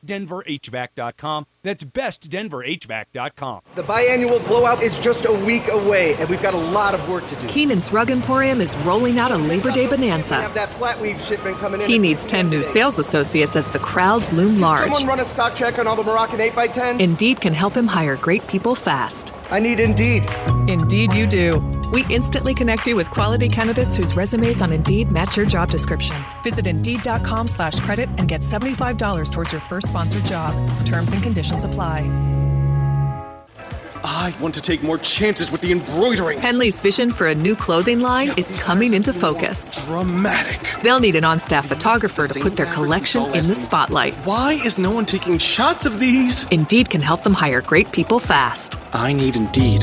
bestdenverhvac.com. That's bestdenverhvac.com. The biannual blowout is just a week away, and we've got a lot of work to do. Keenan's Rug Emporium is rolling out a Labor Day bonanza. We have that flat weave shipment coming in. He needs 10 new sales associates as the crowds loom large. Someone run a stock check on all the Moroccan 8x10s? Indeed can help him hire great people fast. I need Indeed. Indeed you do. We instantly connect you with quality candidates whose resumes on Indeed match your job description. Visit Indeed.com/credit and get $75 towards your first sponsored job. Terms and conditions apply. I want to take more chances with the embroidering. Henley's vision for a new clothing line is coming into focus. Dramatic. They'll need an on-staff photographer to put their collection in the spotlight. Why is no one taking shots of these? Indeed can help them hire great people fast. I need Indeed.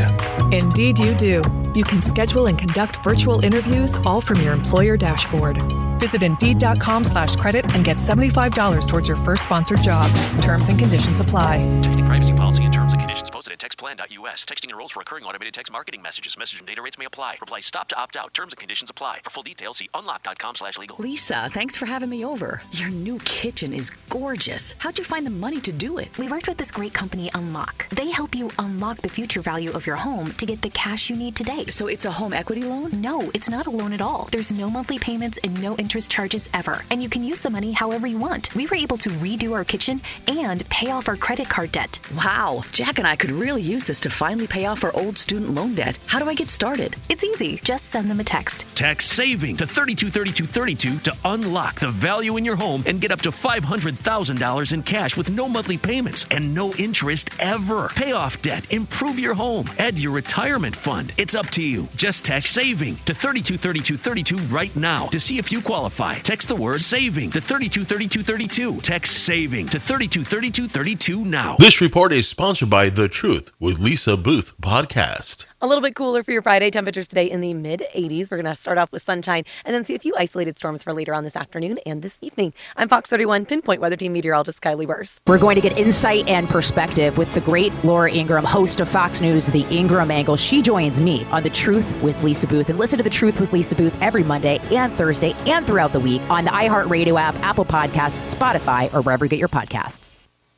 Indeed you do. You can schedule and conduct virtual interviews all from your employer dashboard. Visit Indeed.com/credit and get $75 towards your first sponsored job. Terms and conditions apply. Texting privacy policy and terms and conditions posted at textplan.us. Texting enrolls for recurring automated text marketing messages. Message and data rates may apply. Reply stop to opt out. Terms and conditions apply. For full details, see unlock.com/legal. Lisa, thanks for having me over. Your new kitchen is gorgeous. How'd you find the money to do it? We worked with this great company, Unlock. They help you unlock the future value of your home to get the cash you need today. So it's a home equity loan? No, it's not a loan at all. There's no monthly payments and no interest charges ever. And you can use the money however you want. We were able to redo our kitchen and pay off our credit card debt. Wow, Jack and I could really use this to finally pay off our old student loan debt. How do I get started? It's easy. Just send them a text. Text SAVING to 323232 to unlock the value in your home and get up to $500,000 in cash with no monthly payments and no interest ever. Pay off debt, improve your home, add your retirement fund. It's up to you. Just text SAVING to 323232 right now to see if you qualify. Text the word SAVING to 323232. Text SAVING to 323232 now. This report is sponsored by The Truth with Lisa Booth podcast. A little bit cooler for your Friday. Temperatures today in the mid-80s. We're going to start off with sunshine and then see a few isolated storms for later on this afternoon and this evening. I'm Fox 31 Pinpoint Weather Team meteorologist Kylie Burse. We're going to get insight and perspective with the great Laura Ingraham, host of Fox News, The Ingraham Angle. She joins me on The Truth with Lisa Booth. And listen to The Truth with Lisa Booth every Monday and Thursday and throughout the week on the iHeartRadio app, Apple Podcasts, Spotify, or wherever you get your podcasts.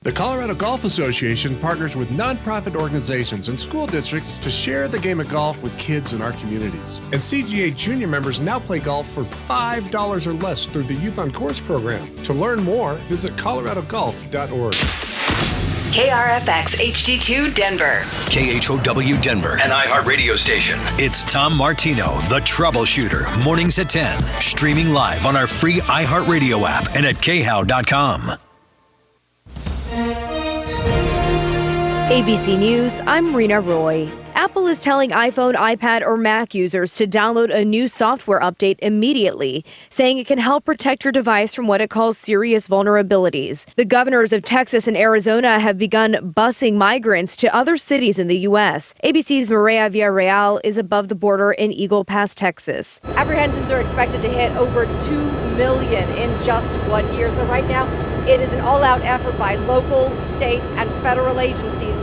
The Colorado Golf Association partners with nonprofit organizations and school districts to share the game of golf with kids in our communities. And CGA Junior members now play golf for $5 or less through the Youth on Course program. To learn more, visit coloradogolf.org. KRFX HD2 Denver. KHOW Denver, an iHeart radio station. It's Tom Martino, the Troubleshooter, mornings at 10. Streaming live on our free iHeartRadio app and at khow.com. ABC News, I'm Rena Roy. Apple is telling iPhone, iPad, or Mac users to download a new software update immediately, saying it can help protect your device from what it calls serious vulnerabilities. The governors of Texas and Arizona have begun busing migrants to other cities in the U.S. ABC's Maria Villarreal is above the border in Eagle Pass, Texas. Apprehensions are expected to hit over 2 million in just 1 year. So right now, it is an all-out effort by local, state, and federal agencies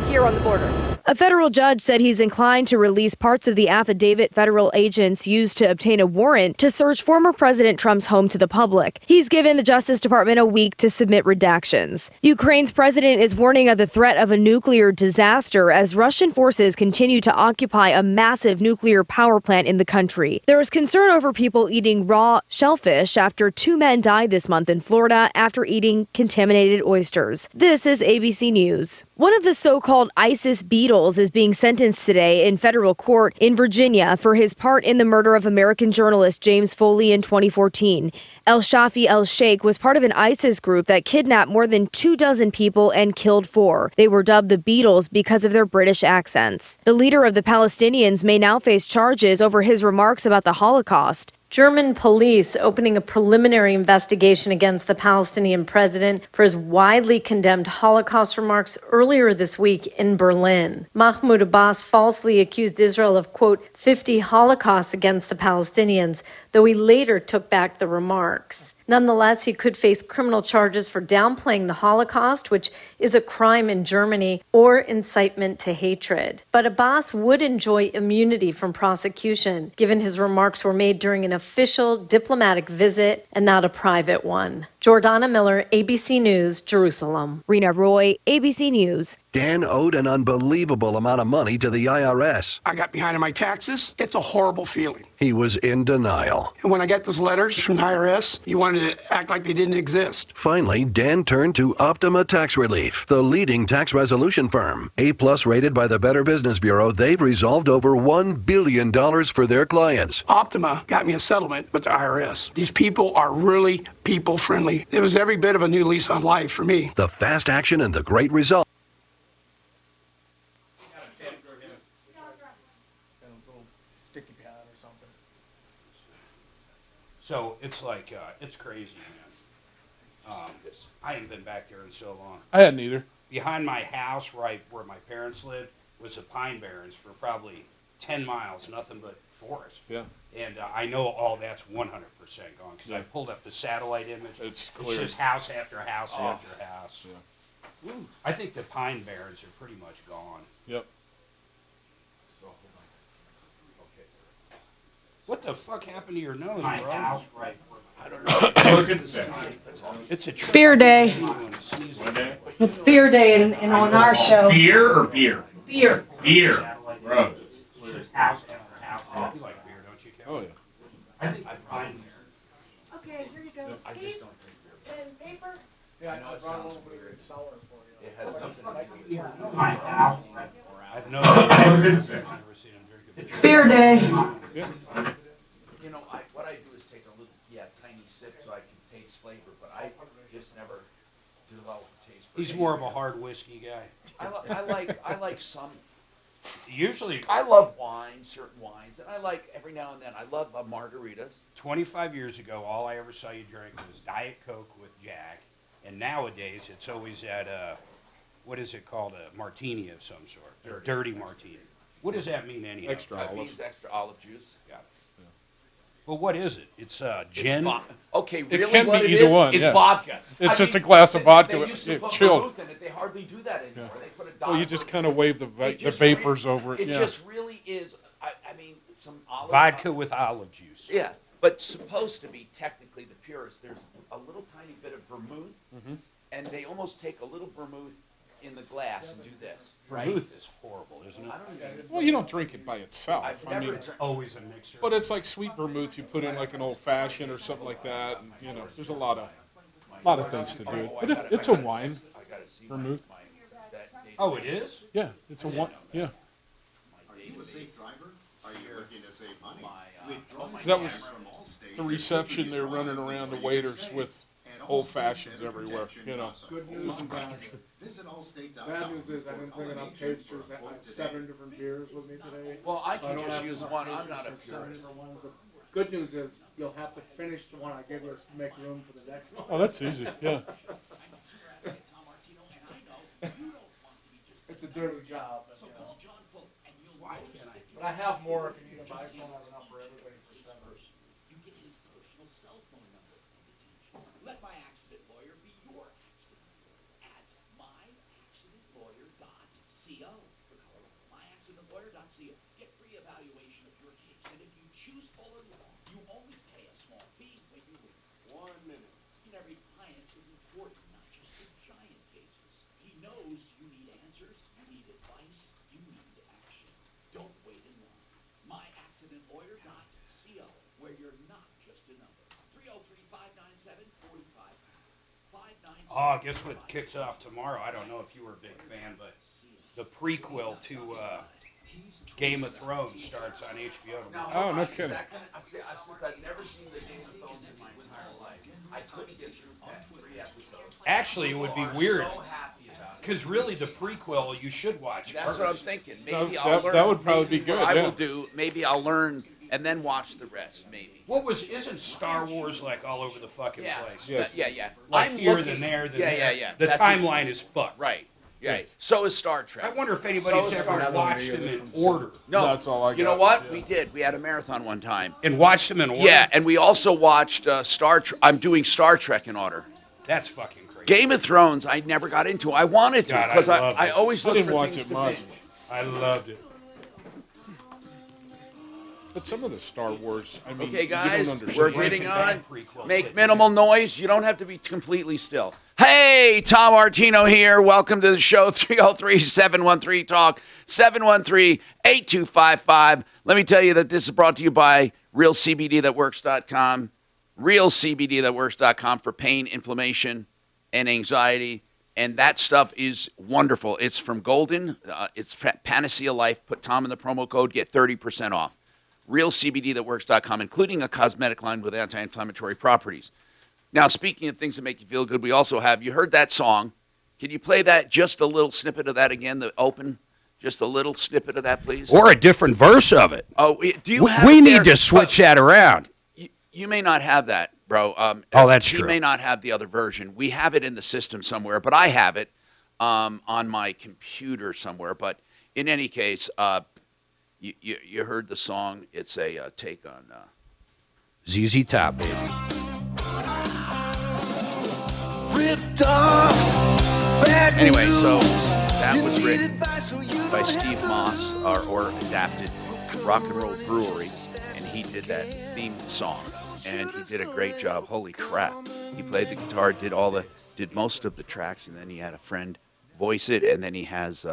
here on the border. A federal judge said he's inclined to release parts of the affidavit federal agents used to obtain a warrant to search former President Trump's home to the public. He's given the Justice Department a week to submit redactions. Ukraine's president is warning of the threat of a nuclear disaster as Russian forces continue to occupy a massive nuclear power plant in the country. There is concern over people eating raw shellfish after 2 men died this month in Florida after eating contaminated oysters. This is ABC News. One of the so-called ISIS Beatles is being sentenced today in federal court in Virginia for his part in the murder of American journalist James Foley in 2014. El Shafi El Sheikh was part of an ISIS group that kidnapped more than 24 people and killed 4. They were dubbed the Beatles because of their British accents. The leader of the Palestinians may now face charges over his remarks about the Holocaust. German police opening a preliminary investigation against the Palestinian president for his widely condemned Holocaust remarks earlier this week in Berlin. Mahmoud Abbas falsely accused Israel of, quote, 50 Holocausts against the Palestinians, though he later took back the remarks. Nonetheless, he could face criminal charges for downplaying the Holocaust, which is a crime in Germany, or incitement to hatred. But Abbas would enjoy immunity from prosecution, given his remarks were made during an official diplomatic visit and not a private one. Jordana Miller, ABC News, Jerusalem. Rena Roy, ABC News. Dan owed an unbelievable amount of money to the IRS. I got behind on my taxes. It's a horrible feeling. He was in denial. And when I got those letters from the IRS, you wanted to act like they didn't exist. Finally, Dan turned to Optima Tax Relief, the leading tax resolution firm. A-plus rated by the Better Business Bureau, they've resolved over $1 billion for their clients. Optima got me a settlement with the IRS. These people are really people-friendly. It was every bit of a new lease on life for me. The fast action and the great result. So it's like, it's crazy, man. I haven't been back there in so long. I hadn't either. Behind my house, right where my parents lived, was the Pine Barrens for probably 10 miles, nothing but forest. Yeah. And I know all that's 100% gone, because I pulled up the satellite image. It's clear. It's just house after house after house. Yeah. I think the Pine Barrens are pretty much gone. Yep. What the fuck happened to your nose, bro? House, right. I don't know. It's a Beer day. It's beer day and on our show. Beer or beer? Beer. Beer. Gross. House after house. You like beer, don't you, Kevin? Oh, yeah. I think I find beer. Okay, here you go. Steve, and paper. Yeah, I know it sounds weird. Sour for you. It has nothing to do with My house. I've never seen him drink a beer. It's beer day. Yeah. You know, what I do is take a little, tiny sip so I can taste flavor, but I just never develop taste. He's more of a hard whiskey guy. I like some. Usually, I love wine, certain wines, and I like every now and then. I love margaritas. 25 years ago, all I ever saw you drink was Diet Coke with Jack, and nowadays it's always at what is it called, a martini of some sort, a dirty martini. What does that mean anyhow? Extra olive juice. Yeah. Well, what is it? It's gin? Okay, It really can what be it either is, one, is yeah. vodka. It's just a glass of vodka They used to put chilled. vermouth in it. They hardly do that anymore. Yeah. They put a Well, you just kind of wave the vapors over it. It Yeah. just really is, I mean, some olive. Vodka with olive juice. Yeah, but supposed to be technically the purest. There's a little tiny bit of vermouth, and they almost take a little vermouth in the glass and do this. Right? Vermouth is horrible, isn't it? Well, you don't drink it by itself. I mean, it's always a mixture. but it's like sweet vermouth you put in like an old fashioned or something like that. And, you know, there's a lot of things to do. But it's a wine, vermouth. Oh, it is? Yeah, it's a wine. Yeah. Are you a safe driver? Are you looking to save money? That was the reception. They're running around the waiters with old fashions everywhere. You know. Good news and bad news. Bad news is I didn't bring enough tasters. I have 7 different beers with me today. Well, I so can don't just have use enough one. I'm tasters not a for 7 purist. different ones. The good news is you'll have to finish the one I give you to make room for the next one. Oh, that's easy. Yeah. It's a dirty job. But, you know. But I have more if you need them. I just don't have enough for everybody for 7. You get his personal cell phone number in detention. Let my accident lawyer be your accident lawyer at myaccidentlawyer.co. Myaccidentlawyer.co. Get free evaluation of your case, and if you choose Fuller Law, you only pay a small fee when you win. 1 minute. Every client is important, not just the giant cases. He knows you need answers, you need advice, you need action. Don't wait in line. MyAccidentLawyer.co, where you're not just a number. 303-597-45. Oh, guess what kicks off tomorrow? I don't know if you were a big fan, but the prequel to Game of Thrones starts on HBO tomorrow. Oh, no kidding. Since I've never seen the Game of Thrones in my entire life, I couldn't get through past 3 episodes. Actually, it would be weird. So happy about it. Because really, the prequel you should watch That's first. what I'm thinking. Maybe I'll learn. That would probably be good. What I yeah. will do, maybe I'll learn and then watch the rest, maybe. Isn't Star Wars like all over the fucking place? Yeah. Like I'm here, looking, then there, then yeah, there. Yeah. The That's timeline is fucked. Right. Yeah. So is Star Trek. I wonder if anybody's ever watched them in order. No. That's all I got. You know what? Yeah. We did. We had a marathon one time. And watched them in order? Yeah, and we also watched I'm doing Star Trek in order. That's fucking crazy. Game of Thrones, I never got into. I wanted to because I always look didn't for watch things it to much. binge. I loved it. But some of the Star Wars, I mean, Okay, you guys, don't understand. we're getting on. Make minimal noise. You don't have to be completely still. Hey, Tom Martino here. Welcome to the show, 303-713-TALK, 713-8255. Let me tell you that this is brought to you by RealCBDThatWorks.com, RealCBDThatWorks.com for pain, inflammation, and anxiety. And that stuff is wonderful. It's from Golden. It's Panacea Life. Put Tom in the promo code. Get 30% off. RealCBDThatWorks.com, including a cosmetic line with anti-inflammatory properties. Now, speaking of things that make you feel good, we also have, you heard that song. Can you play that, just a little snippet of that again, the open? Just a little snippet of that, please? Or a different verse of it. Oh, do you have We it need there? to switch that around. You may not have that, bro. Oh, that's He true. may not have the other version. We have it in the system somewhere, but I have it on my computer somewhere. But in any case, you heard the song. It's a take on ZZ Top, baby. Ripped off. Anyway, so that was written by Steve Moss, or adapted Rock and Roll Brewery, and he did that theme song, and he did a great job. Holy crap! He played the guitar, did most of the tracks, and then he had a friend voice it, and then he has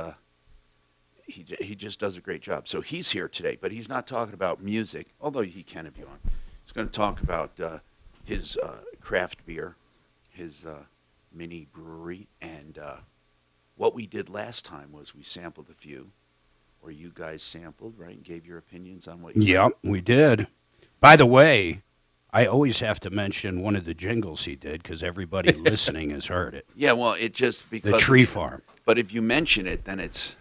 he just does a great job. So he's here today, but he's not talking about music, although he can if you want. He's going to talk about his craft beer, his mini brewery, and what we did last time was we sampled a few, or you guys sampled, right, and gave your opinions on what you Yep, we did. By the way, I always have to mention one of the jingles he did because everybody listening has heard it. Yeah, well, it just because The tree farm. But if you mention it, then it's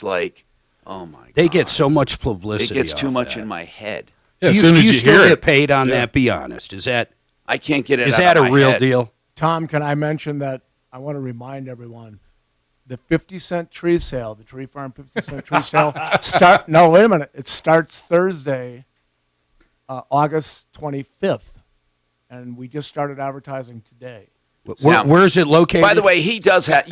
like, oh my God. They get so much publicity. It gets too off much that. in my head. Yeah, do you still get paid on that? Be honest. Is that? I can't get it. Is out that of a my real head. deal? Tom, can I mention that I want to remind everyone, the 50-cent tree sale, the Tree Farm 50-cent tree sale, no, wait a minute. It starts Thursday, August 25th, and we just started advertising today. Where is it located? By the way, he does have,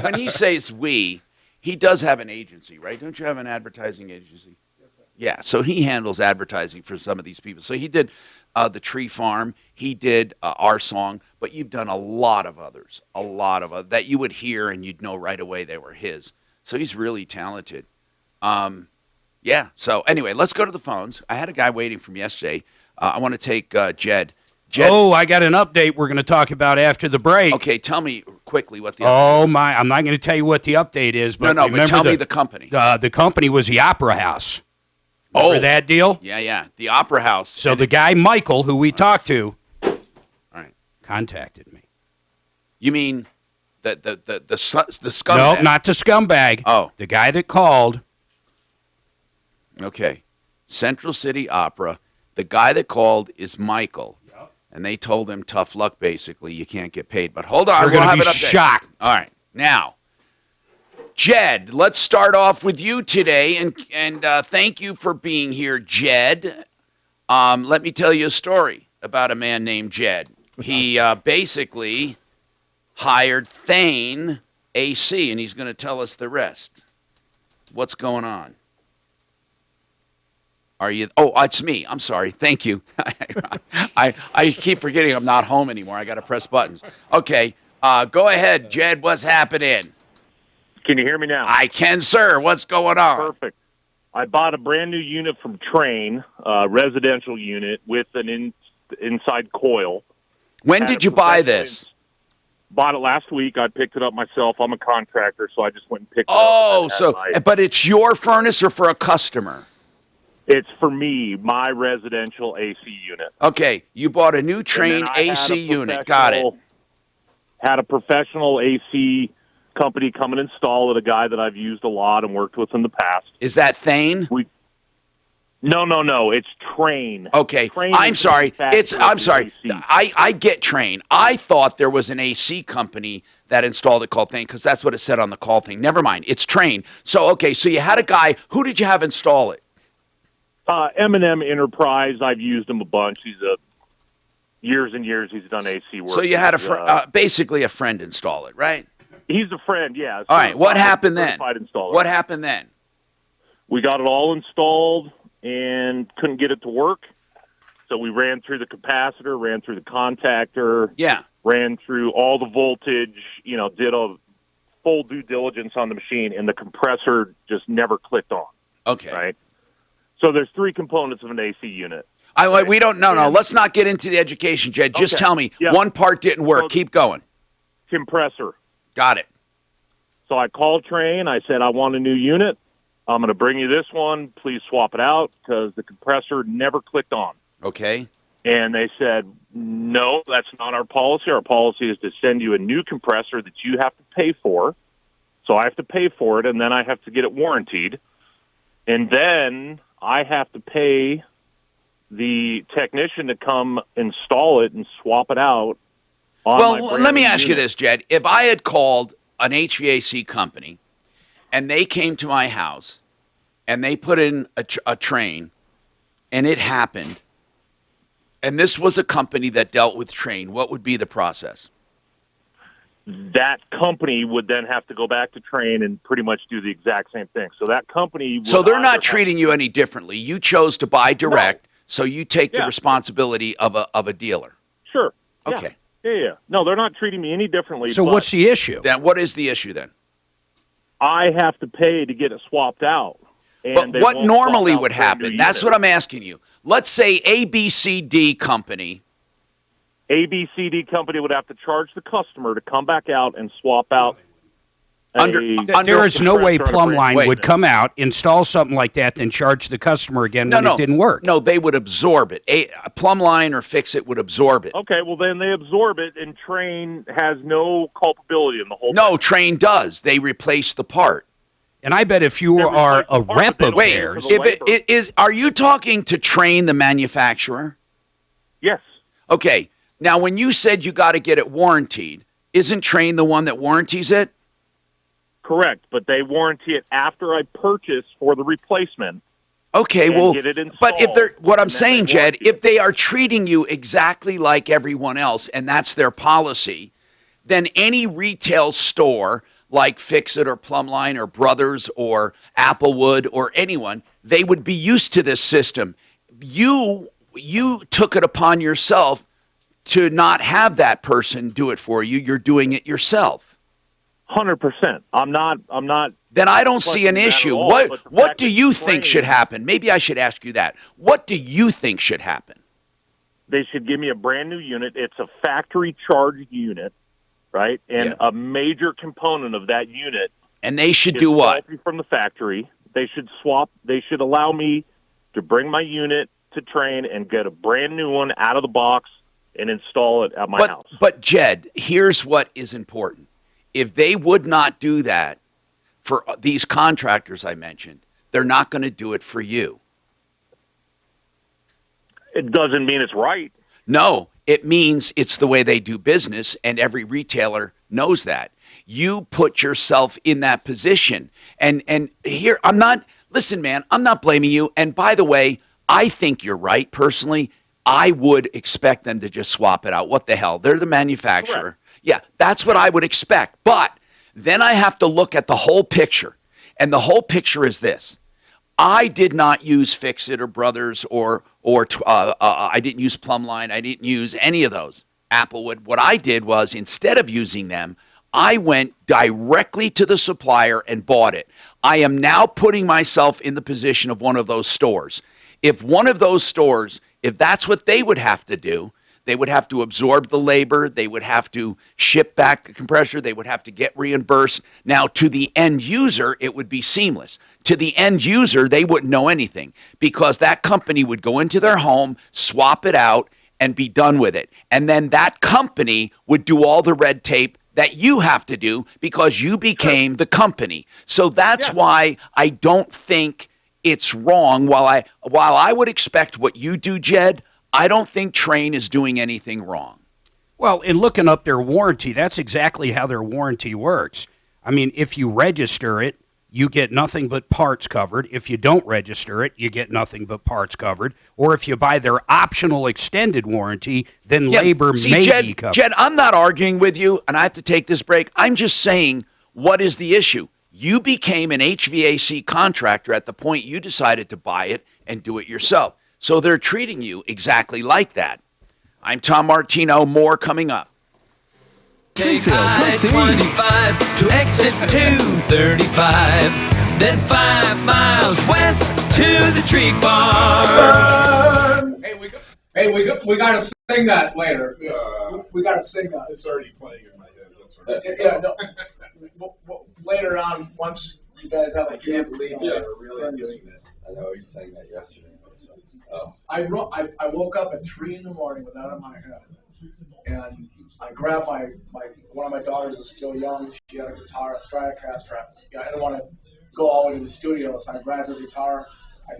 when he says we, he does have an agency, right? Don't you have an advertising agency? Yes, sir. Yeah, so he handles advertising for some of these people. So he did the Tree Farm, he did our song, but you've done a lot of others, that you would hear and you'd know right away they were his. So he's really talented. Yeah, so anyway, let's go to the phones. I had a guy waiting from yesterday. I want to take Jed. Oh, I got an update we're going to talk about after the break. Okay, tell me quickly what the update is. My, I'm not going to tell you what the update is, but No, remember but tell me the company. The company was the Opera House. Remember that deal? Yeah, the Opera House. So the guy, Michael, who we talked to, contacted me. You mean the scumbag? No, not the scumbag. Oh. The guy that called. Okay. Central City Opera. The guy that called is Michael. And they told him, tough luck, basically. You can't get paid. But hold on. We're going to be shocked. All right. Now, Jed, let's start off with you today. And thank you for being here, Jed. Let me tell you a story about a man named Jed. He basically hired Thane AC, and he's going to tell us the rest. What's going on? Are you? Oh, it's me. I'm sorry. Thank you. I keep forgetting I'm not home anymore. I got to press buttons. Okay. Go ahead, Jed. What's happening? Can you hear me now? I can, sir. What's going on? Perfect. I bought a brand new unit from Train, residential unit with an inside coil. When did you buy this? Bought it last week. I picked it up myself. I'm a contractor, so I just went and picked it up. Oh, but it's your furnace or for a customer? It's for me, my residential AC unit. Okay, you bought a new Train AC unit. Got it. Had a professional AC company come and install it, a guy that I've used a lot and worked with in the past. Is that Thane? No. It's Train. Okay, Train I'm is the sorry. manufacturer I'm of the sorry. AC. I get Train. I thought there was an AC company that installed the call thing because that's what it said on the call thing. Never mind. It's Train. So okay, so you had a guy. Who did you have install it? M&M Enterprise. I've used him a bunch. He's years and years he's done AC work. So you had basically a friend install it, right? He's a friend, yeah. All right. What happened then? Installer. What happened then? We got it all installed and couldn't get it to work. So we ran through the capacitor, ran through the contactor, ran through all the voltage, did a full due diligence on the machine, and the compressor just never clicked on. Okay. Right? So there's three components of an AC unit. We don't. No. Let's not get into the education, Jed. Just tell me one part didn't work. Keep going. Compressor. Got it. So I called Train. I said, I want a new unit. I'm going to bring you this one. Please swap it out because the compressor never clicked on. Okay. And they said, no, that's not our policy. Our policy is to send you a new compressor that you have to pay for. So I have to pay for it, and then I have to get it warrantied. And then I have to pay the technician to come install it and swap it out. Well, let me ask you this, Jed. If I had called an HVAC company and they came to my house and they put in a Train and it happened, and this was a company that dealt with Train, what would be the process? That company would then have to go back to Train and pretty much do the exact same thing. So that company would So they're not treating you any differently. You chose to buy direct, so you take the responsibility of a dealer. Sure. Okay. Yeah. No, they're not treating me any differently. So what's the issue? Then what is the issue then? I have to pay to get it swapped out. But what normally would happen? That's what I'm asking you. Let's say ABCD company. ABCD company would have to charge the customer to come back out and swap out. There is no way Plumline would come out, install something like that, then charge the customer again when it didn't work. No, they would absorb it. Plumline or Fix It would absorb it. Okay, well then they absorb it, and Train has no culpability in the whole No, thing. Train does. They replace the part. And I bet if you are a rep of theirs... Are you talking to Train, the manufacturer? Yes. Okay. Now, when you said you got to get it warrantied, isn't Train the one that warranties it? Correct, but they warranty it after I purchase for the replacement. Okay, well, get it installed, but if they're what I'm saying, Jed, if they are treating you exactly like everyone else, and that's their policy, then any retail store like Fix It or Plumline or Brothers or Applewood or anyone, they would be used to this system. You took it upon yourself to not have that person do it for you. You're doing it yourself. 100%. I'm not. Then I don't see an issue. What do you think should happen? Maybe I should ask you that. What do you think should happen? They should give me a brand new unit. It's a factory charged unit, right? And a major component of that unit. And they should do what? From the factory. They should swap. They should allow me to bring my unit to Train and get a brand new one out of the box and install it at my house. But Jed, here's what is important. If they would not do that for these contractors I mentioned, they're not going to do it for you. It doesn't mean it's right. No, it means it's the way they do business, and every retailer knows that. You put yourself in that position. And here, listen, man, I'm not blaming you. And by the way, I think you're right, personally. I would expect them to just swap it out. What the hell? They're the manufacturer. Correct. Yeah, that's what I would expect. But then I have to look at the whole picture. And the whole picture is this. I did not use Fix It or Brothers or I didn't use Plumline. I didn't use any of those. Applewood. What I did was, instead of using them, I went directly to the supplier and bought it. I am now putting myself in the position of one of those stores. If one of those stores, if that's what they would have to do, they would have to absorb the labor. They would have to ship back the compressor. They would have to get reimbursed. Now, to the end user, it would be seamless. To the end user, they wouldn't know anything because that company would go into their home, swap it out, and be done with it. And then that company would do all the red tape that you have to do because you became the company. So that's why I don't think it's wrong. While I would expect what you do, Jed, I don't think Trane is doing anything wrong. Well, in looking up their warranty, that's exactly how their warranty works. I mean, if you register it, you get nothing but parts covered. If you don't register it, you get nothing but parts covered. Or if you buy their optional extended warranty, then labor may be covered. Jed, I'm not arguing with you, and I have to take this break. I'm just saying, what is the issue? You became an HVAC contractor at the point you decided to buy it and do it yourself. So they're treating you exactly like that. I'm Tom Martino. More coming up. Take I-25 to exit 235, then 5 miles west to the tree farm. We gotta sing that later. We gotta sing that. It's already playing in my head. That's all right. Yeah, no. Later on, once you guys have a can't believe you're really doing this. I know you sang that yesterday. Oh. I woke up at 3 in the morning with that in my head, and I grabbed one of my daughters is still young. She had a guitar, a Stratocaster. I didn't want to go all the way to the studio, so I grabbed her guitar. I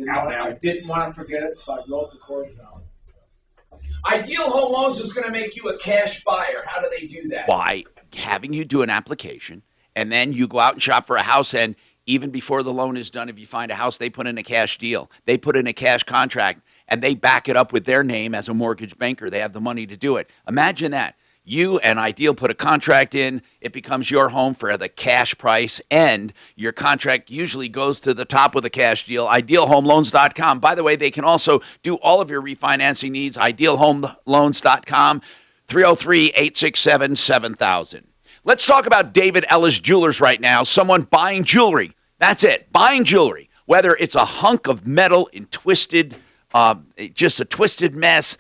didn't want to forget it, so I wrote the chords down. Ideal Home Loans is going to make you a cash buyer. How do they do that? By having you do an application, and then you go out and shop for a house, and even before the loan is done, if you find a house, they put in a cash deal. They put in a cash contract, and they back it up with their name as a mortgage banker. They have the money to do it. Imagine that. You and Ideal put a contract in. It becomes your home for the cash price, and your contract usually goes to the top with a cash deal. IdealHomeLoans.com. By the way, they can also do all of your refinancing needs. IdealHomeLoans.com, 303-867-7000. Let's talk about David Ellis Jewelers right now. Someone buying jewelry. That's it. Buying jewelry. Whether it's a hunk of metal in twisted, just a twisted mess,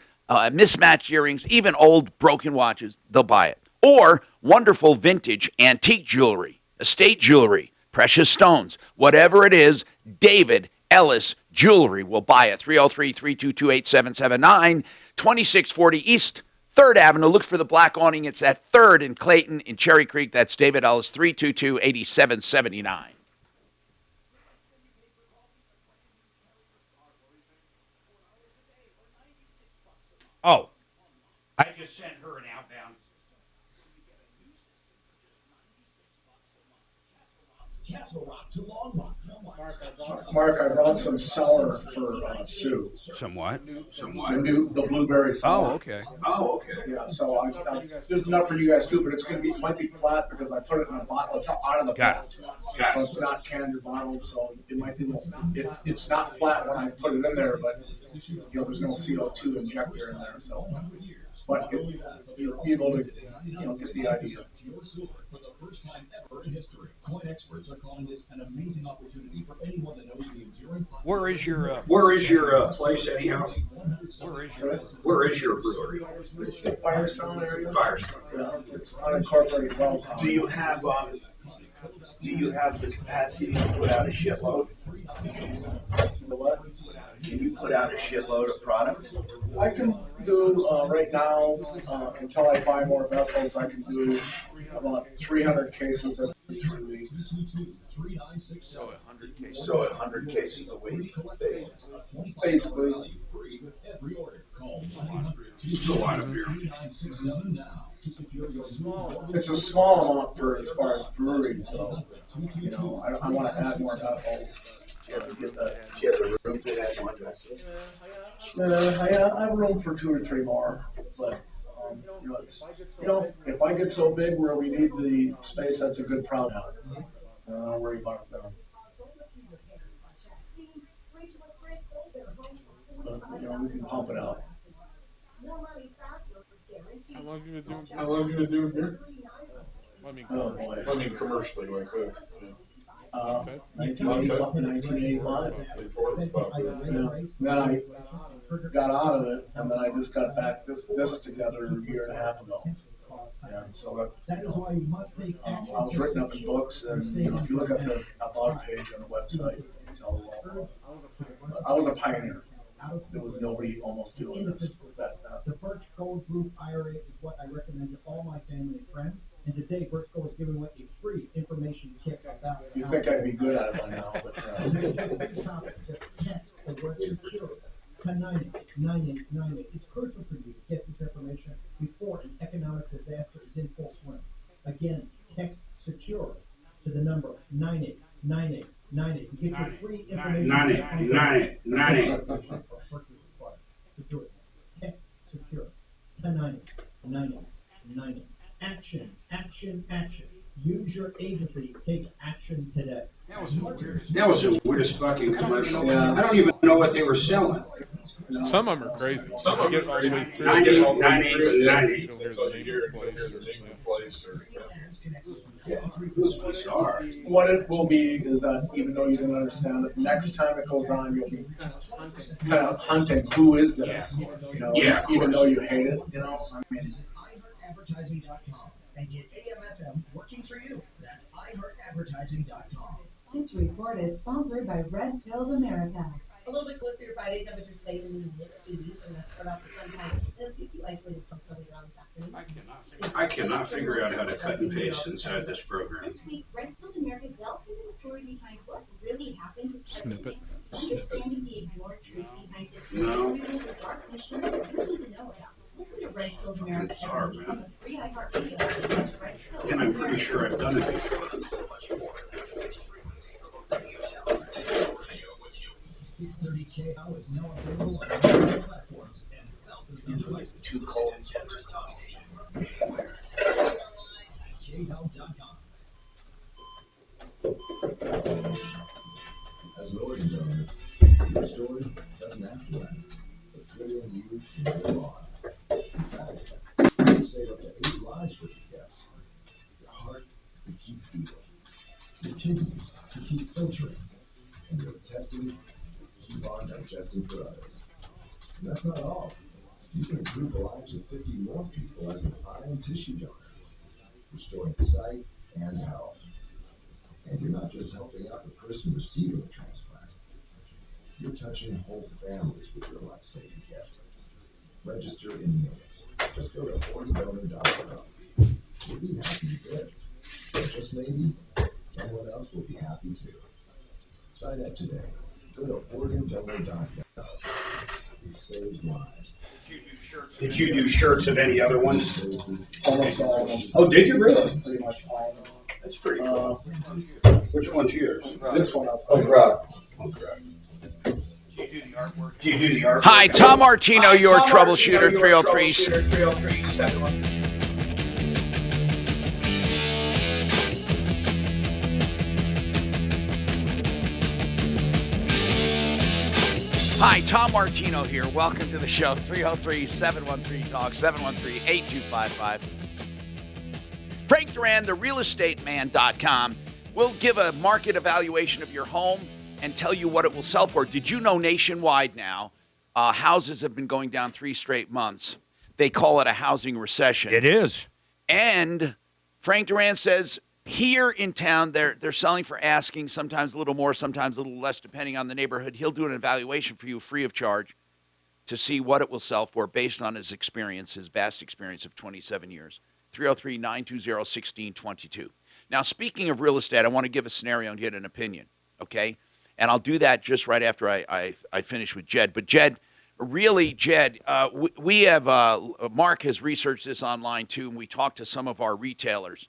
mismatched earrings, even old broken watches, they'll buy it. Or wonderful vintage antique jewelry, estate jewelry, precious stones. Whatever it is, David Ellis Jewelry will buy it. 303-322-8779, 2640 East 3rd Avenue. Look for the black awning. It's at 3rd in Clayton in Cherry Creek. That's David Ellis, 322-8779. Oh, I just sent her an outbound. Mark, I brought some sour for Sue. Some what? The blueberry sour. Oh, okay. Yeah, so there's enough for you guys too, but it might be flat because I put it in a bottle. It's out of the bottle. So it's not canned or bottled, so it might be. It's not flat when I put it in there, but there's no CO2 injector in there, so. But you're able to, get the idea. For the first time ever in history, coin experts are calling this an amazing opportunity for anyone that knows the enduring. Where is your place anyhow? Where is your brewery? Firestone area. Firestone. Yeah, it's unincorporated well. Do you have the capacity to put out a shitload? What? Can you put out a shitload of product? I can do right now until I buy more vessels. I can do about 300 cases every 3 weeks. So 100 cases a week, basically. It's a lot of beer. It's a small amount for as far as breweries, so I want to add more vessels. Do you have the room to add more vessels? I have room for 2 or 3 more, but if I get so big where we need the space, that's a good problem. I don't worry about it then. But, we can pump it out. How long have you been doing beer? I mean commercially, like that. 1985. Then I got out of it, and then I just got back this together a year and a half ago. And so I was written up in books, and if you look at the about page on the website, I was a pioneer. There was nobody almost doing this. The Birch Gold Group IRA is what I recommend to all my family and friends. And today, Briscoe is giving away a free information kit about You think I'd be good at it by now, but Just text the word secure to 989898. It's crucial for you to get this information before an economic disaster is in full swing. Again, text secure to the number 989898 to get your free information. 989898. To do it, text secure to 989898. Action, action, action. Use your agency. Take action today. That was the weirdest fucking commercial. Yeah. I don't even know what they were selling. Some of them are crazy. Some of them get all the way through. 90. You don't hear the name of the place. What it will be is that even though you didn't understand it, next time it goes on, you'll be kind of hunting who is this, you know, even though you hate it, you know. I mean, iHeartAdvertising.com and get AM/FM working for you. That's iHeartAdvertising.com. This report is sponsored by Red Pills America. A little bit closer to Friday, temperatures stayed in the mid-80s, and that's about the sunshine. It'll keep you isolated from sunny around this afternoon. I cannot figure out how to cut and paste inside this program. This week, Red Pills America delves into the story behind what really happened with Snippet. understanding the ignored truth behind this. No. The dark mission you need to know about. Listen to Red Pills America every week on the free iHeartRadio app. Red Pills. And I'm pretty sure I've done it before. 630 KO is now available on all platforms and thousands of devices. Too cold and temperatures talk station. KHELP.com. As an organ donor, your story doesn't have to end, but clearing you can go on. In fact, you can save up to 8 lives with your gifts. Your heart to keep beating, your kidneys to keep filtering, and your intestines keep on digesting for others. And that's not all. You can improve the lives of 50 more people as an eye and tissue donor, restoring sight and health. And you're not just helping out the person receiving the transplant. You're touching whole families with your life-saving gift. Register in minutes. Just go to organdonor.com. You'll be happy you did. But just maybe, someone else will be happy too. Sign up today. Go to organdonor.gov. It saves lives. Did you do shirts of any other ones? Almost all of them. Oh, did you really? Pretty much all of them. That's pretty cool. Which one's yours? This one, Oh, Rob. Do you do the artwork? Hi, Tom Martino, your troubleshooter, 303. Hi, Tom Martino here. Welcome to the show. 303-713-TALK, 713-8255. Frank Duran, therealestateman.com, will give a market evaluation of your home and tell you what it will sell for. Did you know nationwide now, houses have been going down 3 straight months. They call it a housing recession. It is. And Frank Duran says here in town, they're selling for asking, sometimes a little more, sometimes a little less, depending on the neighborhood. He'll do an evaluation for you free of charge to see what it will sell for based on his experience, his vast experience of 27 years. 303-920-1622. Now, speaking of real estate, I want to give a scenario and get an opinion, okay? And I'll do that just right after I finish with Jed. But Jed, really, Jed, we have Mark has researched this online too, and we talked to some of our retailers,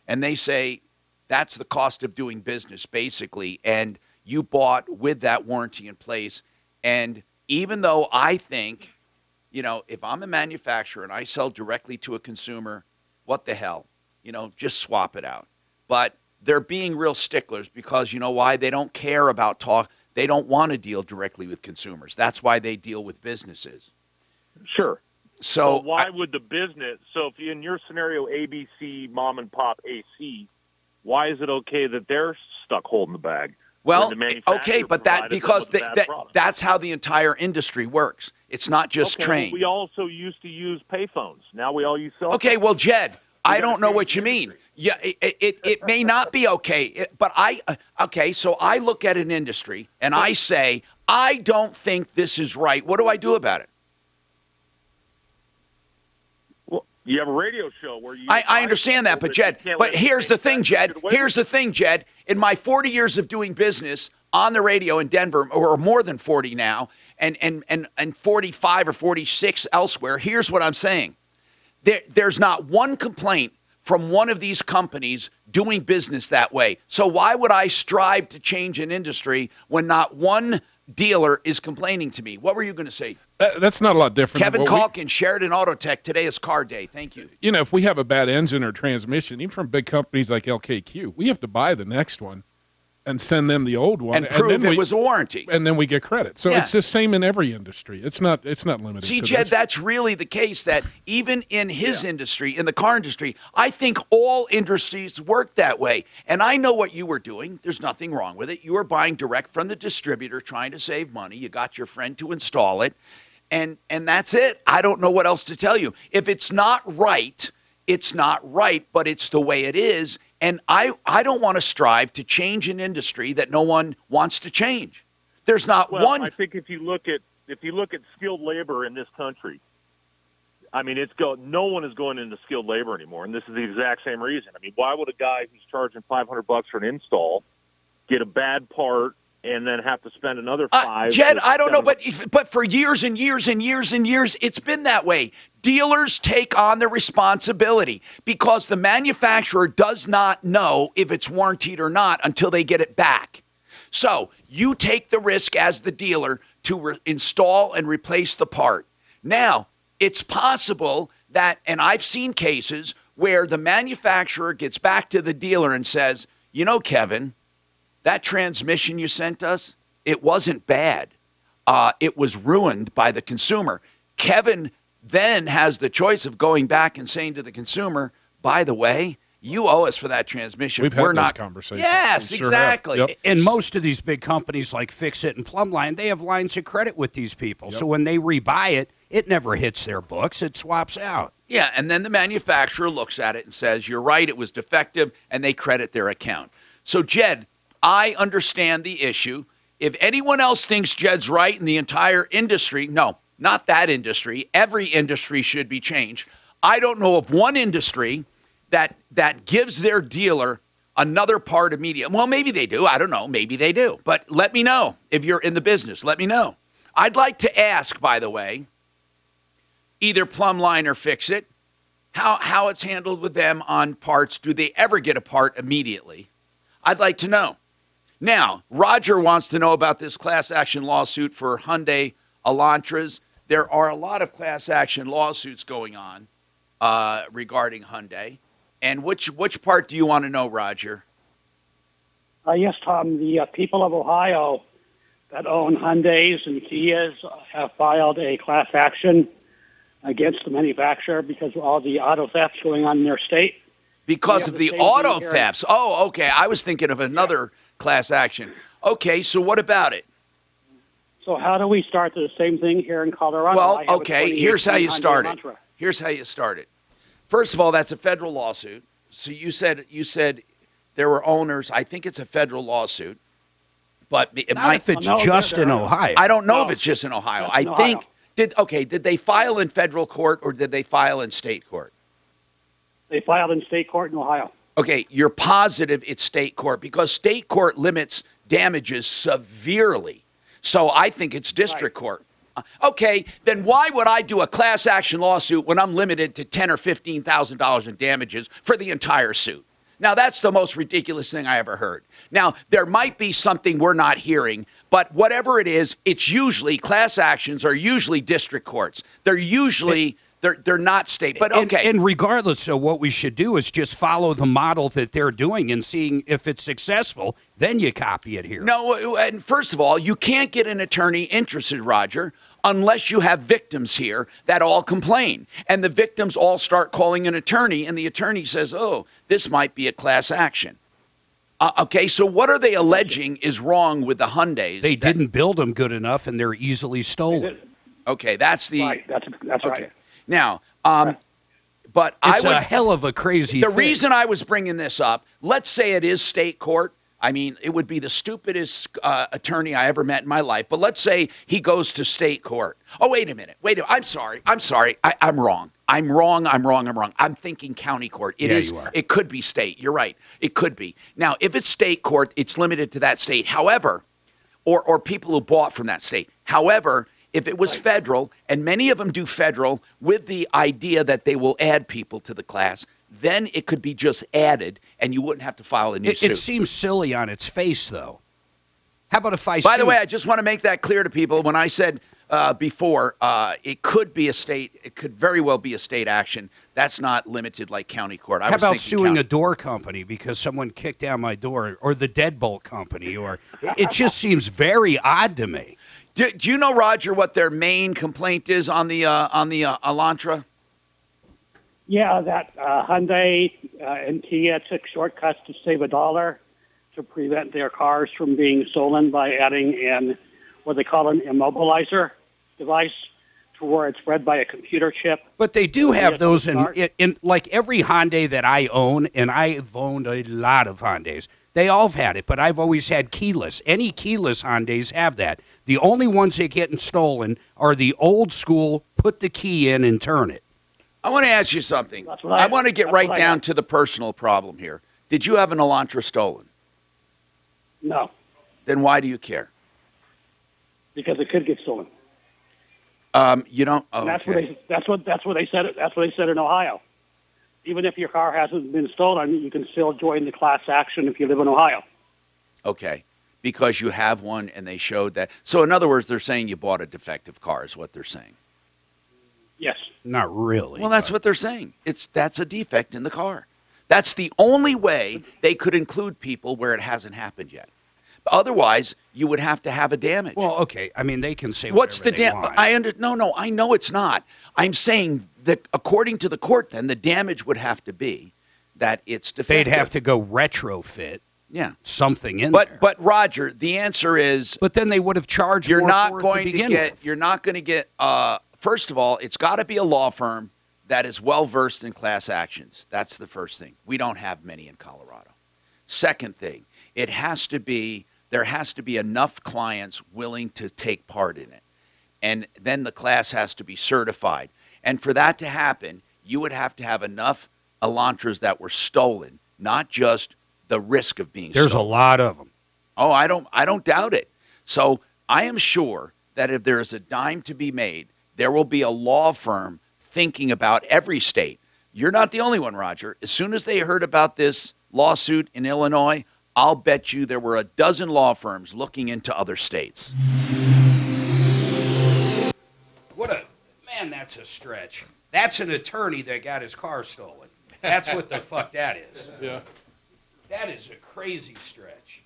and they say that's the cost of doing business, basically. And you bought with that warranty in place. And even though I think, you know, if I'm a manufacturer and I sell directly to a consumer, what the hell? You know, just swap it out. But they're being real sticklers because, you know why? They don't care about talk. They don't want to deal directly with consumers. That's why they deal with businesses. Sure. So well, why would the business, so if in your scenario, ABC, mom and pop, AC, why is it okay that they're stuck holding the bag? Well, okay, but that's how the entire industry works. It's not just train. Well, we also used to use payphones. Now we all use cell phones. Okay, well, Jed, I don't know what you mean. Yeah, it may not be okay, but okay, so I look at an industry and I say, I don't think this is right. What do I do about it? Well, You have a radio show where you. I understand that, but Jed, but here's the thing, Jed. Here's the thing, Jed. In my 40 years of doing business on the radio in Denver, or more than 40 now, and 45 or 46 elsewhere, here's what I'm saying. There's not one complaint from one of these companies doing business that way. So why would I strive to change an industry when not one dealer is complaining to me? What were you going to say? That's not a lot different. Kevin Calkin, Sheridan Autotech. Today is car day. Thank you. You know, if we have a bad engine or transmission, even from big companies like LKQ, we have to buy the next one and send them the old one. And prove it was a warranty. And then we get credit. So it's the same in every industry. It's not limited See, to Jed, this. that's really the case, that even in his industry, in the car industry, I think all industries work that way. And I know what you were doing. There's nothing wrong with it. You were buying direct from the distributor, trying to save money. You got your friend to install it. And that's it. I don't know what else to tell you. If it's not right, it's not right, but it's the way it is. And I don't want to strive to change an industry that no one wants to change. There's not one. I think if you look at skilled labor in this country, I mean, no one is going into skilled labor anymore, and this is the exact same reason. I mean, why would a guy who's charging $500 for an install get a bad part and then have to spend another $500? Jed, I don't know, but for years and years and years and years, it's been that way. Dealers take on the responsibility because the manufacturer does not know if it's warranted or not until they get it back. So you take the risk as the dealer to install and replace the part. Now, it's possible that, and I've seen cases where the manufacturer gets back to the dealer and says, you know, Kevin, that transmission you sent us, it wasn't bad. It was ruined by the consumer. Kevin then has the choice of going back and saying to the consumer, by the way, you owe us for that transmission. We've had those conversations. Yes, sure exactly. Yep. And most of these big companies like Fix-It and Plumline, they have lines of credit with these people. Yep. So when they rebuy it, it never hits their books. It swaps out. Yeah, and then the manufacturer looks at it and says, you're right, it was defective, and they credit their account. So, Jed, I understand the issue. If anyone else thinks Jed's right in the entire industry, no, not that industry. Every industry should be changed. I don't know of one industry that gives their dealer another part immediately. Well, maybe they do. I don't know. Maybe they do. But let me know if you're in the business. Let me know. I'd like to ask, by the way, either Plumline or Fix-It, how it's handled with them on parts. Do they ever get a part immediately? I'd like to know. Now, Roger wants to know about this class action lawsuit for Hyundai Elantras. There are a lot of class action lawsuits going on regarding Hyundai. And which part do you want to know, Roger? Yes, Tom. The people of Ohio that own Hyundais and Kias have filed a class action against the manufacturer because of all the auto thefts going on in their state. Because of the auto thefts. Oh, okay. I was thinking of another class action. Okay, so what about it? So how do we start the same thing here in Colorado? Well, okay, here's how you start it. Here's how you start it. First of all, that's a federal lawsuit. So you said there were owners. I think it's a federal lawsuit. But it might if it's just in Ohio. I don't know if it's just in Ohio. I think did they file in federal court or did they file in state court? They filed in state court in Ohio. Okay, you're positive it's state court because state court limits damages severely. So I think it's district court. Okay, then why would I do a class action lawsuit when I'm limited to $10,000 or $15,000 in damages for the entire suit? Now, that's the most ridiculous thing I ever heard. Now, there might be something we're not hearing, but whatever it is, it's usually, class actions are usually district courts. They're usually... They're not state, but okay. And regardless of what we should do is just follow the model that they're doing and seeing if it's successful, then you copy it here. No, and first of all, you can't get an attorney interested, Roger, unless you have victims here that all complain. And the victims all start calling an attorney, and the attorney says, oh, this might be a class action. Okay, so what are they alleging is wrong with the Hyundais? They didn't build them good enough, and they're easily stolen. Okay, that's the... Right, that's right. Now, but it's a hell of a crazy The thing. reason I was bringing this up, let's say it is state court, I mean, it would be the stupidest attorney I ever met in my life. But let's say he goes to state court. Oh, wait a minute. I'm sorry. I'm wrong. I'm thinking county court. You are. It could be state. You're right. It could be. Now, if it's state court, it's limited to that state. However, or people who bought from that state. However, if it was federal, and many of them do federal with the idea that they will add people to the class, then it could be just added, and you wouldn't have to file a new suit. It seems silly on its face, though. How about if I By the way, I just want to make that clear to people. When I said before, it could be a state, it could very well be a state action. That's not limited like county court. How about suing a door company because someone kicked down my door, or the deadbolt company, or it just seems very odd to me. Do you know, Roger, what their main complaint is on the Elantra? Yeah, that Hyundai and Kia took shortcuts to save $1 to prevent their cars from being stolen by adding in what they call an immobilizer device to where it's read by a computer chip. But they do have those in like every Hyundai that I own, and I've owned a lot of Hyundais. They all have had it, but I've always had keyless. Any keyless Hyundais have that. The only ones that get stolen are the old school, put the key in and turn it. I want to ask you something. I want to get right down to the personal problem here. Did you have an Elantra stolen? No. Then why do you care? Because it could get stolen. You don't. Oh, that's what they said. That's what they said in Ohio. Even if your car hasn't been stolen, you can still join the class action if you live in Ohio. Okay, because you have one, and they showed that. So in other words, they're saying you bought a defective car, is what they're saying. Yes. Not really. Well, that's what they're saying. That's a defect in the car. That's the only way they could include people where it hasn't happened yet. Otherwise, you would have to have a damage. Well, okay. I mean, they can say what's the damage? No, I know it's not. I'm saying that according to the court, then the damage would have to be that it's defective. They'd have to go retrofit. Yeah, something in there. But Roger, the answer is. But then they would have charged. You're more not for going it to begin get. with. You're not going to get. First of all, it's got to be a law firm that is well versed in class actions. That's the first thing. We don't have many in Colorado. Second thing, there has to be enough clients willing to take part in it. And then the class has to be certified. And for that to happen, you would have to have enough Elantras that were stolen, not just the risk of being There's stolen. a lot of them. Oh, I don't doubt it. So I am sure that if there is a dime to be made, there will be a law firm thinking about every state. You're not the only one, Roger. As soon as they heard about this lawsuit in Illinois, I'll bet you there were a dozen law firms looking into other states. That's a stretch. That's an attorney that got his car stolen. That's what the fuck that is. Yeah. That is a crazy stretch.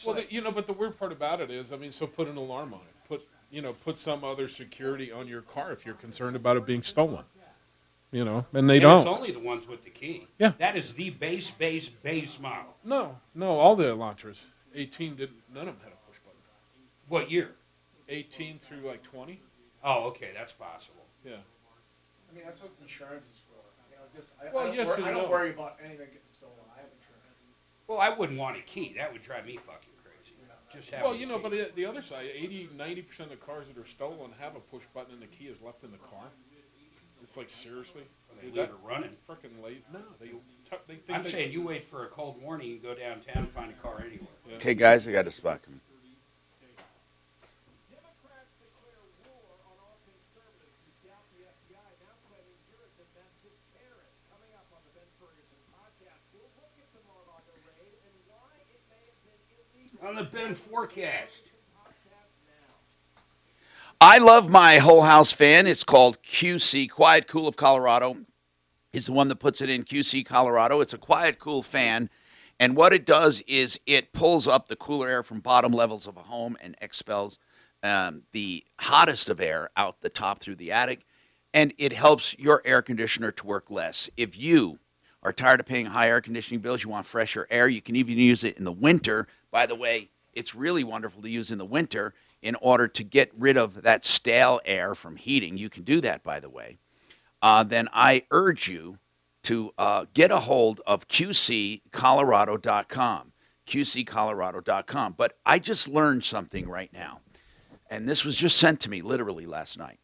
Well, but the weird part about it is, I mean, so put an alarm on it. Put some other security on your car if you're concerned about it being stolen. And they don't. It's only the ones with the key. Yeah. That is the base model. No, all the Elantras. 18 didn't. None of them had a push button. What year? 18 through like 20. Oh, okay, that's possible. Yeah. I mean, that's what insurance is for. I don't worry about anything getting stolen. I have insurance. Well, I wouldn't want a key. That would drive me fucking crazy. Just have but the other side, 80-90% of the cars that are stolen have a push button and the key is left in the car. It's like, seriously? They leave it running. Freaking late. No, they think I'm saying you wait for a cold morning, you go downtown and find a car anywhere. Yeah. Okay, guys, I got a spot coming. On the Ben forecast. I love my whole house fan. It's called QC, Quiet Cool of Colorado. Is the one that puts it in QC, Colorado. It's a quiet, cool fan. And what it does is it pulls up the cooler air from bottom levels of a home and expels the hottest of air out the top through the attic. And it helps your air conditioner to work less. If you are tired of paying high air conditioning bills, you want fresher air, you can even use it in the winter. By the way, it's really wonderful to use in the winter in order to get rid of that stale air from heating. You can do that, by the way. Then I urge you to get a hold of QCColorado.com. QCColorado.com. But I just learned something right now, and this was just sent to me literally last night.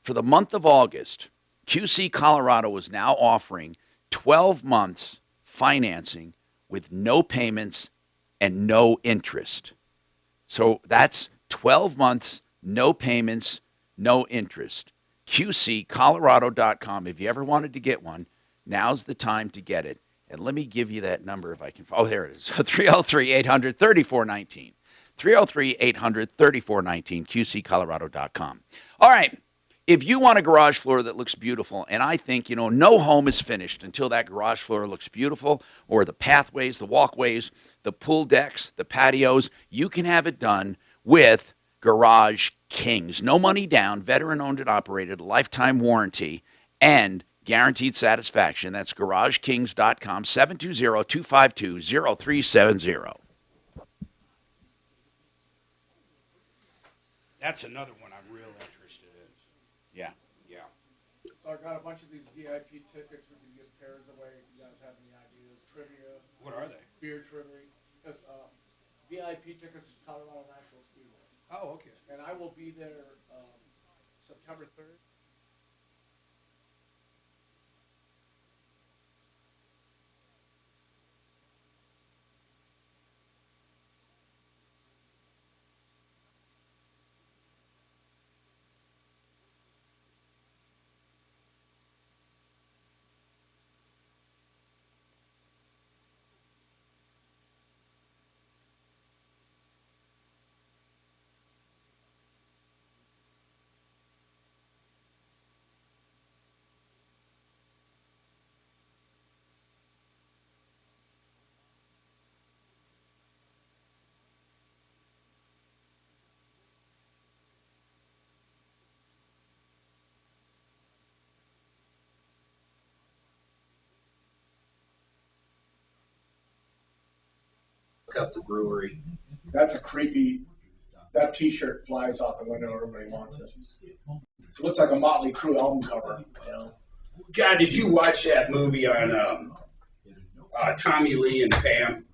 For the month of August, QC Colorado is now offering 12 months financing with no payments and no interest. So that's 12 months, no payments, no interest. QCColorado.com. If you ever wanted to get one, now's the time to get it. And let me give you that number if I can. Oh, there it is. 303-800-3419. 303-800-3419. QCColorado.com. All right. If you want a garage floor that looks beautiful, and I think, no home is finished until that garage floor looks beautiful, or the pathways, the walkways, the pool decks, the patios, you can have it done with Garage Kings. No money down, veteran-owned and operated, lifetime warranty, and guaranteed satisfaction. That's GarageKings.com, 720-252-0370. That's another one I'm real interested in. Yeah. So I got a bunch of these VIP tickets. We can give pairs away. If you guys have any ideas, trivia. What are they? Beer trivia. It's VIP tickets to Colorado National Speedway. Oh, okay. And I will be there September 3rd. Up the brewery. That's a creepy. That T-shirt flies out the window. Everybody wants it. It looks like a Motley Crue album cover. God, did you watch that movie on Tommy Lee and Pam?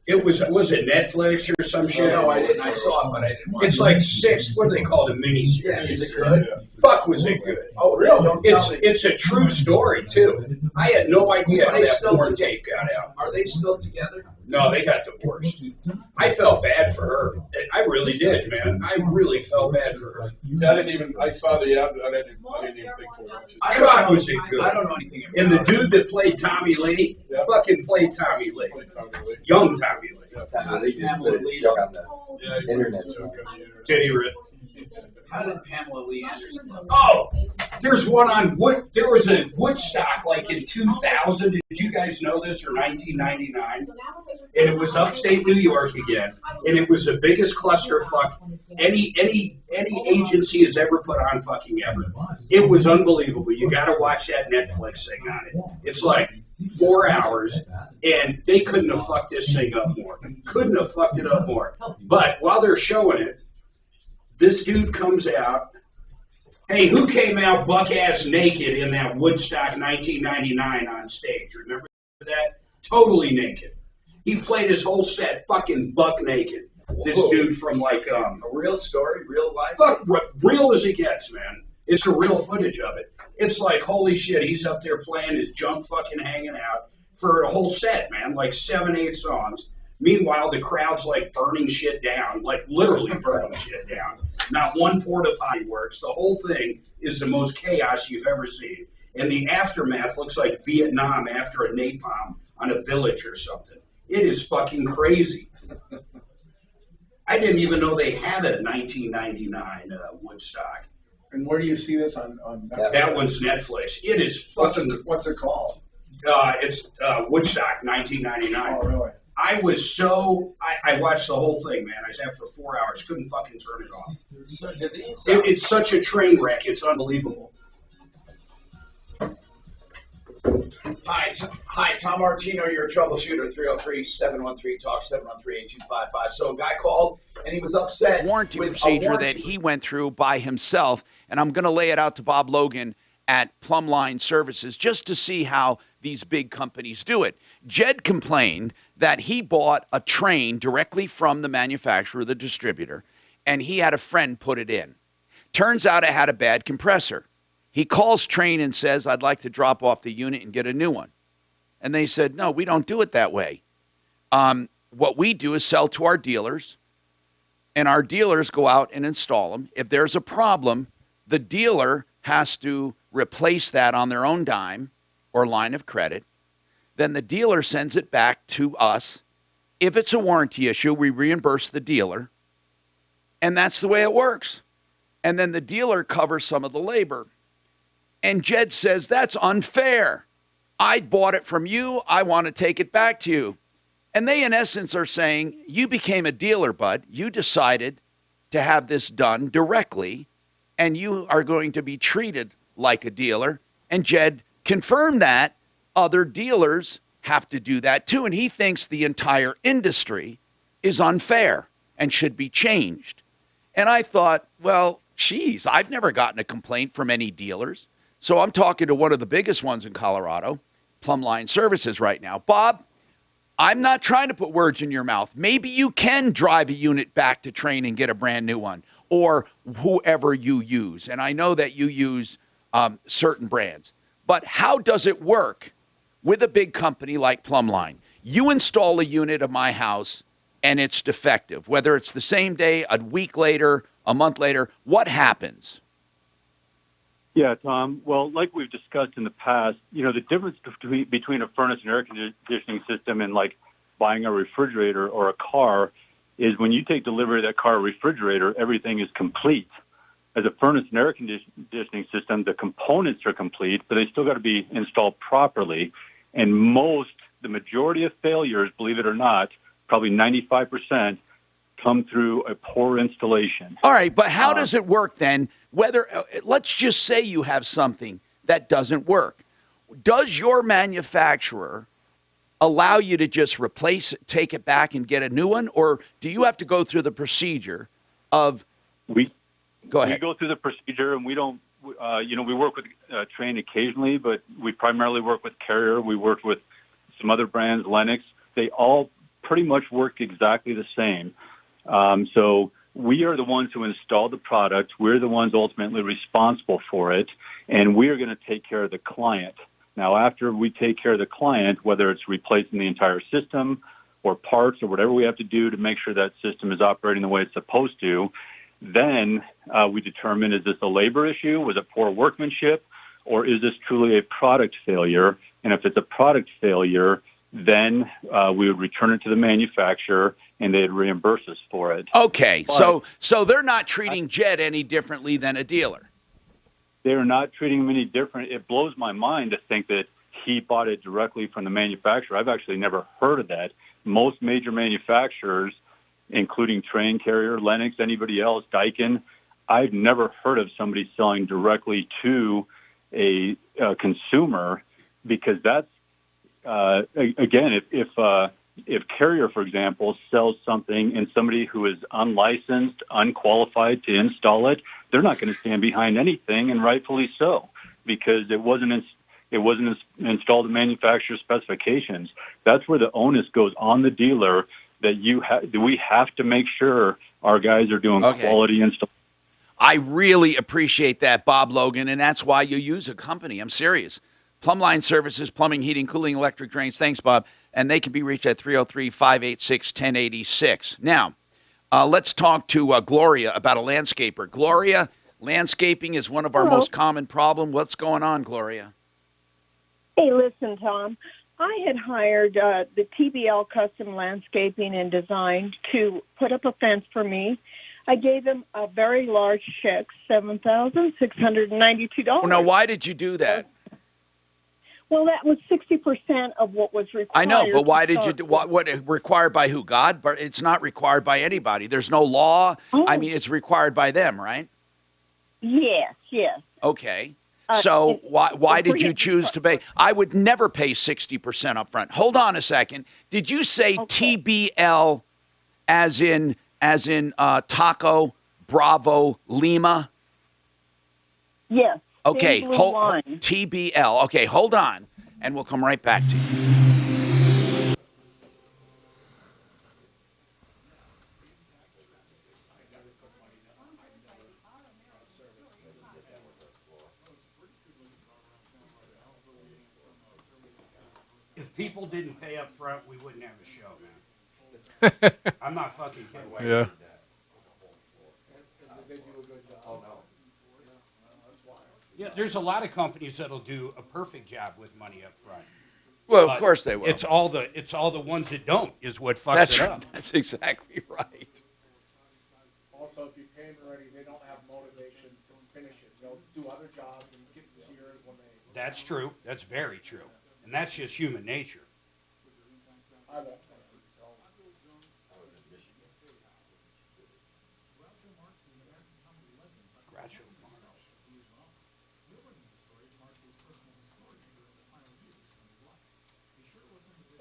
Was it Netflix or some shit? No, I didn't. I saw it, but I didn't watch it. It's like 6. What do they call it? A miniseries. Yeah, is it good? Fuck, was it good? Oh, really? It's a true story too. I had no idea how that porn tape got out. Are they still together? No, they got divorced. I felt bad for her. I really did, man. I really felt bad for her. I saw the ads. I didn't even think to watch it. God, was it good? I don't know anything about And the dude that played Tommy Lee, fucking played Tommy Lee. Young Tommy Lee. They just put a show on the internet. Did he really? How did Pamela Lee Anderson? Oh, there's one on Wood. There was a Woodstock like in 2000. Did you guys know this, or 1999? And it was upstate New York again, and it was the biggest clusterfuck any agency has ever put on fucking ever. It was unbelievable. You got to watch that Netflix thing on it. It's like 4 hours, and they couldn't have fucked this thing up more. Couldn't have fucked it up more. But while they're showing it, this dude comes out. Hey, who came out buck-ass naked in that Woodstock 1999 on stage? Remember that? Totally naked. He played his whole set fucking buck naked. This dude from like a real story, real life. Fuck, real as it gets, man. It's the real footage of it. It's like, holy shit, he's up there playing his junk fucking hanging out for a whole set, man, like 7, 8 songs. Meanwhile, the crowd's like burning shit down, like literally burning shit down. Not one porta potty works. The whole thing is the most chaos you've ever seen. And the aftermath looks like Vietnam after a napalm on a village or something. It is fucking crazy. I didn't even know they had a 1999 Woodstock. And where do you see this on Netflix? That one's Netflix. It is fucking... What's it called? It's Woodstock 1999. Oh, really? I was so... I watched the whole thing, man. I sat for 4 hours. Couldn't fucking turn it off. It's such a train wreck. It's unbelievable. Hi, Tom Martino, your troubleshooter, 303-713-TALK, 713-8255. So a guy called, and he was upset. Warranty procedure that he went through by himself, and I'm going to lay it out to Bob Logan at Plumline Services just to see how these big companies do it. Jed complained that he bought a train directly from the manufacturer, the distributor, and he had a friend put it in. Turns out it had a bad compressor. He calls Train and says, I'd like to drop off the unit and get a new one. And they said, no, we don't do it that way. What we do is sell to our dealers, and our dealers go out and install them. If there's a problem, the dealer has to replace that on their own dime or line of credit. Then the dealer sends it back to us. If it's a warranty issue, we reimburse the dealer. And that's the way it works. And then the dealer covers some of the labor. And Jed says, that's unfair. I bought it from you. I want to take it back to you. And they, in essence, are saying, you became a dealer, bud. You decided to have this done directly, and you are going to be treated like a dealer. And Jed confirmed that other dealers have to do that too. And he thinks the entire industry is unfair and should be changed. And I thought, well, geez, I've never gotten a complaint from any dealers. So I'm talking to one of the biggest ones in Colorado, Plumline Services, right now. Bob, I'm not trying to put words in your mouth. Maybe you can drive a unit back to Train and get a brand new one, or whoever you use. And I know that you use certain brands. But how does it work with a big company like Plumline? You install a unit at my house, and it's defective, whether it's the same day, a week later, a month later. What happens? Yeah, Tom. Well, like we've discussed in the past, the difference between a furnace and air conditioning system and like buying a refrigerator or a car is when you take delivery of that car or refrigerator, everything is complete. As a furnace and air conditioning system, the components are complete, but they still got to be installed properly. And the majority of failures, believe it or not, probably 95%, come through a poor installation. All right, but how does it work then? Let's just say you have something that doesn't work. Does your manufacturer allow you to just replace it, take it back, and get a new one, or do you have to go through the procedure of? Go ahead. We go through the procedure, and we don't. We work with Train occasionally, but we primarily work with Carrier. We work with some other brands, Lennox. They all pretty much work exactly the same. So we are the ones who install the product. We're the ones ultimately responsible for it, and we are going to take care of the client. Now, after we take care of the client, whether it's replacing the entire system or parts or whatever we have to do to make sure that system is operating the way it's supposed to, then we determine, is this a labor issue? Was it poor workmanship? Or is this truly a product failure? And if it's a product failure, then we would return it to the manufacturer, and they'd reimburse us for it. Okay, so they're not treating Jed any differently than a dealer. They're not treating him any different. It blows my mind to think that he bought it directly from the manufacturer. I've actually never heard of that. Most major manufacturers, including Train, Carrier, Lennox, anybody else, Daikin, I've never heard of somebody selling directly to a consumer, because that's again, if Carrier, for example, sells something and somebody who is unlicensed, unqualified to install it, they're not going to stand behind anything, and rightfully so, because it wasn't installed to manufacturer specifications. That's where the onus goes on the dealer, that we have to make sure our guys are doing quality install. I really appreciate that, Bob Logan, and that's why you use a company. I'm serious. Plumline Services, plumbing, heating, cooling, electric drains. Thanks, Bob. And they can be reached at 303-586-1086. Now, let's talk to Gloria about a landscaper. Gloria, landscaping is one of our most common problems. What's going on, Gloria? Hey, listen, Tom. I had hired the TBL Custom Landscaping and Design to put up a fence for me. I gave them a very large check, $7,692. Well, now, why did you do that? Well, that was 60% of what was required. I know, but why did you do what required by who? God? But it's not required by anybody. There's no law. I mean, it's required by them, right? Yes. Okay. So why did you choose to pay? I would never pay 60% up front. Hold on a second. Did you say TBL as in Taco Bravo Lima? Yes. Okay, TBL. Okay, hold on. and we'll come right back to you. If people didn't pay up front, we wouldn't have a show, man. I'm not fucking kidding. Yeah. Yeah, there's a lot of companies that'll do a perfect job with money up front. Well, of course they will. It's all the ones that don't is what fucks it up. That's exactly right. Also, if you pay them already, they don't have motivation to finish it. They'll do other jobs and get tears when they. That's true. That's very true. And that's just human nature. I won't.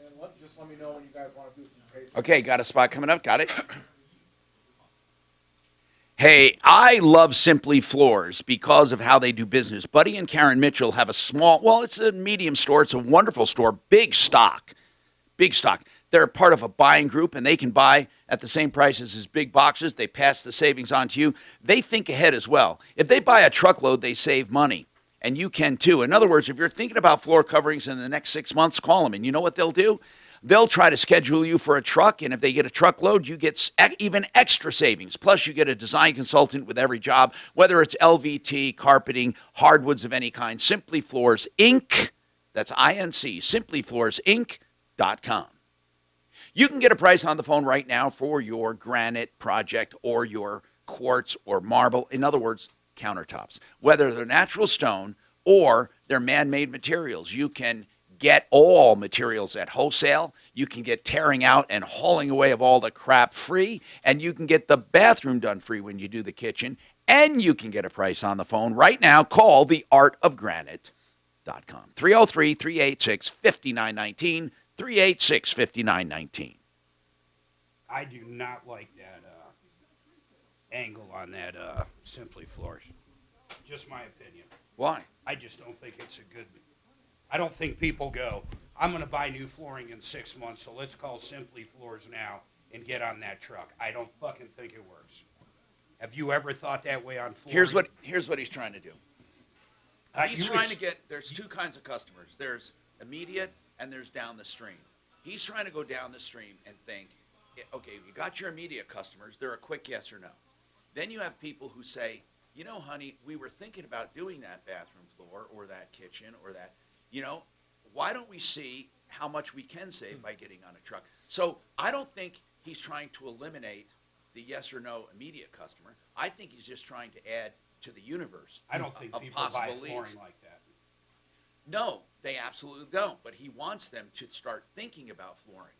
And just let me know when you guys want to do some tracing. Okay, got a spot coming up. Got it. Hey, I love Simply Floors because of how they do business. Buddy and Karen Mitchell have a small, well, it's a medium store. It's a wonderful store. Big stock. Big stock. They're part of a buying group, and they can buy at the same prices as big boxes. They pass the savings on to you. They think ahead as well. If they buy a truckload, they save money, and you can too. In other words, if you're thinking about floor coverings in the next 6 months, call them, and you know what they'll do? They'll try to schedule you for a truck, and if they get a truckload, you get even extra savings. Plus, you get a design consultant with every job, whether it's LVT, carpeting, hardwoods of any kind. Simply Floors, Inc., that's I-N-C, simplyfloorsinc.com. You can get a price on the phone right now for your granite project or your quartz or marble. In other words, countertops. Whether they're natural stone or they're man-made materials, you can get all materials at wholesale. You can get tearing out and hauling away of all the crap free, and you can get the bathroom done free when you do the kitchen, and you can get a price on the phone right now. Call theartofgranite.com. 303-386-5919, 386-5919. I do not like that angle on that Simply Floors. Just my opinion. Why? I just don't think it's a good. I don't think people go, I'm going to buy new flooring in 6 months, so let's call Simply Floors now and get on that truck. I don't fucking think it works. Have you ever thought that way on flooring? Here's what he's trying to do. He's trying to get, there's two kinds of customers. There's immediate and there's down the stream. He's trying to go down the stream and think, okay, you got your immediate customers. They're a quick yes or no. Then you have people who say, you know, honey, we were thinking about doing that bathroom floor or that kitchen or that. You know, why don't we see how much we can save by getting on a truck? So I don't think he's trying to eliminate the yes or no immediate customer. I think he's just trying to add to the universe. I don't think people buy flooring like that. No, they absolutely don't. But he wants them to start thinking about flooring.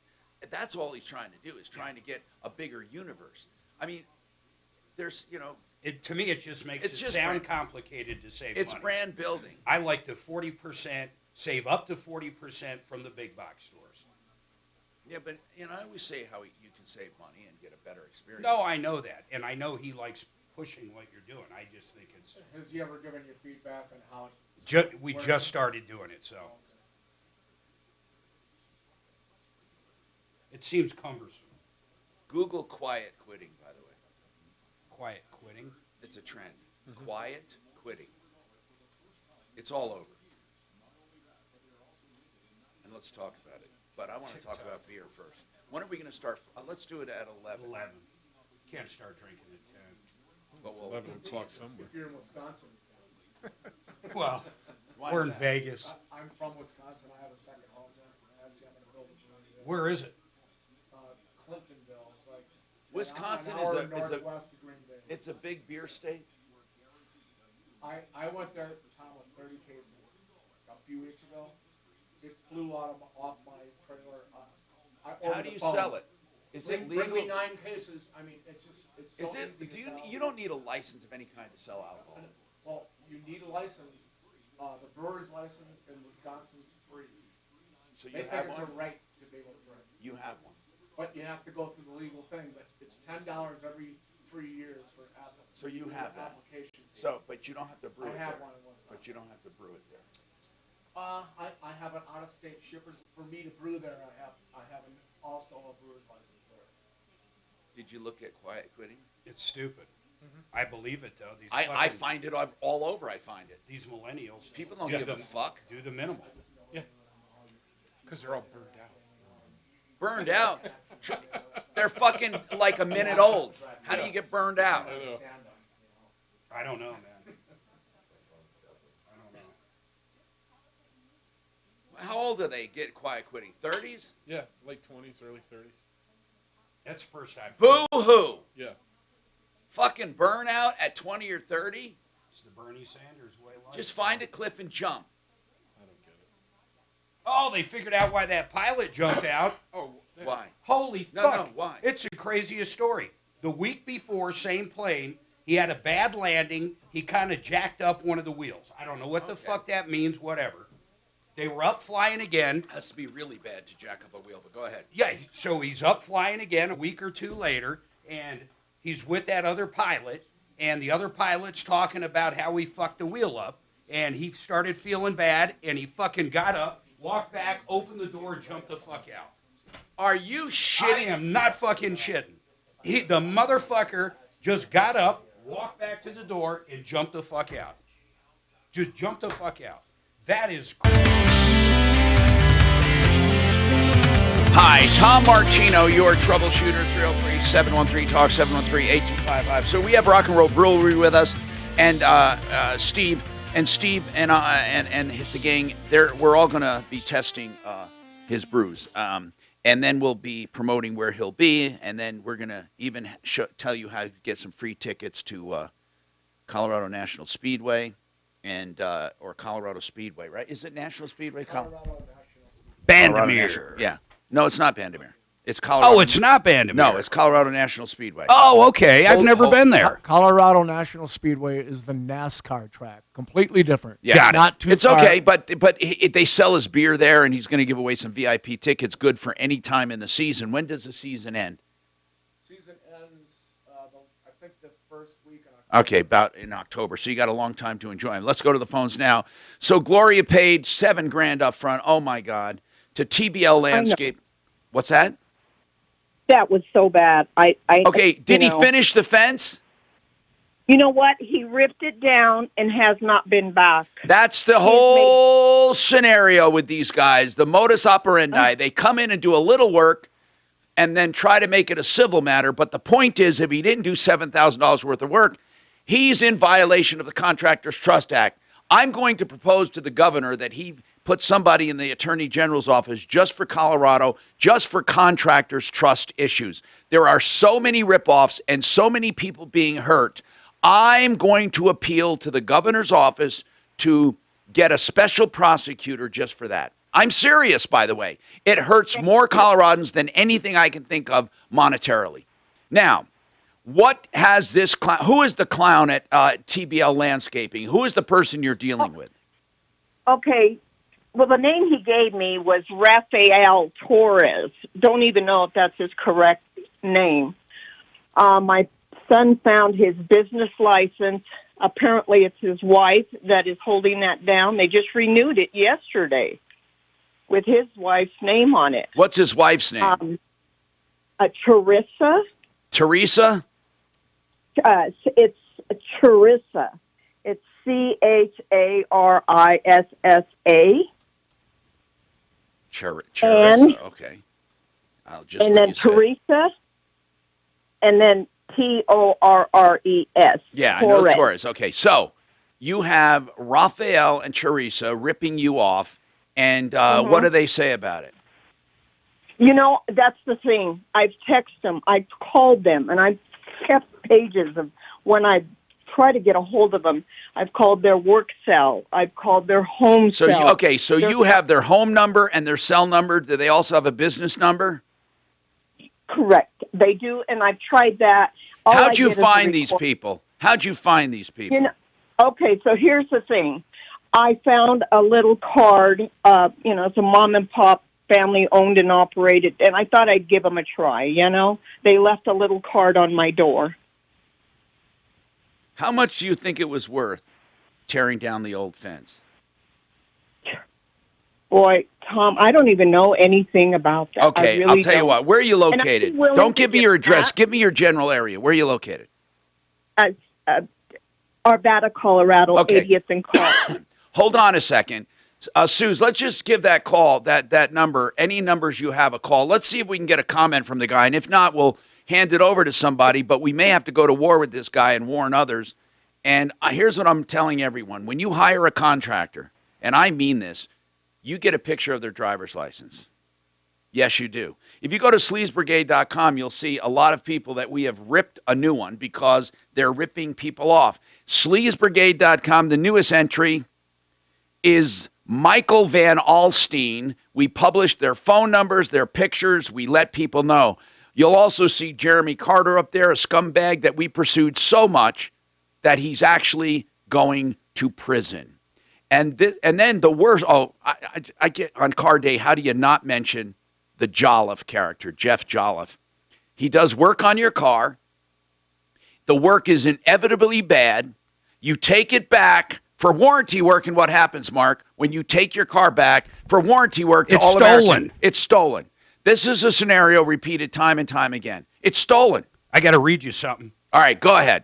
That's all he's trying to do, is trying to get a bigger universe. I mean, there's, you know. To me, it just makes it sound complicated to save money. It's brand building. I like the 40%, save up to 40% from the big box stores. Yeah, but you know, I always say how you can save money and get a better experience. No, I know that, and I know he likes pushing what you're doing. I just think it's. Has he ever given you feedback on how? We just started doing it, so it seems cumbersome. Google quiet quitting, by the way. Quiet quitting? It's a trend. Mm-hmm. Quiet quitting. It's all over. And let's talk about it. But I want to talk about beer first. When are we going to start? Let's do it at 11. 11. Can't start drinking at 10. But 11 o'clock somewhere. If you're in Wisconsin. Well, we're in Vegas. I'm from Wisconsin. I have a second home there. Where is it? Clintonville. It's like Wisconsin is northwest of Green Bay. It's a big beer state. I went there, Tom, with 30 cases a few weeks ago. It flew off my trailer. How do you sell it? Is it legal? Bring me 9 cases. I mean, it's so easy to sell. You don't need a license of any kind to sell alcohol. Well, you need a license. The brewer's license in Wisconsin's free. So they think it's a right to be able to drink. You have one. But you have to go through the legal thing. But it's $10 every 3 years for apple. So you have that. Application fee. So, but you don't have to brew it there. I have one in Wisconsin. But you don't have to brew it there. I have an out-of-state shippers. For me to brew there, I have also a brewer's license there. Did you look at quiet quitting? It's stupid. I believe it, though. I find it all over. I find it. These millennials. People don't give a fuck. Do the minimal. Yeah. Because they're all burned out. Burned out? They're fucking like a minute old. How do you get burned out? I don't know, man. I don't know. How old do they get quiet quitting? 30s? Yeah, late 20s, early 30s. That's the first time. Boo-hoo. Yeah. Fucking burnout at 20 or 30? It's the Bernie Sanders way of life. Just find a cliff and jump. I don't get it. Oh, they figured out why that pilot jumped out. Oh, why? Holy No, fuck. no, why? It's the craziest story. The week before, same plane, he had a bad landing. He kind of jacked up one of the wheels. I don't know what the fuck that means, whatever. They were up flying again. Has to be really bad to jack up a wheel, but go ahead. Yeah, so he's up flying again a week or two later, and he's with that other pilot, and the other pilot's talking about how he fucked the wheel up, and he started feeling bad, and he fucking got up, walked back, opened the door, and jumped the fuck out. Are you shitting? I am not fucking shitting. The motherfucker just got up, walked back to the door, and jumped the fuck out. Just jumped the fuck out. That is crazy. Hi, Tom Martino, your troubleshooter, 303-713-TALK, 713-8255. So we have Rock and Roll Brewery with us, and Steve and the gang. We're all going to be testing his brews, and then we'll be promoting where he'll be, and then we're going to even tell you how to get some free tickets to Colorado National Speedway. And or Colorado Speedway, right? Is it National Speedway? Bandimere. Yeah. No, it's not Bandimere. It's Colorado. Oh, it's not Bandimere. No, it's Colorado National Speedway. Oh, okay. I've never been there. Colorado National Speedway is the NASCAR track. Completely different. Yeah. Got it. Not too It's far. okay, but they sell his beer there, and he's going to give away some VIP tickets, good for any time in the season. When does the season end? Season ends, I think the first week in October. Okay, about in October. So you got a long time to enjoy them. Let's go to the phones now. So Gloria paid $7,000 up front. Oh my God, to TBL Landscape. What's that? That was so bad. Okay, did he finish the fence? You know what? He ripped it down and has not been back. That's the whole scenario with these guys. The modus operandi. They come in and do a little work and then try to make it a civil matter. But the point is, if he didn't do $7,000 worth of work, he's in violation of the Contractors Trust Act. I'm going to propose to the governor that he put somebody in the Attorney General's office just for Colorado, just for contractors' trust issues. There are so many ripoffs and so many people being hurt. I'm going to appeal to the governor's office to get a special prosecutor just for that. I'm serious, by the way. It hurts more Coloradans than anything I can think of monetarily. Now, what has this clown? Who is the clown at TBL Landscaping? Who is the person you're dealing with? Okay. Well, the name he gave me was Rafael Torres. Don't even know if that's his correct name. My son found his business license. Apparently, it's his wife that is holding that down. They just renewed it yesterday with his wife's name on it. What's his wife's name? Teresa. Teresa? It's Charissa. It's Charissa. Charissa, okay. I'll just and then Teresa, and then Torres. Yeah, I know Torres. Okay, so you have Rafael and Teresa ripping you off, and what do they say about it? You know, that's the thing. I've texted them. I've called them, and I've kept pages of when I try to get a hold of them. I've called their work cell. I've called their home cell. So you have their home number and their cell number. Do they also have a business number? Correct. They do, and I've tried that. How'd you find these people? How'd you find these people? You know, okay, so here's the thing. I found a little card. It's a mom and pop, family owned and operated, and I thought I'd give them a try. They left a little card on my door. How much do you think it was worth tearing down the old fence? Boy, Tom, I don't even know anything about that. Okay, I really I'll tell you don't. what. Where are you And I'm located? willing Don't to give me your address. that. Give me your general area. Where are you located? Arvada, Colorado, Okay. 80th and Carlton. Hold on a second. Suze, let's just give that call, that number, any numbers you have, a call. Let's see if we can get a comment from the guy. And if not, we'll hand it over to somebody. But we may have to go to war with this guy and warn others. And here's what I'm telling everyone. When you hire a contractor, and I mean this, you get a picture of their driver's license. Yes, you do. If you go to sleazbrigade.com, you'll see a lot of people that we have ripped a new one because they're ripping people off. Sleazbrigade.com, the newest entry is Michael Van Alstine. We published their phone numbers, their pictures. We let people know. You'll also see Jeremy Carter up there, a scumbag that we pursued so much that he's actually going to prison. And then the worst, I get on car day, how do you not mention the Jolliffe character, Jeff Jolliffe? He does work on your car. The work is inevitably bad. You take it back for warranty work, and what happens, Mark, when you take your car back for warranty work to It's All stolen. American? It's stolen. This is a scenario repeated time and time again. It's stolen. I got to read you something. All right, go ahead.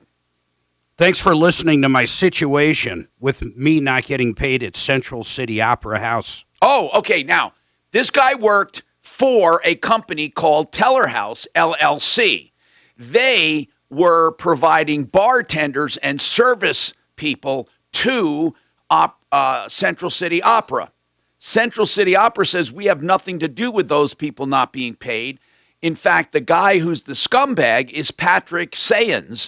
Thanks for listening to my situation with me not getting paid at Central City Opera House. Oh, okay. Now, this guy worked for a company called Teller House, LLC. They were providing bartenders and service people to Central City Opera. Central City Opera says we have nothing to do with those people not being paid. In fact, the guy who's the scumbag is Patrick Sayens,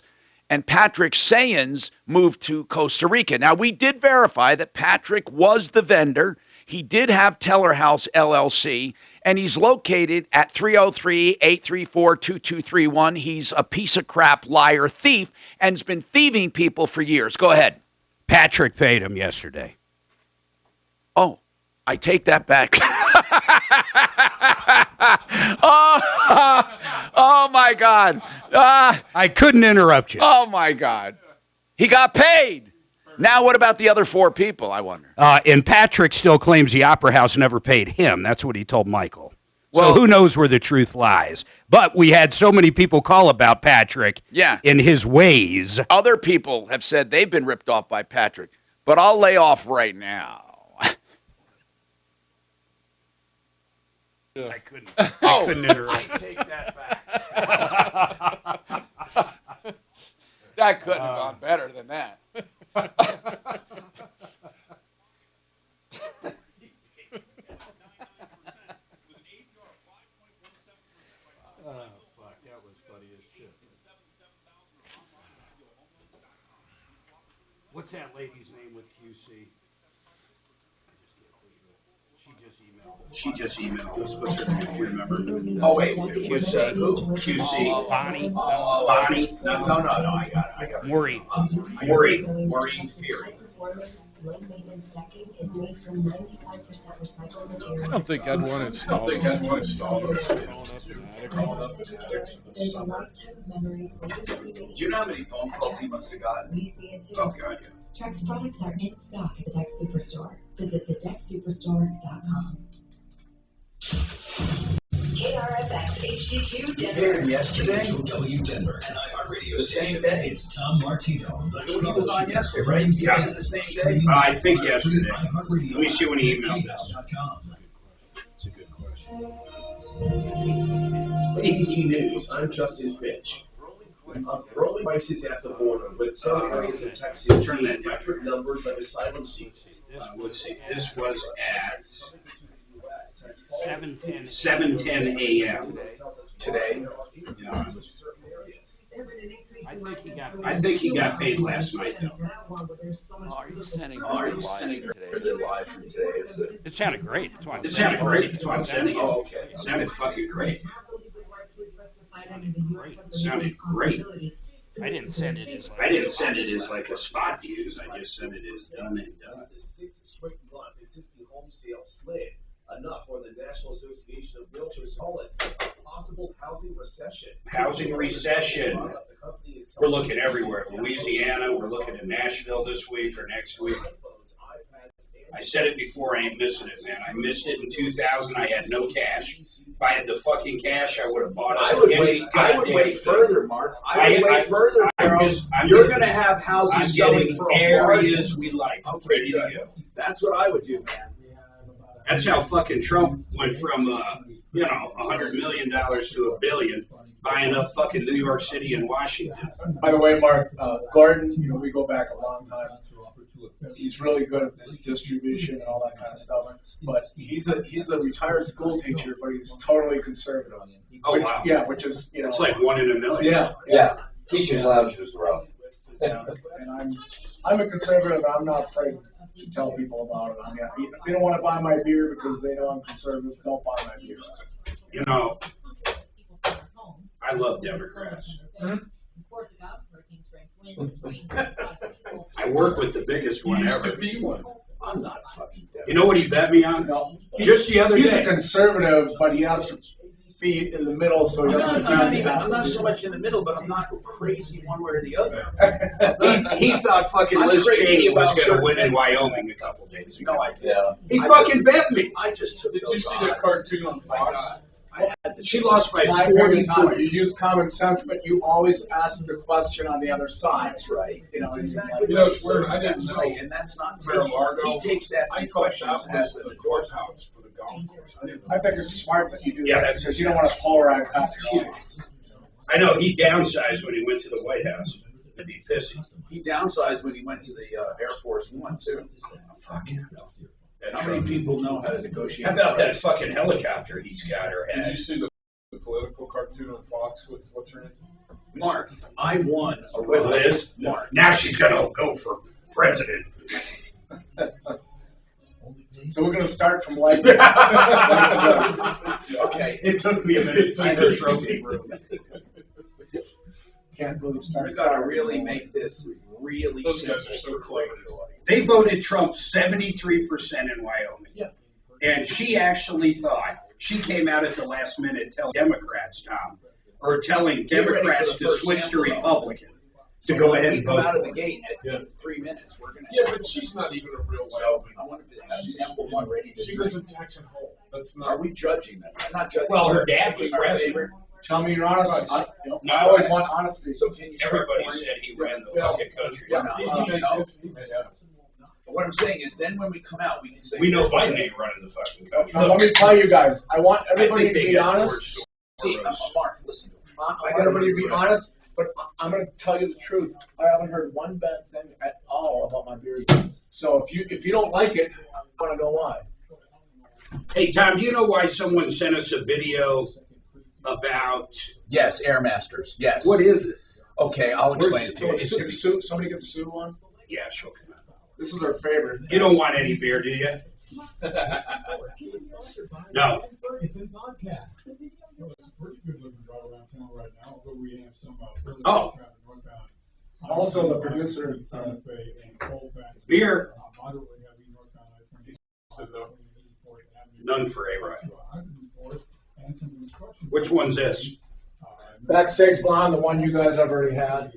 and Patrick Sayens moved to Costa Rica. Now, we did verify that Patrick was the vendor. He did have Teller House, LLC, and he's located at 303-834-2231. He's a piece of crap liar thief and has been thieving people for years. Go ahead. Patrick paid him yesterday. Oh, I take that back. Oh, my God. I couldn't interrupt you. Oh, my God. He got paid. Now what about the other 4 people, I wonder? And Patrick still claims the Opera House never paid him. That's what he told Michael. Well, so who knows where the truth lies. But we had so many people call about Patrick in his ways. Other people have said they've been ripped off by Patrick. But I'll lay off right now. I couldn't interrupt. I take that back. That couldn't have gone better than that. Fuck, that was funny as shit. What's that lady's name with QC? She just emailed us. What's her name? You remember? Oh, wait. QC. Who? QC. Bonnie. Bonnie. No, I got it. Maureen. Maureen Fury. I don't think I'd want to install it. Do you know how many phone calls he must have gotten? Oh, God, yeah. Trex products are in stock at the Deck Superstore. Visit thedexsuperstore.com. KRFX HD2 Denver. Yesterday? W Denver and iHeartRadio. The same day. It's Tom Martino. He was on yesterday, right? Yeah, the same day. I think yesterday. Let me see when he emailed us. That's a good question. ABC News, I'm Justin Finch. Rolling prices at the border, with some areas in Texas seeing record numbers of asylum seekers. This was at 7:10 a.m. Today. Yeah. I think he got paid last night, though. Are you sending live from today? It sounded great. That's why I'm sending it. Oh, okay. It sounded fucking great. It sounded great. I didn't send it as like a spot to use. I just sent it as done and done. This is the 6th straight month existing home sale slid. Enough for the National Association of Realtors call it a possible housing recession. Housing recession. We're looking everywhere. Louisiana. We're looking at Nashville this week or next week. I said it before, I ain't missing it, man. I missed it in 2000. I had no cash. If I had the fucking cash, I would have bought it. I would wait further, Mark. I would wait further. You're going to have houses selling for areas we like. I'm ready to go. That's what I would do, man. That's how fucking Trump went from, $100 million to $1 billion, buying up fucking New York City and Washington. By the way, Mark, Gordon, we go back a long time. He's really good at distribution and all that kind of stuff. But he's a retired school teacher, but he's totally conservative. Oh, wow. Yeah, which is, It's like 1 in a million. Yeah. Teachers' lounge is rough. Yeah. And I'm a conservative. I'm not afraid to tell people about it. I mean, if they don't want to buy my beer because they know I'm conservative, don't buy my beer. I love Democrats. I work with the biggest one ever. I'm not fucking Democrat. You know what he bet me on? No. Just the other day. He's a conservative, but he has to be in the middle, so he doesn't. I'm not so much in the middle, but I'm not crazy one way or the other. he thought fucking Liz Cheney was going to win in Wyoming a couple days ago. No, I did. He fucking bet me. I just took Did you see the cartoon on Fox? She lost by I 40 agree. points. You use common sense, but you always ask the question on the other side. That's right. Exactly. It's weird. I didn't know. And that's not he takes that questions as the courthouse for the golf course. I think it's smart that you do Yeah, that that's because you don't want to polarize half your audience. I know, he downsized when he went to the White House. To be pissy. He downsized when he went to the Air Force One, too. Fucking How many people know how to negotiate? How about that fucking helicopter he's got or had? Did you see the political cartoon on Fox with what's her name? Mark, I won with Liz. Mark. Now she's gonna go for president. So we're gonna start from light. Okay. It took me a minute to see her trophy room. Can't really start. We gotta really make this really Those simple. guys are so clever. They voted Trump 73% in Wyoming. Yeah. And she actually thought, she came out at the last minute telling Democrats, Tom, or telling Democrats to switch to Republican to go ahead and come vote out of for the it. gate at 3 minutes. We're gonna. Yeah, but she's not even a real Wyoming. I want to have sample one ready to She drink. lives in Jackson Hole. That's Are not. we judging them? I'm not judging. Well, her them. dad was Our president. favorite. Tell me you're honest. No, I always want honesty. So can you start Everybody pouring? said he ran the fucking country. Yeah, Yeah. But what I'm saying is, then when we come out, we can say We know Biden ain't running the fucking country. Now, let me tell you guys. I want everybody I think to they be got honest. George See, Soros. Mark, listen. I want everybody to be honest, but I'm going to tell you the truth. I haven't heard one bad thing at all about my beer. So if you don't like it, I want to know why. Hey, Tom, do you know why someone sent us a video about... Yes, Air Masters. Yes. What is it? Okay, I'll explain it to you. Somebody get the Sue one? Yeah, she'll come out. This is our favorite. You don't want any beer, do you? No. It's in podcast. It's a pretty good looking drive around town right now, although we have some fairly Oh. traffic northbound. Also, the producer. Santa Fe and Colfax. Beer. Moderately heavy northbound I-20. Said no. None for A-Rod. And some construction. Which one's this? Backstage Blonde, the one you guys have already had.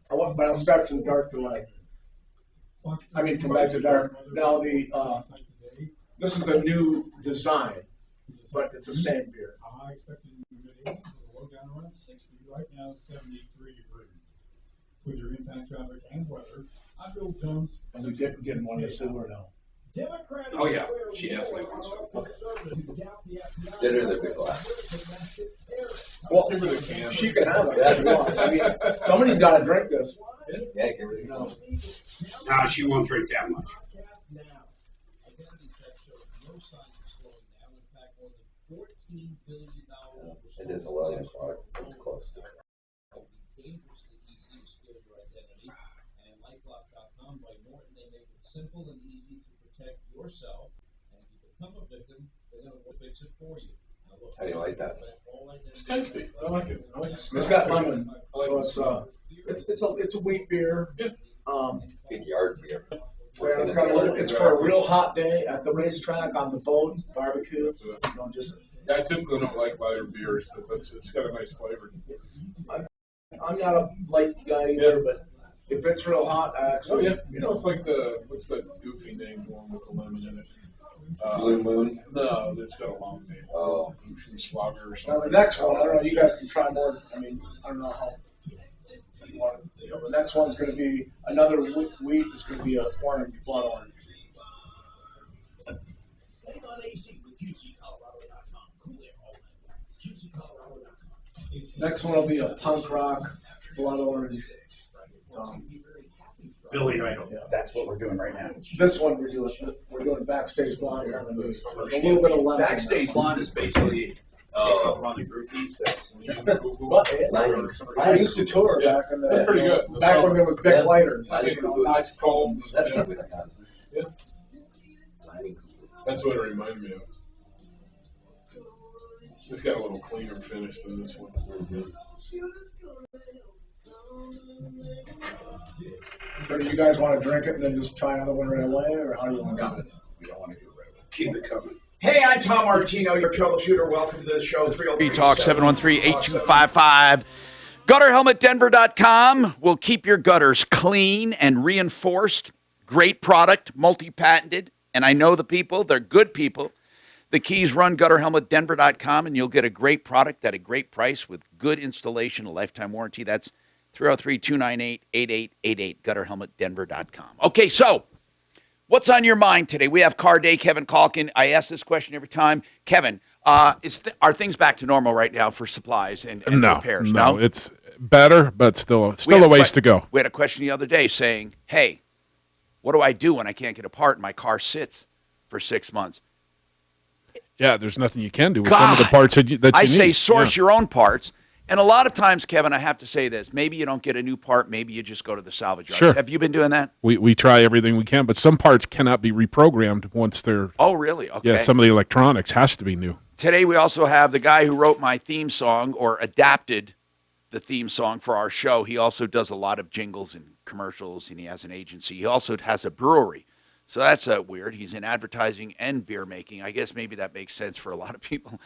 But I'll start from dark to light. I mean, from light to dark. Now, this is a new design, but it's the same beer. I expected mid-80s, low down around 60. Right now, 73 degrees. With your impact traffic and weather, I'm Bill Jones. And we didn't get one to Sue or no? Democratic. Oh, yeah. She definitely wants it. Dinner the big glass. Well, Give her the can. she can have it if she wants. I mean, somebody's got to drink this. Yeah, give her the No. No, she won't drink that much. It is a Williams product. It's close to it. Dangerously easy to steal your identity. And LifeLock.com by Norton, they make it simple and easy to protect yourself. And if you become a victim, they're going to fix it for you. Now, look, How do you like that? It's tasty. I like it. It's got lemon, so it's a wheat beer. Big yard beer. Yeah, it's for a real hot day at the racetrack, on the boat, barbecue. Just Yeah, I typically don't like lighter beers, but it's got a nice flavor. I'm not a light guy either, but If it's real hot, I actually. Oh yeah, you know it's like what's the goofy name one with the lemon in it? Blue Moon? No, that's got a long name. Oh. From Slugger or Now something. the next one, I don't know. You guys can try more. I mean, I don't know how. You know, the next one's going to be another wheat. It's going to be a orange, blood orange. Save on AC with QCColorado.com. Cool air all night. QCColorado.com. Next one will be a punk rock, blood orange. Billy Idol. That's what we're doing right now. This one we're doing backstage blonde. A little bit of lemon. Backstage blonde is basically on the groupies that I used to tour back in the. That's pretty good. Back when there was big lighters. Nice cold. That's from Wisconsin. Yeah. That's what it reminded me of. It's got a little cleaner finish than this one. So do you guys want to drink it and then just try another one right away, or how do you want to do it? We don't want to do it right away. keep it coming. Hey, I'm Tom Martino, your troubleshooter. Welcome to the show. Talk 713-8255. GutterHelmetDenver.com will keep your gutters clean and reinforced. Great product, multi-patented. And I know the people. They're good people. The keys run GutterHelmetDenver.com, and you'll get a great product at a great price with good installation, a lifetime warranty. That's 303-298-8888, GutterHelmetDenver.com. Okay, so what's on your mind today? We have Car Day, Kevin Calkin. I ask this question every time. Kevin, are things back to normal right now for supplies and repairs? No, it's better, but still a ways to go. We had a question the other day saying, hey, what do I do when I can't get a part and my car sits for 6 months? Yeah, there's nothing you can do with some of the parts that you need. I say source your own parts. And a lot of times, Kevin, I have to say this. Maybe you don't get a new part. Maybe you just go to the salvage yard. Sure. Have you been doing that? We try everything we can, but some parts cannot be reprogrammed once they're... Oh, really? Okay. Yeah, some of the electronics has to be new. Today we also have the guy who wrote my theme song or adapted the theme song for our show. He also does a lot of jingles and commercials, and he has an agency. He also has a brewery. So that's weird. He's in advertising and beer making. I guess maybe that makes sense for a lot of people.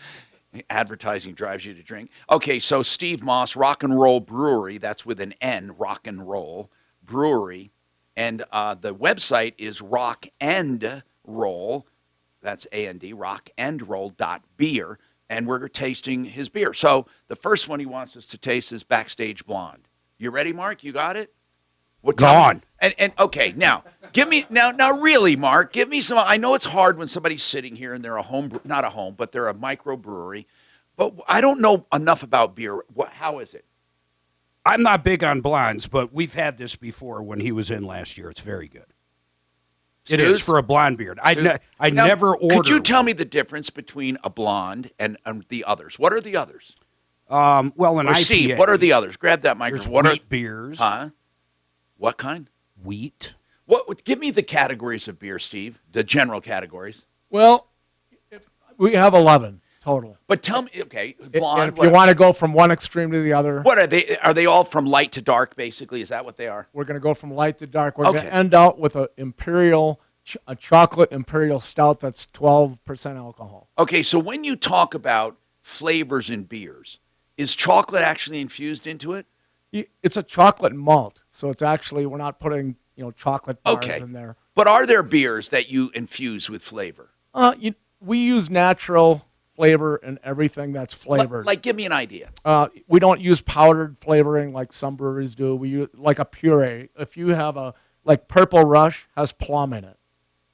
Advertising drives you to drink. Okay, so Steve Moss, Rock and Roll Brewery. That's with an N, Rock and Roll Brewery. And the website is Rock and Roll. That's A-N-D, rockandroll.beer. And we're tasting his beer. So the first one he wants us to taste is Backstage Blonde. You ready, Mark? You got it? Gone. And okay, now give me now really, Mark, give me some. I know it's hard when somebody's sitting here and they're not a home, but they're a microbrewery. But I don't know enough about beer. How is it? I'm not big on blondes, but we've had this before when he was in last year. It's very good. It is for a blonde beard. I never ordered. Could you tell me the difference between a blonde and the others? What are the others? Well, an IPA. Steve, what are the others? Grab that microphone. There's wheat beers. Huh? What kind? Wheat. Give me the categories of beer, Steve. The general categories. Well, we have 11 total. But tell me, okay, blonde. And if you want to go from one extreme to the other. What are they? Are they all from light to dark, basically? Is that what they are? We're going to go from light to dark. We're going to end out with a chocolate imperial stout that's 12% alcohol. Okay, so when you talk about flavors in beers, is chocolate actually infused into it? It's a chocolate malt, so it's actually, we're not putting, chocolate bars in there. But are there beers that you infuse with flavor? We use natural flavor in everything that's flavored. Like, give me an idea. We don't use powdered flavoring like some breweries do. We use like a puree. If you have like Purple Rush has plum in it,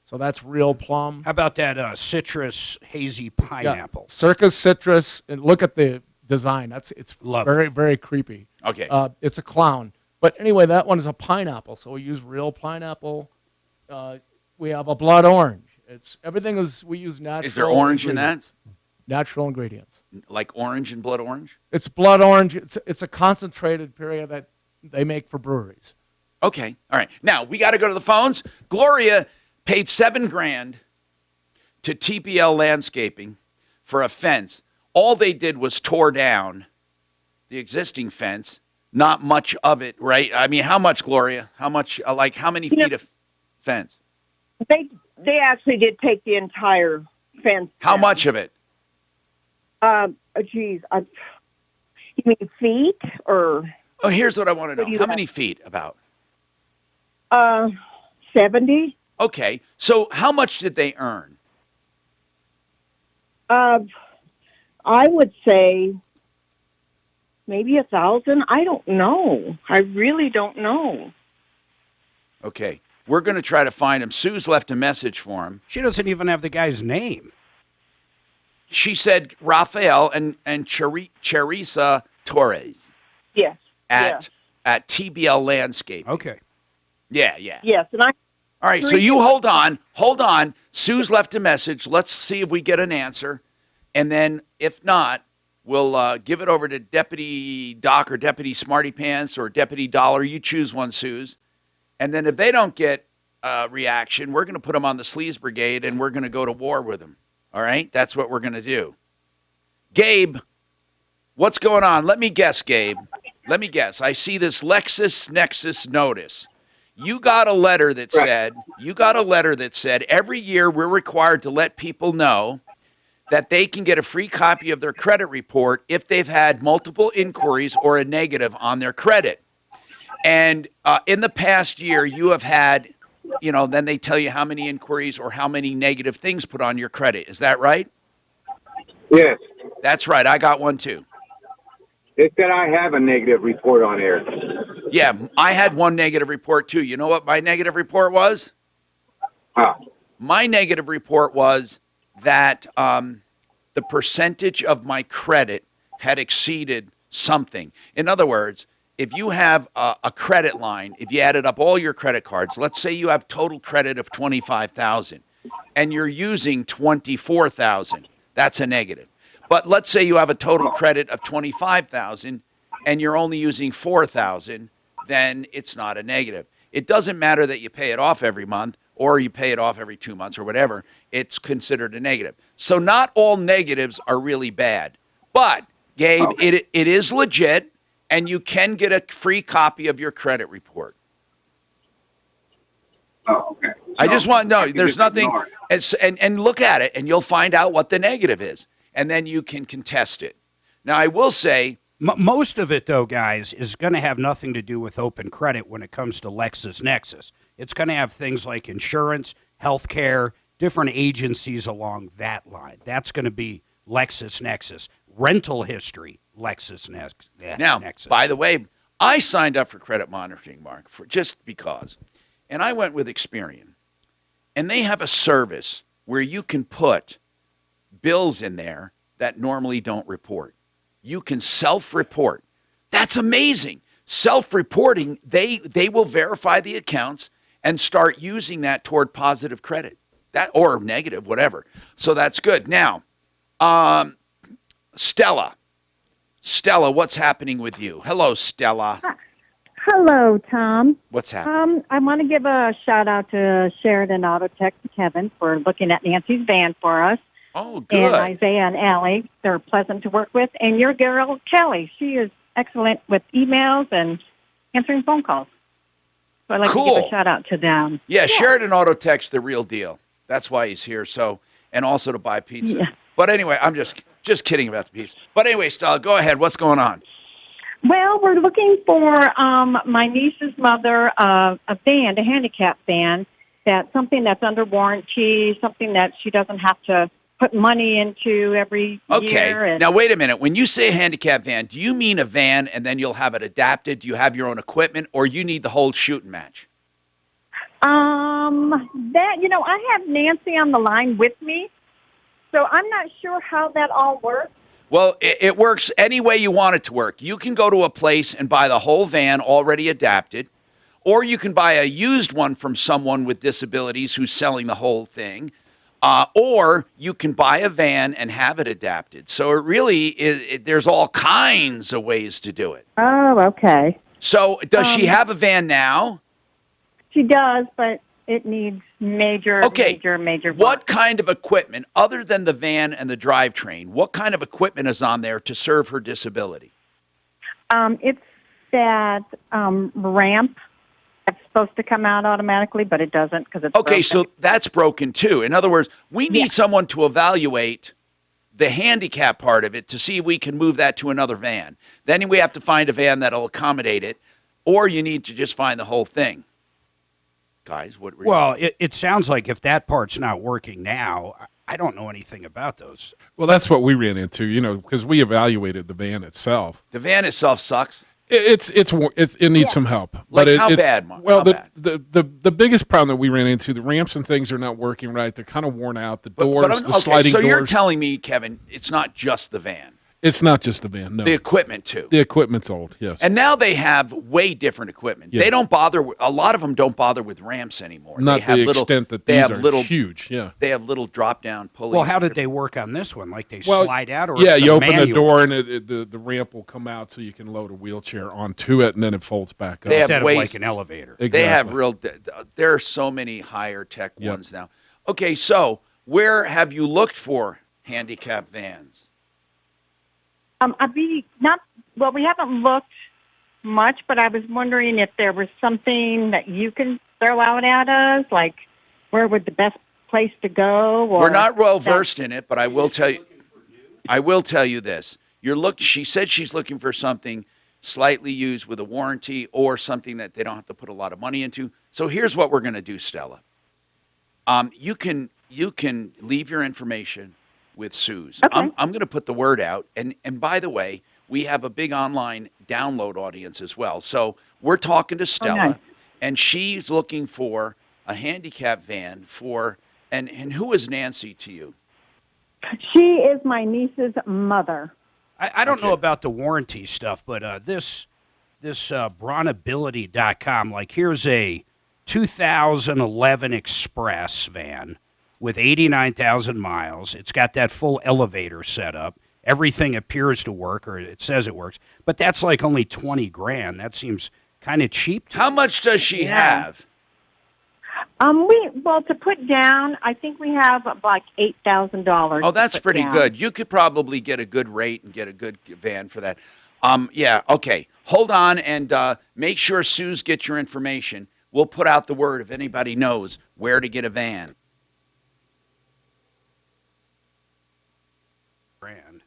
so that's real plum. How about that citrus hazy pineapple? Yeah. Circus citrus, and look at the design. It's very, very creepy. Okay. It's a clown. But anyway, that one is a pineapple, so we use real pineapple. We have a blood orange. We use natural. Is there orange in that? Natural ingredients. Like orange and blood orange? It's blood orange. It's a concentrated puree that they make for breweries. Okay. All right. Now, we got to go to the phones. Gloria paid $7,000 to TPL Landscaping for a fence. All they did was tore down the existing fence. Not much of it, right? I mean, how much, Gloria? How much? How many feet of fence? They actually did take the entire fence. How much of it? You mean feet or? Oh, here's what I want to know. How many feet about? 70. Okay. So how much did they earn? I would say maybe 1,000. I don't know. I really don't know. Okay. We're going to try to find him. Sue's left a message for him. She doesn't even have the guy's name. She said Rafael and Charissa Torres. Yes. At TBL Landscape. Okay. Yeah. Yes, and I. All right, so you hold on. Sue's left a message. Let's see if we get an answer, and then if not, we'll give it over to Deputy Doc or Deputy Smarty Pants or Deputy Dollar. You choose one, Suze. And then if they don't get a reaction, we're going to put them on the Sleaze Brigade, and we're going to go to war with them. All right? That's what we're going to do. Gabe, what's going on? Let me guess, Gabe. Let me guess. I see this LexisNexis notice. You got a letter that said every year we're required to let people know that they can get a free copy of their credit report if they've had multiple inquiries or a negative on their credit. And in the past year, you have had, then they tell you how many inquiries or how many negative things put on your credit. Is that right? Yes. That's right. I got one too. It said I have a negative report on air. Yeah, I had one negative report too. You know what my negative report was? My negative report was that the percentage of my credit had exceeded something. In other words, if you have a credit line, if you added up all your credit cards, let's say you have total credit of $25,000 and you're using $24,000, that's a negative. But let's say you have a total credit of $25,000 and you're only using $4,000, then it's not a negative. It doesn't matter that you pay it off every month or you pay it off every 2 months or whatever. It's considered a negative. So not all negatives are really bad. But, Gabe, it is legit, and you can get a free copy of your credit report. Oh, okay. I just want to know, there's nothing, and look at it, and you'll find out what the negative is, and then you can contest it. Now, I will say, most of it, though, guys, is going to have nothing to do with open credit when it comes to LexisNexis. It's going to have things like insurance, healthcare, different agencies along that line. That's going to be LexisNexis. Rental history, LexisNexis. Now, by the way, I signed up for credit monitoring, Mark, just because. And I went with Experian. And they have a service where you can put bills in there that normally don't report. You can self-report. That's amazing. Self-reporting, they will verify the accounts and start using that toward positive credit, or negative, whatever. So that's good. Now, Stella, what's happening with you? Hello, Stella. Hello, Tom. What's happening? I want to give a shout-out to Sheridan Auto Tech to Kevin for looking at Nancy's van for us. Oh, good. And Isaiah and Allie, they're pleasant to work with. And your girl, Kelly, she is excellent with emails and answering phone calls. So I'd like to give a shout-out to them. Yeah, Sheridan Auto Tech's the real deal. That's why he's here. So, and also to buy pizza. Yeah. But anyway, I'm just kidding about the pizza. But anyway, Stella, go ahead. What's going on? Well, we're looking for my niece's mother a van, a handicap van, something that's under warranty, something that she doesn't have to put money into every year. Okay. Now, wait a minute. When you say a handicap van, do you mean a van and then you'll have it adapted? Do you have your own equipment, or you need the whole shoot and match? I have Nancy on the line with me, so I'm not sure how that all works. Well, it works any way you want it to work. You can go to a place and buy the whole van already adapted, or you can buy a used one from someone with disabilities who's selling the whole thing, or you can buy a van and have it adapted. So it really is, there's all kinds of ways to do it. Oh, okay. So does she have a van now? She does, but it needs major work. What kind of equipment, other than the van and the drivetrain, what kind of equipment is on there to serve her disability? It's that ramp that's supposed to come out automatically, but it doesn't because it's broken. So that's broken too. In other words, we need someone to evaluate the handicap part of it to see if we can move that to another van. Then we have to find a van that'll accommodate it, or you need to just find the whole thing. guys. What? Were Well, it sounds like if that part's not working now, I don't know anything about those. Well, that's what we ran into, because we evaluated the van itself. The van itself sucks. It needs some help. Like But how bad, Mark? Well, how bad? the biggest problem that we ran into, the ramps and things are not working right. They're kind of worn out. The doors, the sliding doors. So doors. you're telling me, Kevin, it's not just the van. It's not just the van, no. The equipment, too. The equipment's old, yes. And now they have way different equipment. Yes. They don't bother, a lot of them don't bother with ramps anymore. Not they have the little, extent that they these have are little, huge, yeah. They have little drop-down pulleys. Well, how did they work on this one? Like they Well, slide out? Or yeah, it's you a open manual? the door and the ramp will come out so you can load a wheelchair onto it, and then it folds back up. They have Instead ways, of like an elevator. Exactly. They have there are so many higher-tech ones now. Okay, so where have you looked for handicap vans? We haven't looked much, but I was wondering if there was something that you can throw out at us, like where would the best place to go? Or We're not well versed in it, but I will tell you. I will tell you this: She said she's looking for something slightly used with a warranty, or something that they don't have to put a lot of money into. So here's what we're going to do, Stella. You can leave your information with Suze. Okay. I'm going to put the word out, and by the way, we have a big online download audience as well. So we're talking to Stella, nice. and she's looking for a handicap van for, and who is Nancy to you? She is my niece's mother. I don't know about the warranty stuff, but this Bronability.com, like here's a 2011 Express van with 89,000 miles. It's got that full elevator set up. Everything appears to work, or it says it works, but that's like only 20 grand. That seems kind of cheap. How much does she have? To put down, I think we have like $8,000. Oh, that's pretty down. good. You could probably get a good rate and get a good van for that. Yeah, okay. Hold on and make sure Suze gets your information. We'll put out the word if anybody knows where to get a van. Grand.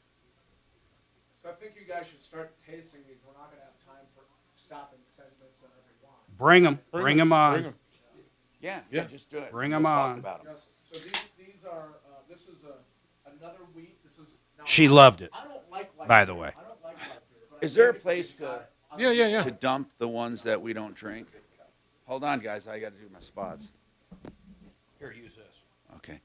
So I think you guys should start tasting these. We're not going to have time for stopping segments on every one. Bring them on. Bring 'em. Yeah, just do it. Bring them on. Talk about 'em. Yes, so these are, this is another wheat. This is. Now, She loved it, I don't like by the way. I don't like beer, but Is there a place to Yeah. to dump the ones that we don't drink? Hold on, guys. I got to do my spots. Here, use this. Okay.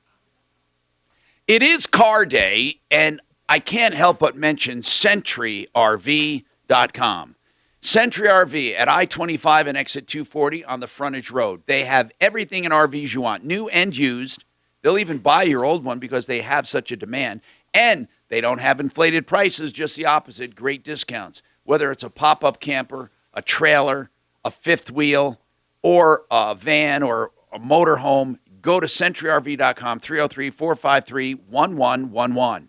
It is car day, and I can't help but mention SentryRV.com. Sentry RV at I-25 and exit 240 on the frontage road. They have everything in RVs you want, new and used. They'll even buy your old one because they have such a demand. And they don't have inflated prices, just the opposite, great discounts. Whether it's a pop-up camper, a trailer, a fifth wheel, or a van or a motorhome, go to SentryRV.com, 303-453-1111.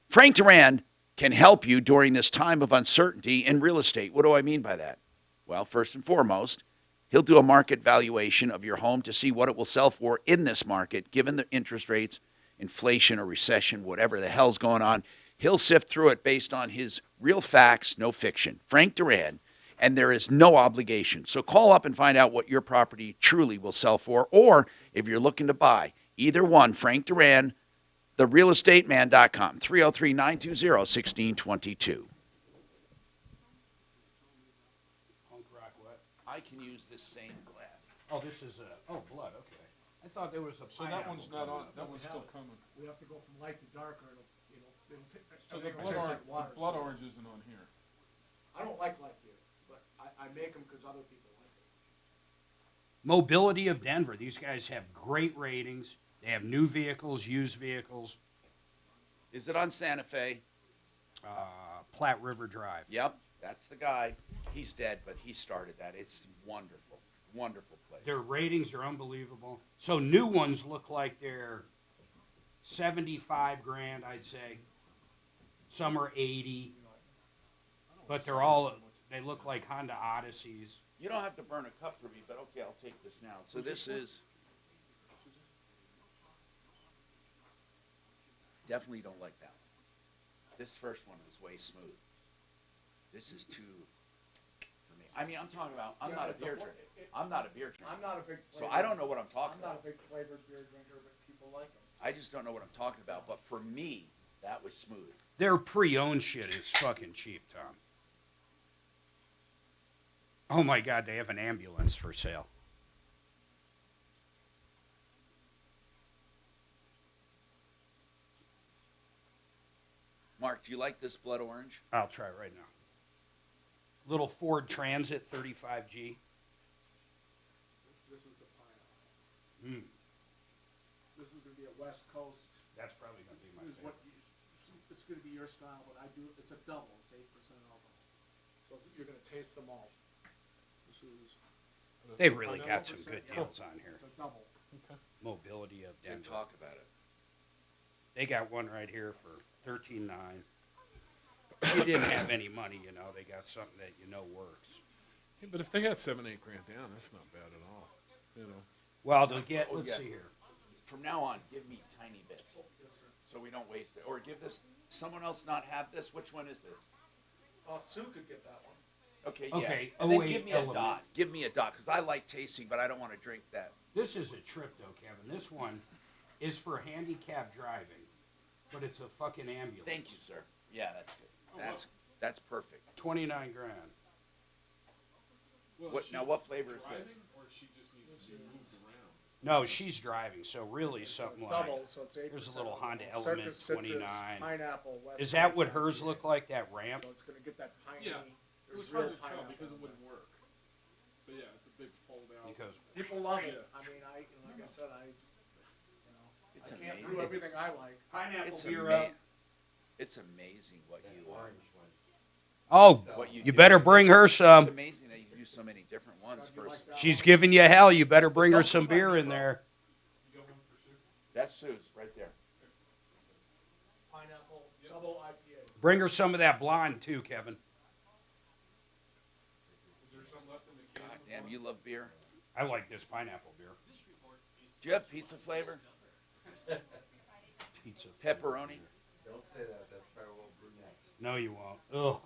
Frank Duran can help you during this time of uncertainty in real estate. What do I mean by that? Well, first and foremost, he'll do a market valuation of your home to see what it will sell for in this market, given the interest rates, inflation or recession, whatever the hell's going on. He'll sift through it based on his real facts, no fiction. Frank Duran, and there is no obligation. So call up and find out what your property truly will sell for, or if you're looking to buy, either one, Frank Duran, therealestateman.com, 303-920-1622. I can use this same glass. Oh, this is blood. Okay. I thought there was a. So that one's not on. That one's still coming. We have to go from light to darker. It'll take, So the blood orange isn't on here. I don't like light beer, but I make them because other people like it. Mobility of Denver. These guys have great ratings. They have new vehicles, used vehicles. Is it on Santa Fe? Platte River Drive. Yep, that's the guy. He's dead, but he started that. It's wonderful. Wonderful place. Their ratings are unbelievable. So new ones look like they're 75 grand, I'd say. Some are 80. But they look like Honda Odysseys. You don't have to burn a cup for me, but okay, I'll take this now. So this is... Definitely don't like that one. This first one is way smooth. This is too for me. I mean, I'm talking about, I'm not a beer drinker. I'm not a beer drinker. I'm not a big. So I don't know what I'm talking I'm not about. a big flavored beer drinker, but people like them. I just don't know what I'm talking about. But for me, that was smooth. Their pre-owned shit is fucking cheap, Tom. Oh my God, they have an ambulance for sale. Mark, do you like this blood orange? I'll try it right now. Little Ford Transit 35G. This is the pineapple. Mm. This is going to be a West Coast. That's probably going to be my This is favorite. it's going to be your style, but I do. It's a double. It's 8% alcohol. So you're going to taste them all. This is. They really got some good deals on here. It's a double. Okay. Mobility of Denver. Talk about it. They got one right here for $13.9. You didn't have any money, you know. They got something that you know works. Yeah, but if they got $7-8 grand down, that's not bad at all. You know. Well, they'll get. Let's see here. From now on, give me tiny bits, so we don't waste it. Or give this. Someone else not have this. Which one is this? Sue could get that one. Okay, yeah. Okay, And then 08 give me a Element. dot. Give me a dot, because I like tasting, but I don't want to drink that. This is a trip, though, Kevin. This one is for handicap driving, but it's a fucking ambulance. Thank you, sir. Yeah, that's good. That's perfect. 29 grand. Well, What now? What flavor is this? Or she just needs to be moved around. No, she's driving, so really something like. Double, so it's 8%. There's a little Honda Circus, Element citrus, 29. Pineapple, West Is that Coast what hers IPA. look like? That ramp? So it's going to get that piney. Yeah. It was There's hard real to tell pineapple because it in wouldn't there. work. But yeah, it's a big fold out. Because People love it. Yeah. I mean, like I said, It's I can't amazing. brew everything I like. pineapple It's beer ama- up. It's amazing what you are. Oh, What you do. better bring her It's some. amazing that you can do so many different ones versus. She's giving you hell. You better bring her some beer in there. That's Sue's right there. Pineapple, double IPA. Bring her some of that blonde too, Kevin. Is there some left in the can? God damn, you love beer. I like this pineapple beer. Do you have pizza flavor? Pizza. Pepperoni? Don't say that. That's parallel brunettes. No, you won't. Ugh.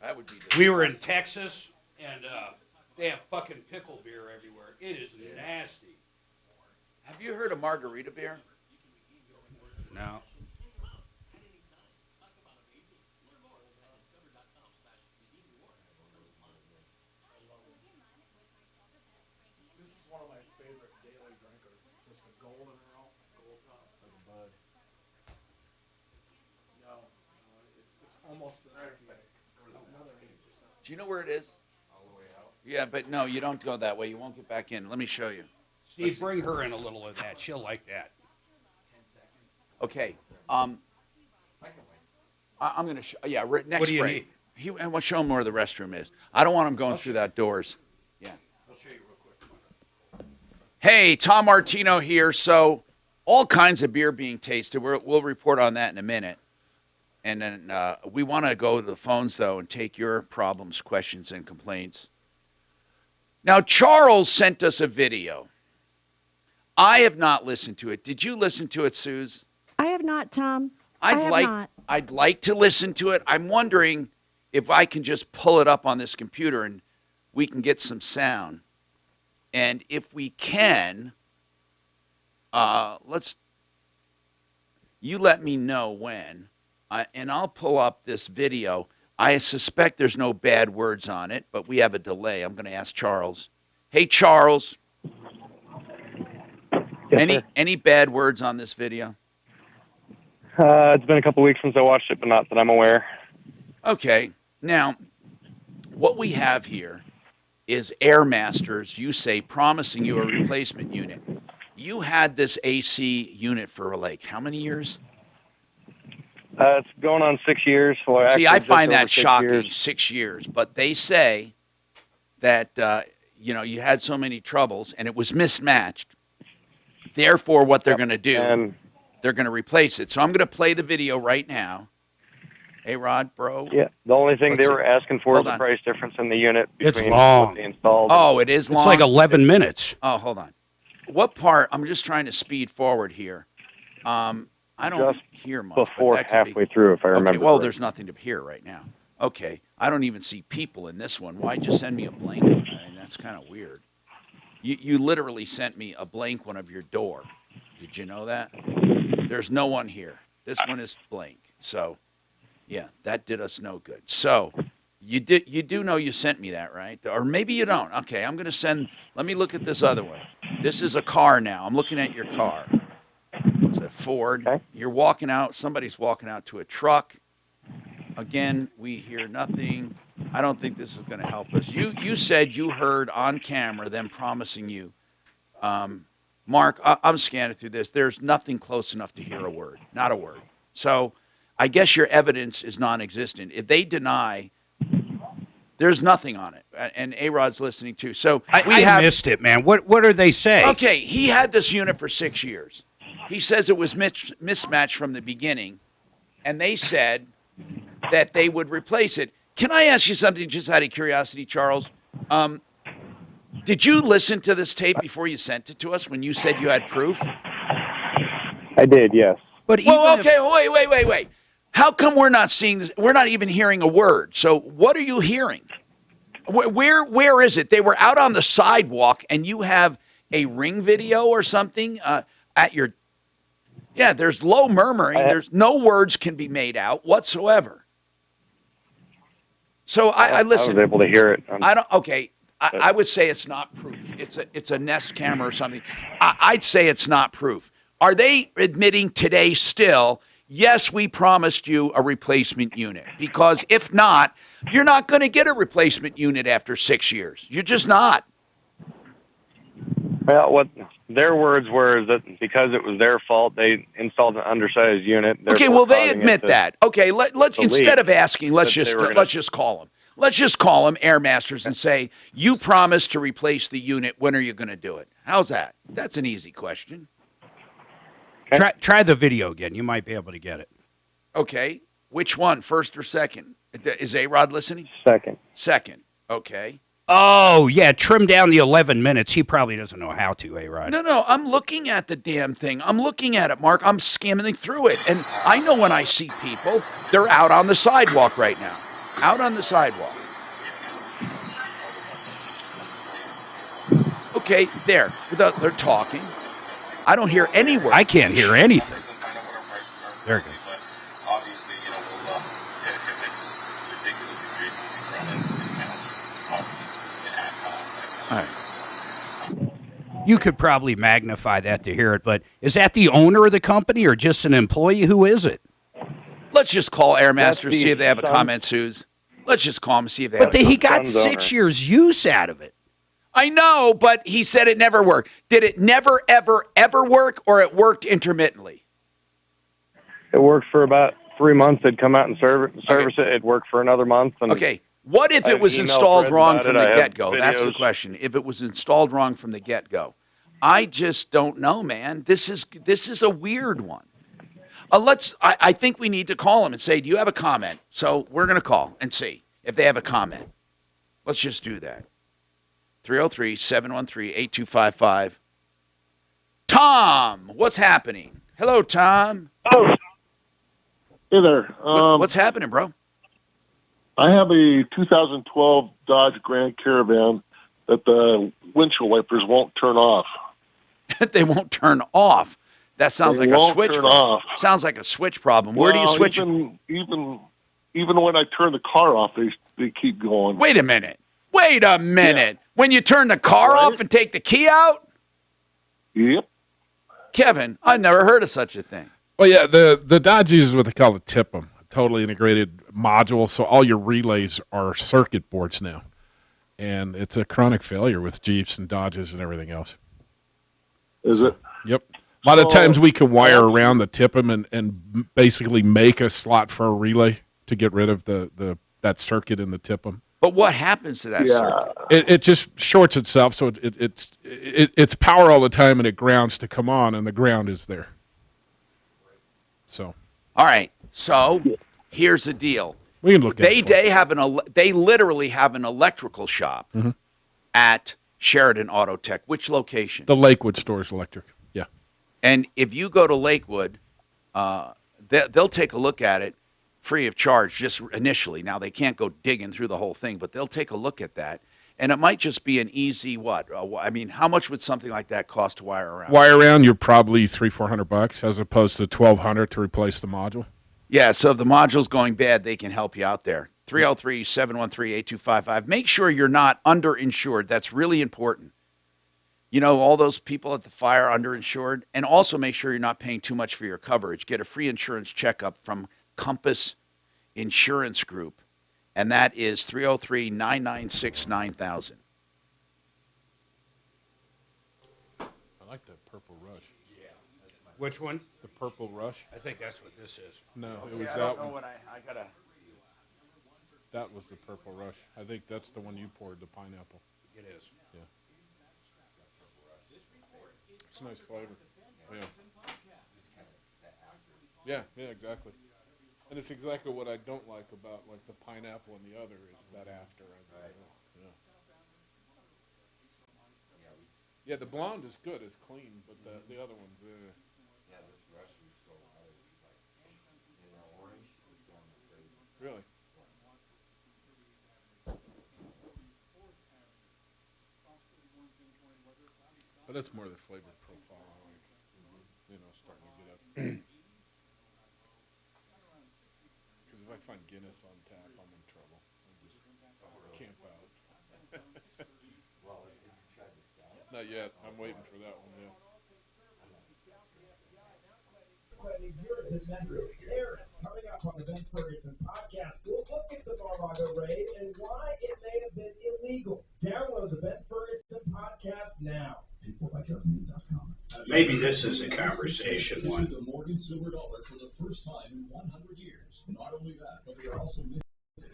That would be. We were in Texas, and they have fucking pickle beer everywhere. It is nasty. Have you heard of margarita beer? No. This is one of my favorite daily drinkers. Just a golden ale, gold top. Like a bud. No, it's almost an IPA. Another 8%. Do you know where it is? All the way out. Yeah, but no, you don't go that way. You won't get back in. Let me show you. Steve, bring her in a little of that. She'll like that. Okay. I'm going to show. Yeah, next What do you break. need? And we'll show him where the restroom is. I don't want him going through that doors. Yeah. I'll show you real quick. Hey, Tom Martino here. So, all kinds of beer being tasted. We'll report on that in a minute. And then we want to go to the phones, though, and take your problems, questions, and complaints. Now, Charles sent us a video. I have not listened to it. Did you listen to it, Suze? I have not, Tom. I have not. I'd like to listen to it. I'm wondering if I can just pull it up on this computer and we can get some sound. And if we can, you let me know when, and I'll pull up this video. I suspect there's no bad words on it, but we have a delay. I'm going to ask Charles. Hey, Charles. Yes, any bad words on this video? It's been a couple weeks since I watched it, but not that I'm aware. Okay. Now, what we have here is Airmasters, you say, promising you a replacement unit. You had this AC unit for like how many years? It's going on 6 years. Well, See, actually, I just find over that 6 shocking, years. 6 years. But they say that, you had so many troubles and it was mismatched. Therefore, what they're going to do, they're going to replace it. So I'm going to play the video right now. Hey, Rod, bro. Yeah, the only thing Let's they see. were asking for is Hold the on. price difference in the unit It's between long. what they installed. Oh, it is long? It's like 11 minutes. Oh, hold on. What part? I'm just trying to speed forward here. I don't Just hear much. but before that could be- halfway through, if I remember Okay, well, correctly. there's nothing to hear right now. Okay, I don't even see people in this one. Why'd you send me a blank one? I mean, that's kind of weird. You literally sent me a blank one of your door. Did you know that? There's no one here. This one is blank. So, yeah, that did us no good. So, you do know you sent me that, right? Or maybe you don't. Okay, I'm going to send. Let me look at this other one. This is a car now. I'm looking at your car. It's a Ford. Okay. You're walking out. Somebody's walking out to a truck. Again, we hear nothing. I don't think this is going to help us. You said you heard on camera them promising you. Mark, I'm scanning through this. There's nothing close enough to hear a word. Not a word. So I guess your evidence is non-existent. If they deny, there's nothing on it. And A-Rod's listening too. So I missed it, man. What are they saying? Okay, he had this unit for 6 years. He says it was mismatched from the beginning. And they said that they would replace it. Can I ask you something just out of curiosity, Charles? Did you listen to this tape before you sent it to us when you said you had proof? I did, yes. But okay, wait. How come we're not seeing this? We're not even hearing a word. So what are you hearing? Where is it? They were out on the sidewalk, and you have a Ring video or something at your... Yeah, there's low murmuring. There's no words can be made out whatsoever. So I listen. I was able to hear it. I would say it's not proof. It's a Nest camera or something. I'd say it's not proof. Are they admitting today still, yes, we promised you a replacement unit? Because if not, you're not going to get a replacement unit after 6 years. You're just not. Well, what their words were is that because it was their fault, they installed an undersized unit. Okay, well, they admit that. Okay, let's instead of asking, let's just call them. Let's just call them Air Masters and say, you promised to replace the unit. When are you going to do it? How's that? That's an easy question. Okay. Try the video again. You might be able to get it. Okay. Which one, first or second? Is A-Rod listening? Second. Second. Okay. Oh, yeah, trim down the 11 minutes. He probably doesn't know how to, A-Rod. No, I'm looking at the damn thing. I'm looking at it, Mark. I'm skimming through it. And I know when I see people, they're out on the sidewalk right now. Out on the sidewalk. Okay, there. They're talking. I don't hear any words. I can't hear anything. There it goes. Obviously, we'll, if it's ridiculously crazy, we run it, discounts, possibly add costs. All right. You could probably magnify that to hear it, but is that the owner of the company or just an employee? Who is it? Let's just call Air Master, see if they have a comment, Suze. Let's just call him and see if they have a comment. But he got 6 years use out of it. I know, but he said it never worked. Did it never, ever, ever work, or it worked intermittently? It worked for about 3 months. They'd come out and service it. It worked for another month. And okay. What if it was installed wrong from the get-go? That's the question. If it was installed wrong from the get-go. I just don't know, man. This is a weird one. I think we need to call them and say, do you have a comment? So we're going to call and see if they have a comment. Let's just do that. 303-713-8255. Tom, what's happening? Hello, Tom. Oh. Hey there. What's happening, bro? I have a 2012 Dodge Grand Caravan that the windshield wipers won't turn off. They won't turn off. That sounds like a switch problem. Sounds like a switch problem. Where do you switch? Even when I turn the car off, they keep going. Wait a minute. Yeah. When you turn the car off and take the key out? Yep. Kevin, I've never heard of such a thing. Well, yeah, the Dodge uses what they call a TIPM, a totally integrated module, so all your relays are circuit boards now. And it's a chronic failure with Jeeps and Dodges and everything else. Is it? Yep. A lot of times we can wire around the TIPM and basically make a slot for a relay to get rid of that circuit in the TIPM. But what happens to that circuit? It just shorts itself, so it's power all the time, and it grounds to come on, and the ground is there. So. All right. So here's the deal. We can look at it. They literally have an electrical shop at Sheridan Auto Tech. Which location? The Lakewood Stores Electric. Yeah. And if you go to Lakewood, they'll take a look at it. free of charge just initially. Now, they can't go digging through the whole thing, but they'll take a look at that. And it might just be an easy what? I mean, how much would something like that cost to wire around? Wire around, you're probably $300-400 as opposed to $1,200 to replace the module. Yeah, so if the module's going bad, they can help you out there. 303-713-8255. Make sure you're not underinsured. That's really important. You know, all those people at the fire underinsured. And also make sure you're not paying too much for your coverage. Get a free insurance checkup from Compass Insurance Group. And that is 303-996-9000. I like the Purple Rush. Yeah. Which one? The Purple Rush. I think that's what this is. No, Okay, it was I that don't know one. what I gotta. That was the Purple Rush. I think that's the one you poured, the pineapple. It is. Yeah. It's a nice flavor. Yeah. Yeah, exactly. And it's exactly what I don't like about like the pineapple and the other is that after. Yeah. Yeah, the blonde is good. It's clean, but the other one's. Yeah, this rush we sold out is like, orange was going crazy. Really? But that's more the flavor profile I like. Starting to get up. Because if I find Guinness on tap, I'm in trouble. I just camp out. Well, have you tried the stout? Not yet. I'm waiting for that one, yeah. Coming up on the Ben Ferguson podcast, we'll look at the Mar-a-Lago raid and why it may have been illegal. Download the Ben Ferguson podcast now. Maybe this is a conversation one. The Morgan silver dollar for the first time in 100 years. Not only that, but they are also minted in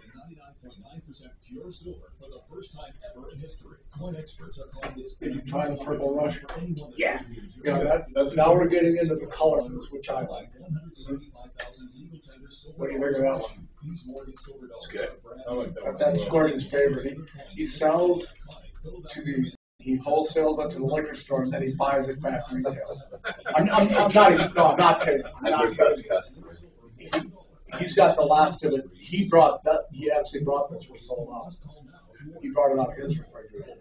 99.9% pure silver for the first time ever in history. Coin experts are calling this. Did you try the Purple Rush? Yeah. That's now we're getting into the colors, which I like. What do you think of that one? It's good. I like that one. That's Gordon's favorite. He sells to he wholesales up to the liquor store and then he buys it back retail. I'm not even, no, I'm not kidding. I'm not kidding. He's got the last of it. He actually brought this for sold out. He brought it out of his refrigerator.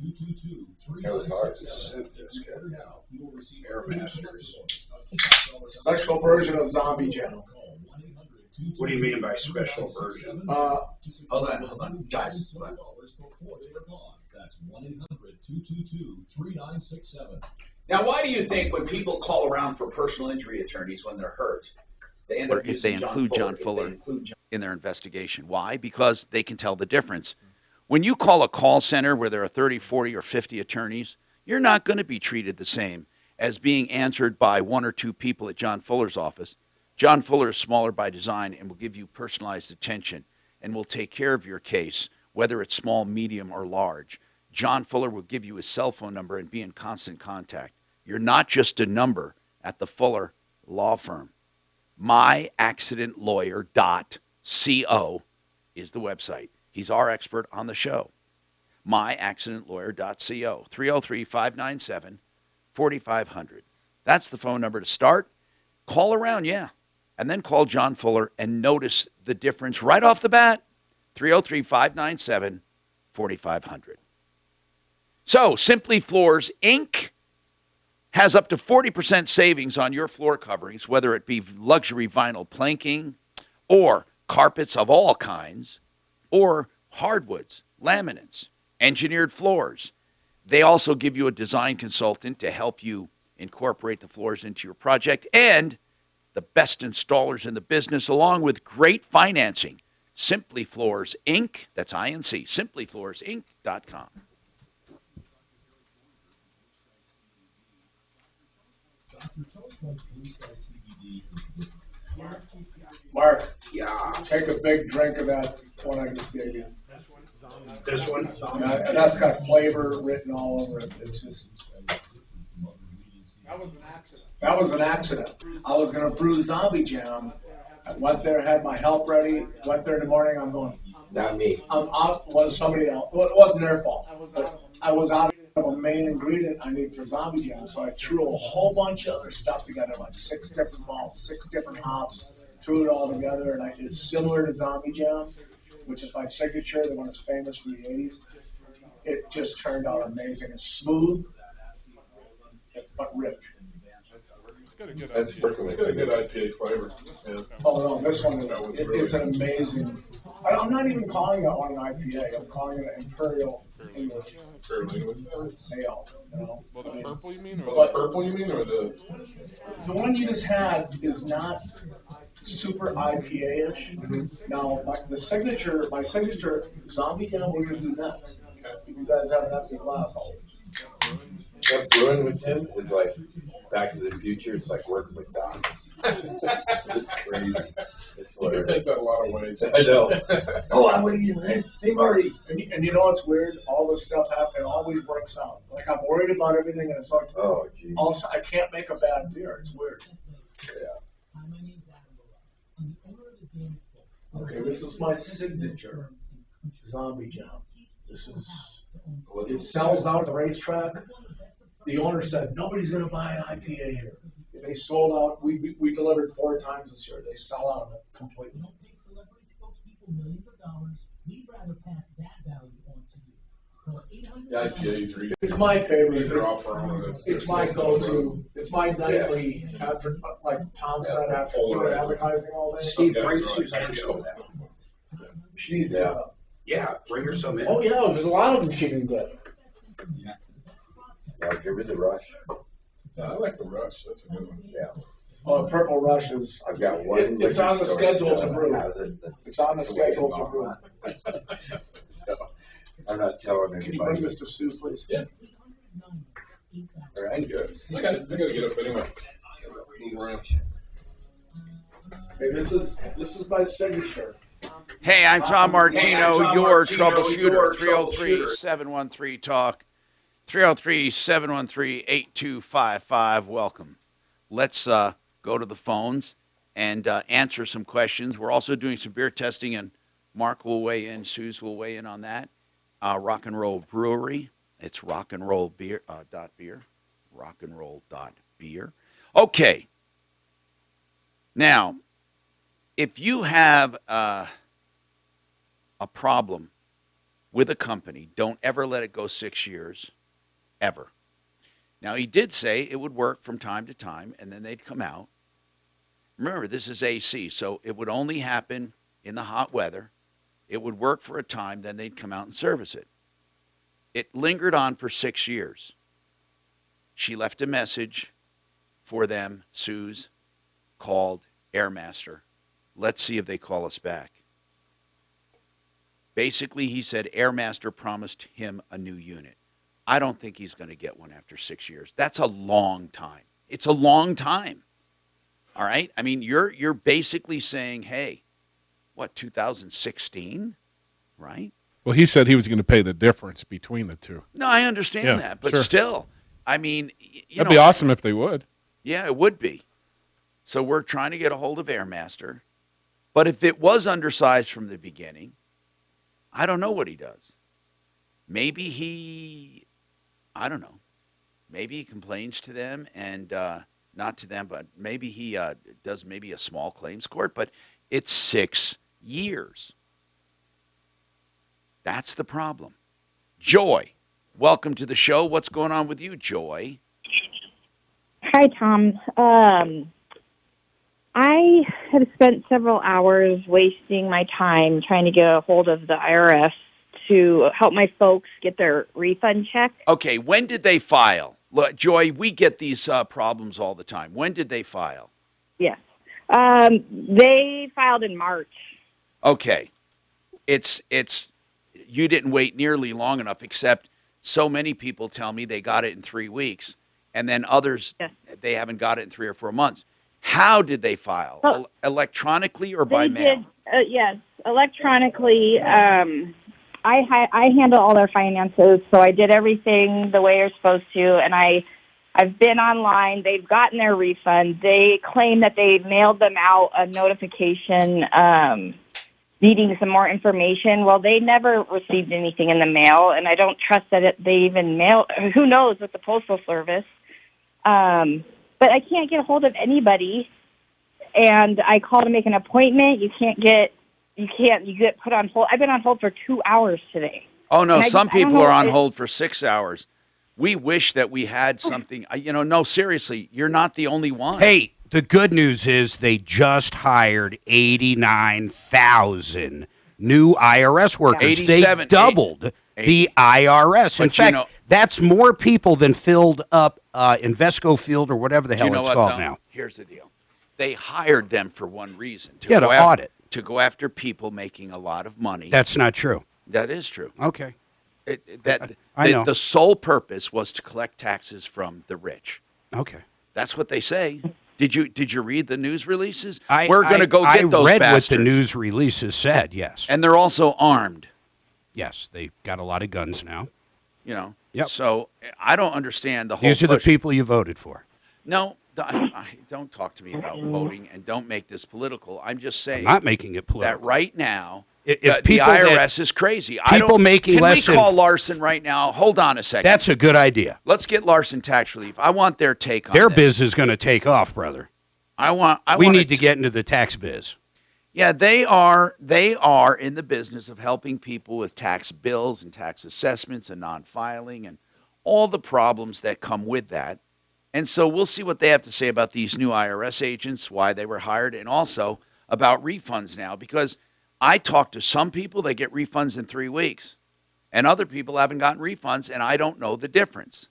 It was hard to suit this guy. Air Masters. Special version of Zombie Jam. What do you mean by special version? Hold on. Guys, hold on. That's 1-800-222-3967. Now, why do you think when people call around for personal injury attorneys when they're hurt, they end up Or if they include John Fuller in their investigation? Why? Because they can tell the difference. When you call a call center where there are 30, 40, or 50 attorneys, you're not going to be treated the same as being answered by one or two people at John Fuller's office. John Fuller is smaller by design and will give you personalized attention and will take care of your case, whether it's small, medium, or large. John Fuller will give you his cell phone number and be in constant contact. You're not just a number at the Fuller Law Firm. MyAccidentLawyer.co is the website. He's our expert on the show. MyAccidentLawyer.co. 303-597-4500. That's the phone number to start. Call around, yeah. And then call John Fuller and notice the difference right off the bat. 303-597-4500. So, Simply Floors, Inc. has up to 40% savings on your floor coverings, whether it be luxury vinyl planking or carpets of all kinds or hardwoods, laminates, engineered floors. They also give you a design consultant to help you incorporate the floors into your project, and the best installers in the business along with great financing. Simply Floors, Inc. That's INC. SimplyFloorsInc.com. Mark, take a big drink of that one I just gave you. This one? And that's got flavor written all over it. It's just. That was an accident. That was an accident. I was going to brew Zombie Jam. I went there, had my help ready. Went there in the morning. I'm going. Not me. I'm out. Was somebody else? Well, it wasn't their fault. I was out of a main ingredient I need for Zombie Jam, so I threw a whole bunch of other stuff together, like 6 different malts, 6 different hops, threw it all together, and it's similar to Zombie Jam, which is my signature, the one that's famous from the 80s. It just turned out amazing. It's smooth, but rich. It's got a good IPA flavor. Yeah. Oh no, this one is it's an amazing. I'm not even calling that one an IPA. I'm calling it an Imperial English Ale. You know? Well, the purple you mean? Or the purple you mean, or the one you just had is not super IPA-ish. Now, my signature Zombie Jam, we're gonna do next. If you guys have an empty glass, That brewing with him is like Back to the Future. It's like working with Doc. It's crazy. It's You can take that a lot of ways. I know. Oh, what do you mean? Hey, Marty. And you know what's weird? All this stuff happens. It always works out. Like, I'm worried about everything, and it's like, oh, geez. Also, I can't make a bad beer. It's weird. Yeah. Okay, this is my signature Zombie Jam. It sells out at the racetrack. The owner said, nobody's going to buy an IPA here. They sold out. We delivered 4 times this year. They sell out of it completely. The IPAs are It's my favorite. It's my go-to. It's my nightly, after, like Tom said, after we're advertising all day. Steve, bring Suzanne some. She's Yeah, bring her some in. Oh yeah, there's a lot of them she can get. Yeah, give her the Rush. Yeah, I like the Rush. That's a good one. Yeah. Oh, Purple Rush is. I've got one. It's on the schedule to brew. It's on the schedule to brew. I'm not telling anybody. Can you bring Mr. Sue, please? Yeah. All right. I got to get up anyway. Move around. Hey, this is my signature. Hey, I'm Tom Martino, your troubleshooter. 303-713-TALK. 303-713-8255. Welcome. Let's go to the phones and answer some questions. We're also doing some beer testing, and Mark will weigh in. Suze will weigh in on that. Rock and Roll Brewery. It's rock and roll beer, .beer. Rock and roll .beer. Okay. Now, if you have a problem with a company, don't ever let it go 6 years, ever. Now, he did say it would work from time to time, and then they'd come out. Remember, this is AC, so it would only happen in the hot weather. It would work for a time, then they'd come out and service it. It lingered on for 6 years. She left a message for them. Suze called Airmaster. Let's see if they call us back. Basically, he said Airmaster promised him a new unit. I don't think he's going to get one after 6 years. That's a long time. It's a long time. All right? I mean, you're basically saying, hey, what, 2016? Right? Well, he said he was going to pay the difference between the two. No, I understand that. But sure. Still, I mean, that'd be awesome if they would. Yeah, it would be. So we're trying to get a hold of Airmaster. But if it was undersized from the beginning, I don't know what he does. Maybe he, I don't know. Maybe he complains to them and not to them, but maybe he does maybe a small claims court. But it's 6 years. That's the problem. Joy, welcome to the show. What's going on with you, Joy? Hi, Tom. I have spent several hours wasting my time trying to get a hold of the IRS to help my folks get their refund check. Okay, when did they file? Look, Joy, we get these problems all the time. When did they file? Yes. They filed in March. Okay. It's you didn't wait nearly long enough, except so many people tell me they got it in 3 weeks, and then others, they haven't got it in 3 or 4 months. How did they file? Electronically or by mail? Yes, electronically. I handle all their finances, so I did everything the way you're supposed to, and I've been online. They've gotten their refund. They claim that they mailed them out a notification needing some more information. Well, they never received anything in the mail, and I don't trust that they even mail. Who knows with the Postal Service? But I can't get a hold of anybody and I call to make an appointment. You get put on hold. I've been on hold for 2 hours today. Oh, no, And some I don't people know, are on hold for 6 hours. We wish that we had something. No, seriously, you're not the only one. Hey, the good news is they just hired 89,000 new IRS workers. 87, they doubled the IRS. In fact, that's more people than filled up Invesco Field or whatever the hell it's called now. Here's the deal. They hired them for one reason. To audit. To go after people making a lot of money. That's not true. That is true. Okay. I know. The sole purpose was to collect taxes from the rich. Okay. That's what they say. Did you read the news releases? We're going to go get those I read bastards. what the news releases said, yes. And they're also armed. Yes, they've got a lot of guns now. Yep. So I don't understand the whole These are the people you voted for. No, don't talk to me about voting, and don't make this political. I'm just saying. I'm not making it political. That right now, if the IRS is crazy. Can we call Larson right now? Hold on a second. That's a good idea. Let's get Larson tax relief. I want their take on their this. biz is going to take off, brother. We need to get into the tax biz. Yeah, they are in the business of helping people with tax bills and tax assessments and non-filing and all the problems that come with that. And so we'll see what they have to say about these new IRS agents, why they were hired, and also about refunds now. Because I talked to some people, they get refunds in 3 weeks. And other people haven't gotten refunds, and I don't know the difference.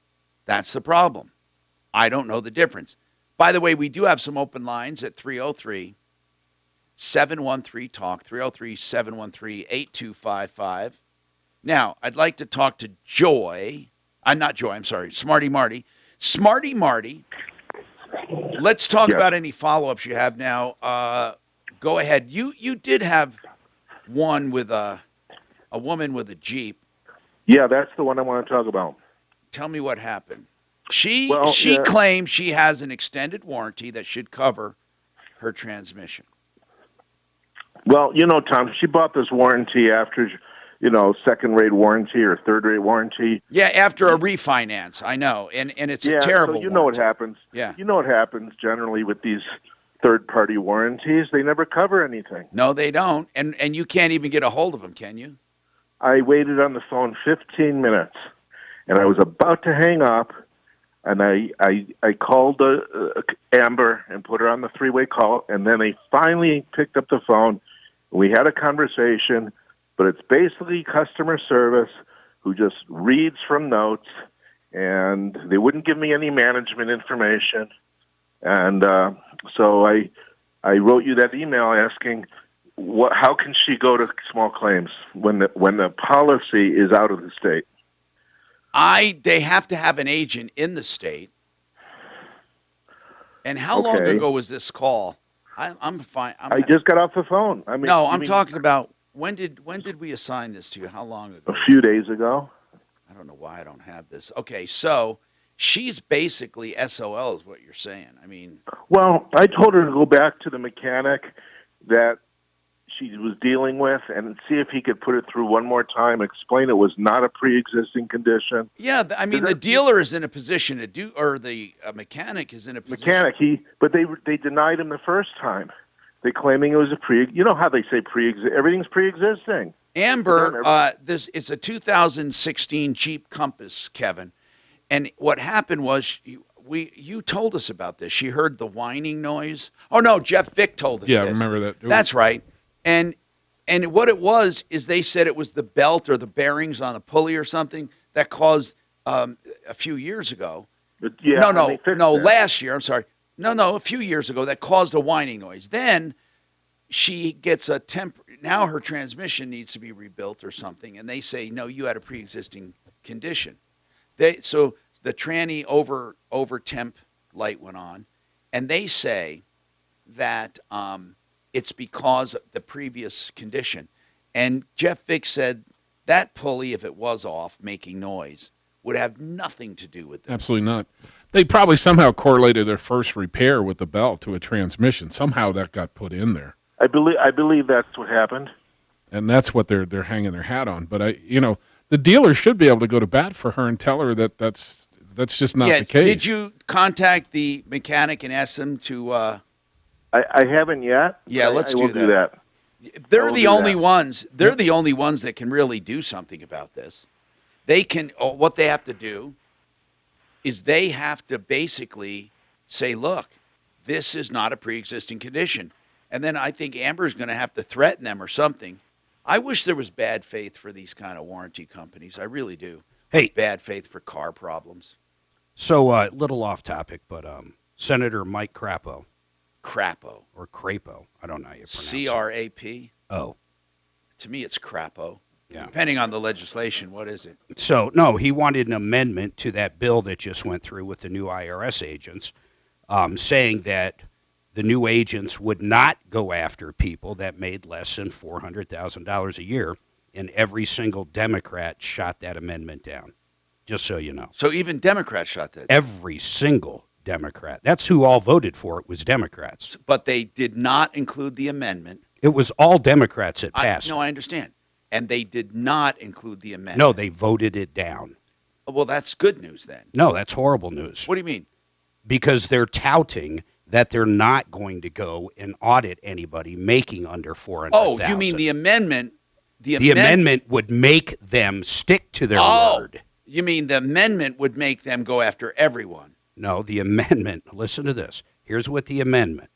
That's the problem. I don't know the difference. By the way, we do have some open lines at 303-713-TALK, 303-713-8255. Now, I'd like to talk to Smarty Marty. Smarty Marty, let's talk about any follow-ups you have now. Go ahead. You did have one with a woman with a Jeep. Yeah, that's the one I want to talk about. Tell me what happened. She claims she has an extended warranty that should cover her transmission. Well, Tom, she bought this warranty after, second-rate warranty or third-rate warranty. Yeah, after a refinance, I know, and it's a terrible so you know warranty. what happens. Yeah. You know what happens generally with these third-party warranties. They never cover anything. No, they don't, and you can't even get a hold of them, can you? I waited on the phone 15 minutes, and I was about to hang up, and I called Amber and put her on the three-way call, and then they finally picked up the phone. We had a conversation, but it's basically customer service who just reads from notes, and they wouldn't give me any management information. And so I wrote you that email asking, how can she go to small claims when the policy is out of the state? They have to have an agent in the state. And how long ago was this call? I'm fine. I just got off the phone. I'm talking about when did we assign this to you? How long ago? A few days ago. I don't know why I don't have this. Okay, so she's basically SOL is what you're saying. Well, I told her to go back to the mechanic that she was dealing with and see if he could put it through one more time, explain it was not a pre-existing condition. Yeah, the dealer is in a position to do, or the mechanic is in a position. But they denied him the first time. They claiming it was you know how they say everything's pre-existing. Amber, it's a 2016 Jeep Compass, Kevin. And what happened was you told us about this. She heard the whining noise. Oh no, Jeff Vick told us. Yeah, I this. remember that. That's right. And what it was is they said it was the belt or the bearings on a pulley or something that caused a few years ago. But yeah, last year. I'm sorry. No, a few years ago that caused a whining noise. Then she gets now her transmission needs to be rebuilt or something, and they say no, you had a pre-existing condition. So the tranny over temp light went on, and they say that it's because of the previous condition. And Jeff Vick said that pulley, if it was off making noise, would have nothing to do with it. Absolutely not. They probably somehow correlated their first repair with the belt to a transmission. Somehow that got put in there. I believe that's what happened. And that's what they're hanging their hat on. But the dealer should be able to go to bat for her and tell her that that's just not the case. Did you contact the mechanic and ask them to I haven't yet. Yeah, let's I will do that. I They're will the do only that. ones. They're the only ones that can really do something about this. They can. What they have to do is they have to basically say, "Look, this is not a pre-existing condition," and then I think Amber's going to have to threaten them or something. I wish there was bad faith for these kind of warranty companies. I really do. Hey, bad faith for car problems. So, little off topic, but Senator Mike Crapo. Crapo. Or Crapo. I don't know how you pronounce it. C-R-A-P? Oh. To me, it's Crapo. Yeah. Depending on the legislation, what is it? So, no, he wanted an amendment to that bill that just went through with the new IRS agents, saying that the new agents would not go after people that made less than $400,000 a year, and every single Democrat shot that amendment down, just so you know. So even Democrats shot that down? Every single Democrat. That's who all voted for it, was Democrats. But they did not include the amendment. It was all Democrats that passed. No, I understand. And they did not include the amendment. No, they voted it down. Well, that's good news then. No, that's horrible news. What do you mean? Because they're touting that they're not going to go and audit anybody making under $400,000. Oh, you mean the amendment? The amendment would make them stick to their word. You mean the amendment would make them go after everyone? No, the amendment, listen to this. Here's what the amendment.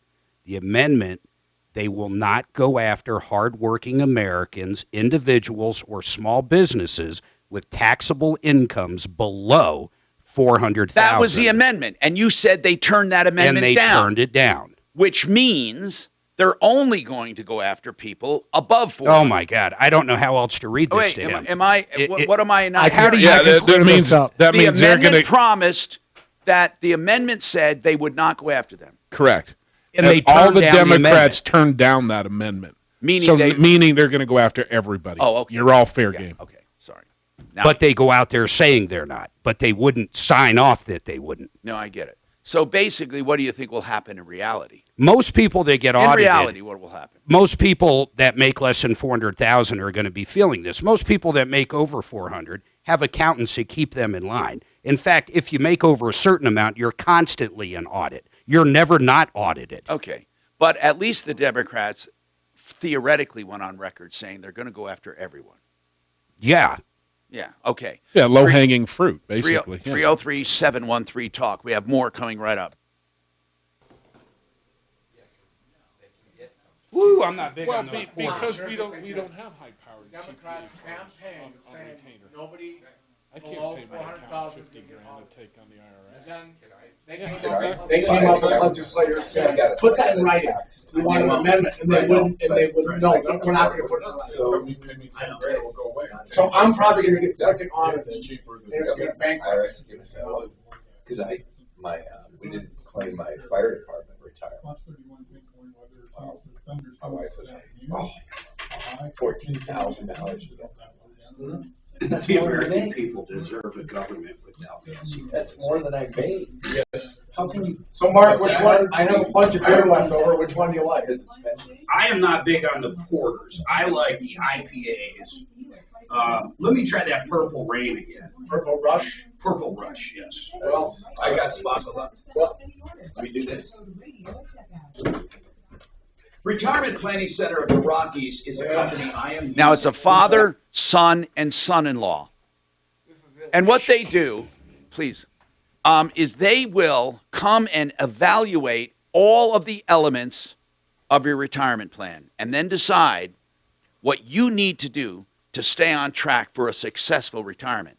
The amendment, they will not go after hardworking Americans, individuals, or small businesses with taxable incomes below $400,000. That was the amendment, and you said they turned that amendment down. And they turned it down. Which means they're only going to go after people above $400,000. Oh my God! I don't know how else to read this to him. What am I not? How do you that means they're going to promised that the amendment said they would not go after them. Correct. And they all the turned down the Democrats turned down that amendment. Meaning meaning they're going to go after everybody. Oh, okay. You're all fair game. Okay, sorry. But they go out there saying they're not. But they wouldn't sign off that they wouldn't. No, I get it. So basically, what do you think will happen in reality? Most people that get audited. In reality, what will happen? Most people that make less than $400,000 are going to be feeling this. Most people that make over $400,000 have accountants that keep them in line. In fact, if you make over a certain amount, you're constantly in audit. You're never not audited. Okay. But at least the Democrats theoretically went on record saying they're going to go after everyone. Yeah. Yeah, okay. Yeah, low-hanging fruit, basically. 303-713-TALK. We have more coming right up. Woo, I'm not big well, on those because we don't have high-powered Democrats campaign saying nobody I below can't pay my account $50,000 to take on the IRS. They came up with legislators saying, put that in writing. We want an amendment, and they wouldn't. No, we're not going to put it in writing. So I'm probably going to get fucking on it. It's going to bankrupt. Because we didn't claim my fire department retirement. My wife was like, $14,000. The American people deserve a government without this. That's more than I made. Yes. How can you? So, Mark, which one? I have a bunch of beer left over. Which one do you like? I am not big on the porters. I like the IPAs. Let me try that Purple Rain again. Purple Rush? Purple Rush, yes. Well, I got spots with that. Well, let me do this. Retirement Planning Center of the Rockies is a company I am. Now, it's a father, son, and son-in-law. And what they do, please, is they will come and evaluate all of the elements of your retirement plan and then decide what you need to do to stay on track for a successful retirement.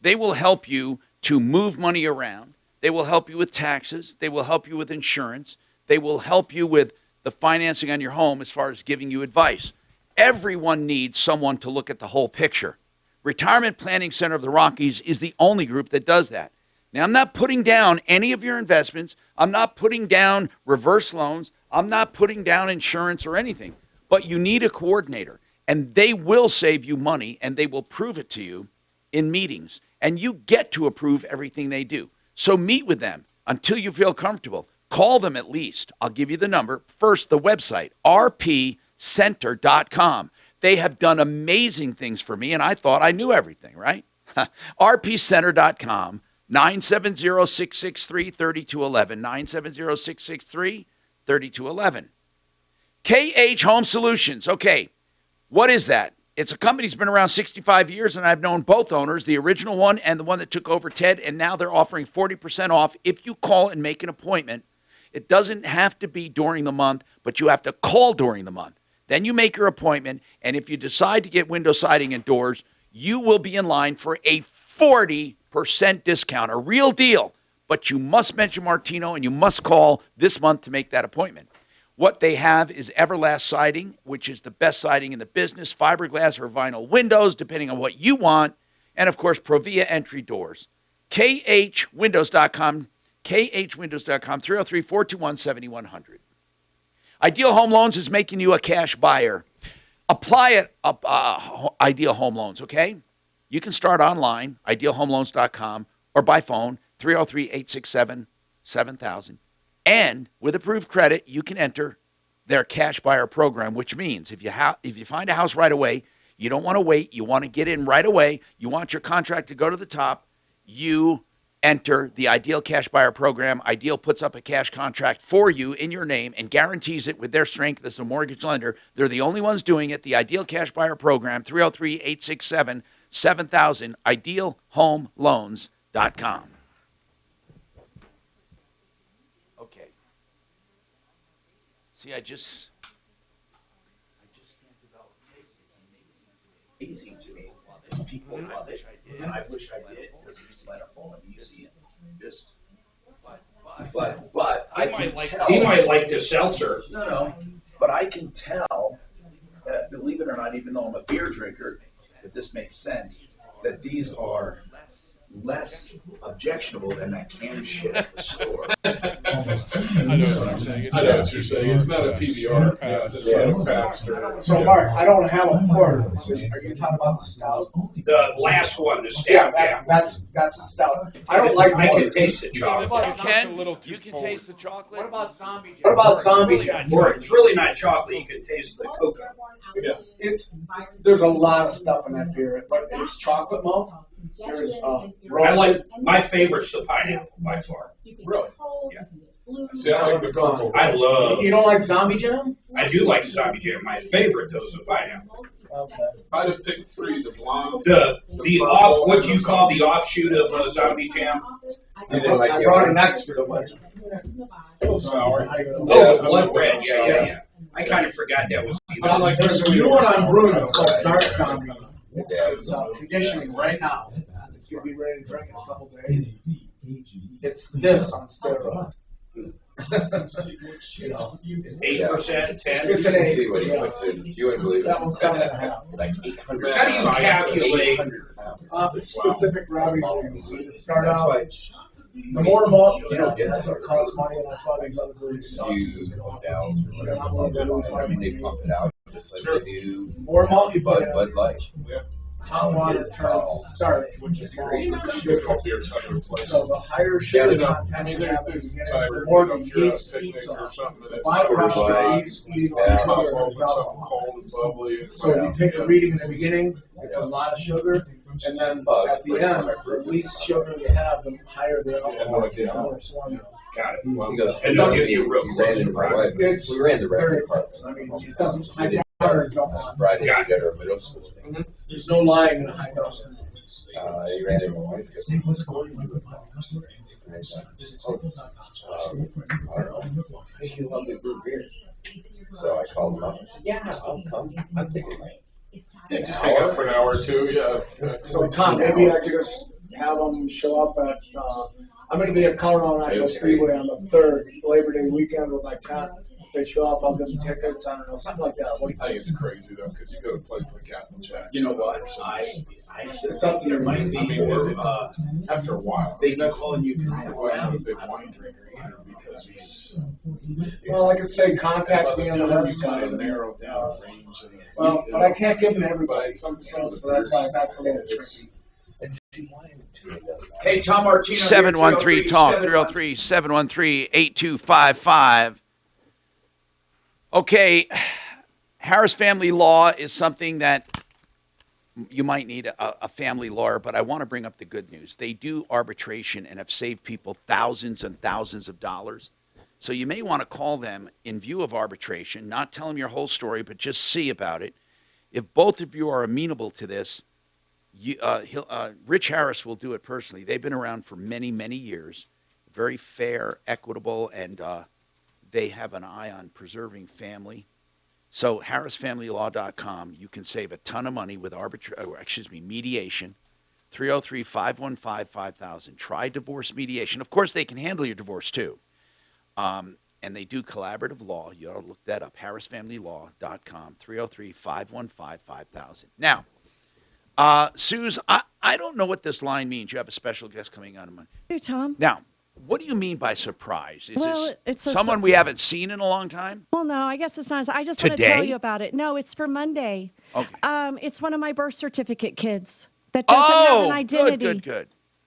They will help you to move money around. They will help you with taxes. They will help you with insurance. They will help you with the financing on your home as far as giving you advice. Everyone needs someone to look at the whole picture. Retirement Planning Center of the Rockies is the only group that does that. Now, I'm not putting down any of your investments. I'm not putting down reverse loans. I'm not putting down insurance or anything. But you need a coordinator, and they will save you money, and they will prove it to you in meetings. And you get to approve everything they do. So meet with them until you feel comfortable. Call them at least. I'll give you the number. First, the website, rpcenter.com. They have done amazing things for me, and I thought I knew everything, right? rpcenter.com, 970-663-3211, 3211. KH Home Solutions. Okay, what is that? It's a company that's been around 65 years, and I've known both owners, the original one and the one that took over, Ted, and now they're offering 40% off if you call and make an appointment. It doesn't have to be during the month, but you have to call during the month. Then you make your appointment, and if you decide to get window siding and doors, you will be in line for a 40% discount, a real deal. But you must mention Martino, and you must call this month to make that appointment. What they have is Everlast Siding, which is the best siding in the business, fiberglass or vinyl windows, depending on what you want, and, of course, Provia entry doors. KHWindows.com, KHWindows.com, 303-421-7100. Ideal Home Loans is making you a cash buyer. Apply it, Ideal Home Loans, okay? You can start online, idealhomeloans.com, or by phone, 303-867-7000. And with approved credit, you can enter their cash buyer program, which means if you find a house right away, you don't want to wait, you want to get in right away, you want your contract to go to the top, you enter the Ideal Cash Buyer Program. Ideal puts up a cash contract for you in your name and guarantees it with their strength as a mortgage lender. They're the only ones doing it. The Ideal Cash Buyer Program, 303-867-7000, idealhomeloans.com. Okay. See, I just can't develop it. It's amazing to me. People love it, and I wish I did because it's plentiful and easy and just. But I can tell. He might like the seltzer. No, but I can tell that, believe it or not, even though I'm a beer drinker, that this makes sense. That these are less objectionable than that canned shit at the store. I know what you're saying. I know what you're saying. It's not a PBR. It's not a faster. So, Mark, I don't have a port. So are you talking about the stout? The last one, the stout. Yeah, that's a stout. I don't like. I can taste the chocolate. You can taste the chocolate. What about zombie jam? What about zombie jam? It's really not chocolate. You can taste the cocoa. Yeah. There's a lot of stuff in that beer, but it's chocolate malt. There's I like my favorite's the pineapple by far. Really? Yeah. See, I like the purple. I love. You don't like zombie jam? I do like zombie jam. My favorite though is the pineapple. Okay. If I'd have picked three, the blonde. The off what you call the offshoot of zombie jam. You didn't like I brought an extra so much. Sour. Oh, blood red. Yeah. I kind of forgot that was. There's a new one on brewing. It's called Dark Zombie. It's conditioning right now. It's going to be ready to drink in a couple days. It's this on steroids. 8%, 10. It's an 8. See what he puts in. You wouldn't believe it. That one's 7.5. Like 800. How do you calculate? The specific gravity volume. So you start out. The more malt, that's what costs money, and that's why these other breweries suck. You pump down whatever they pump it out, just like they do. More malt you put in. Bud Light. Hot water turns starch, which is crazy. So the higher sugar content you have in the beginning, the more the yeast eats off. The byproduct of the yeast eating all the sugar is alcohol. So you take a reading in the beginning, it's a lot of sugar, and then at the end, the least sugar you have, the higher the alcohol is. Got it. And they'll give you a real close We ran the record part. I mean, it doesn't, high powders don't want. Friday together in middle school. There's no lying in high dose. He ran it one. I don't know. I think you love the brew beer. So I called him up and said, yeah, I'll come. I'm thinking like. Yeah, just hang out for an hour or two, yeah. So Tom, maybe I could just have them show up at, I'm going to be at Colorado National Speedway on the 3rd, Labor Day weekend with my cat. If they show up, I'll give them tickets, I don't know, something like that. What do you I think it's crazy though, because you go to a place like Captain Jack's. You know what? It's up to your mind. After a while. They can call you. I'm a big wine drinker either because he's. Well, I could say contact me on the website. Narrow down range. Well, but I can't give them to everybody, so that's why that's a little tricky. Hey, Tom Martino. 713-TALK, 303-713-8255. Okay, Harris Family Law is something that you might need a family lawyer, but I want to bring up the good news. They do arbitration and have saved people thousands and thousands of dollars. So you may want to call them in view of arbitration, not tell them your whole story, but just see about it. If both of you are amenable to this, Rich Harris will do it personally. They've been around for many, many years, very fair, equitable, and they have an eye on preserving family. So harrisfamilylaw.com, you can save a ton of money with mediation. 303-515-5000. Try divorce mediation. Of course, they can handle your divorce too. And they do collaborative law. You ought to look that up. harrisfamilylaw.com, 303-515-5000. Now, Suze, I don't know what this line means. You have a special guest coming on. Hey, Tom. Now, what do you mean by surprise? Is Well, this it's someone we haven't seen in a long time? Well, no, I guess it's not. I just want to Today? tell you about it. No, it's for Monday. Okay. It's one of my birth certificate kids that doesn't have an identity.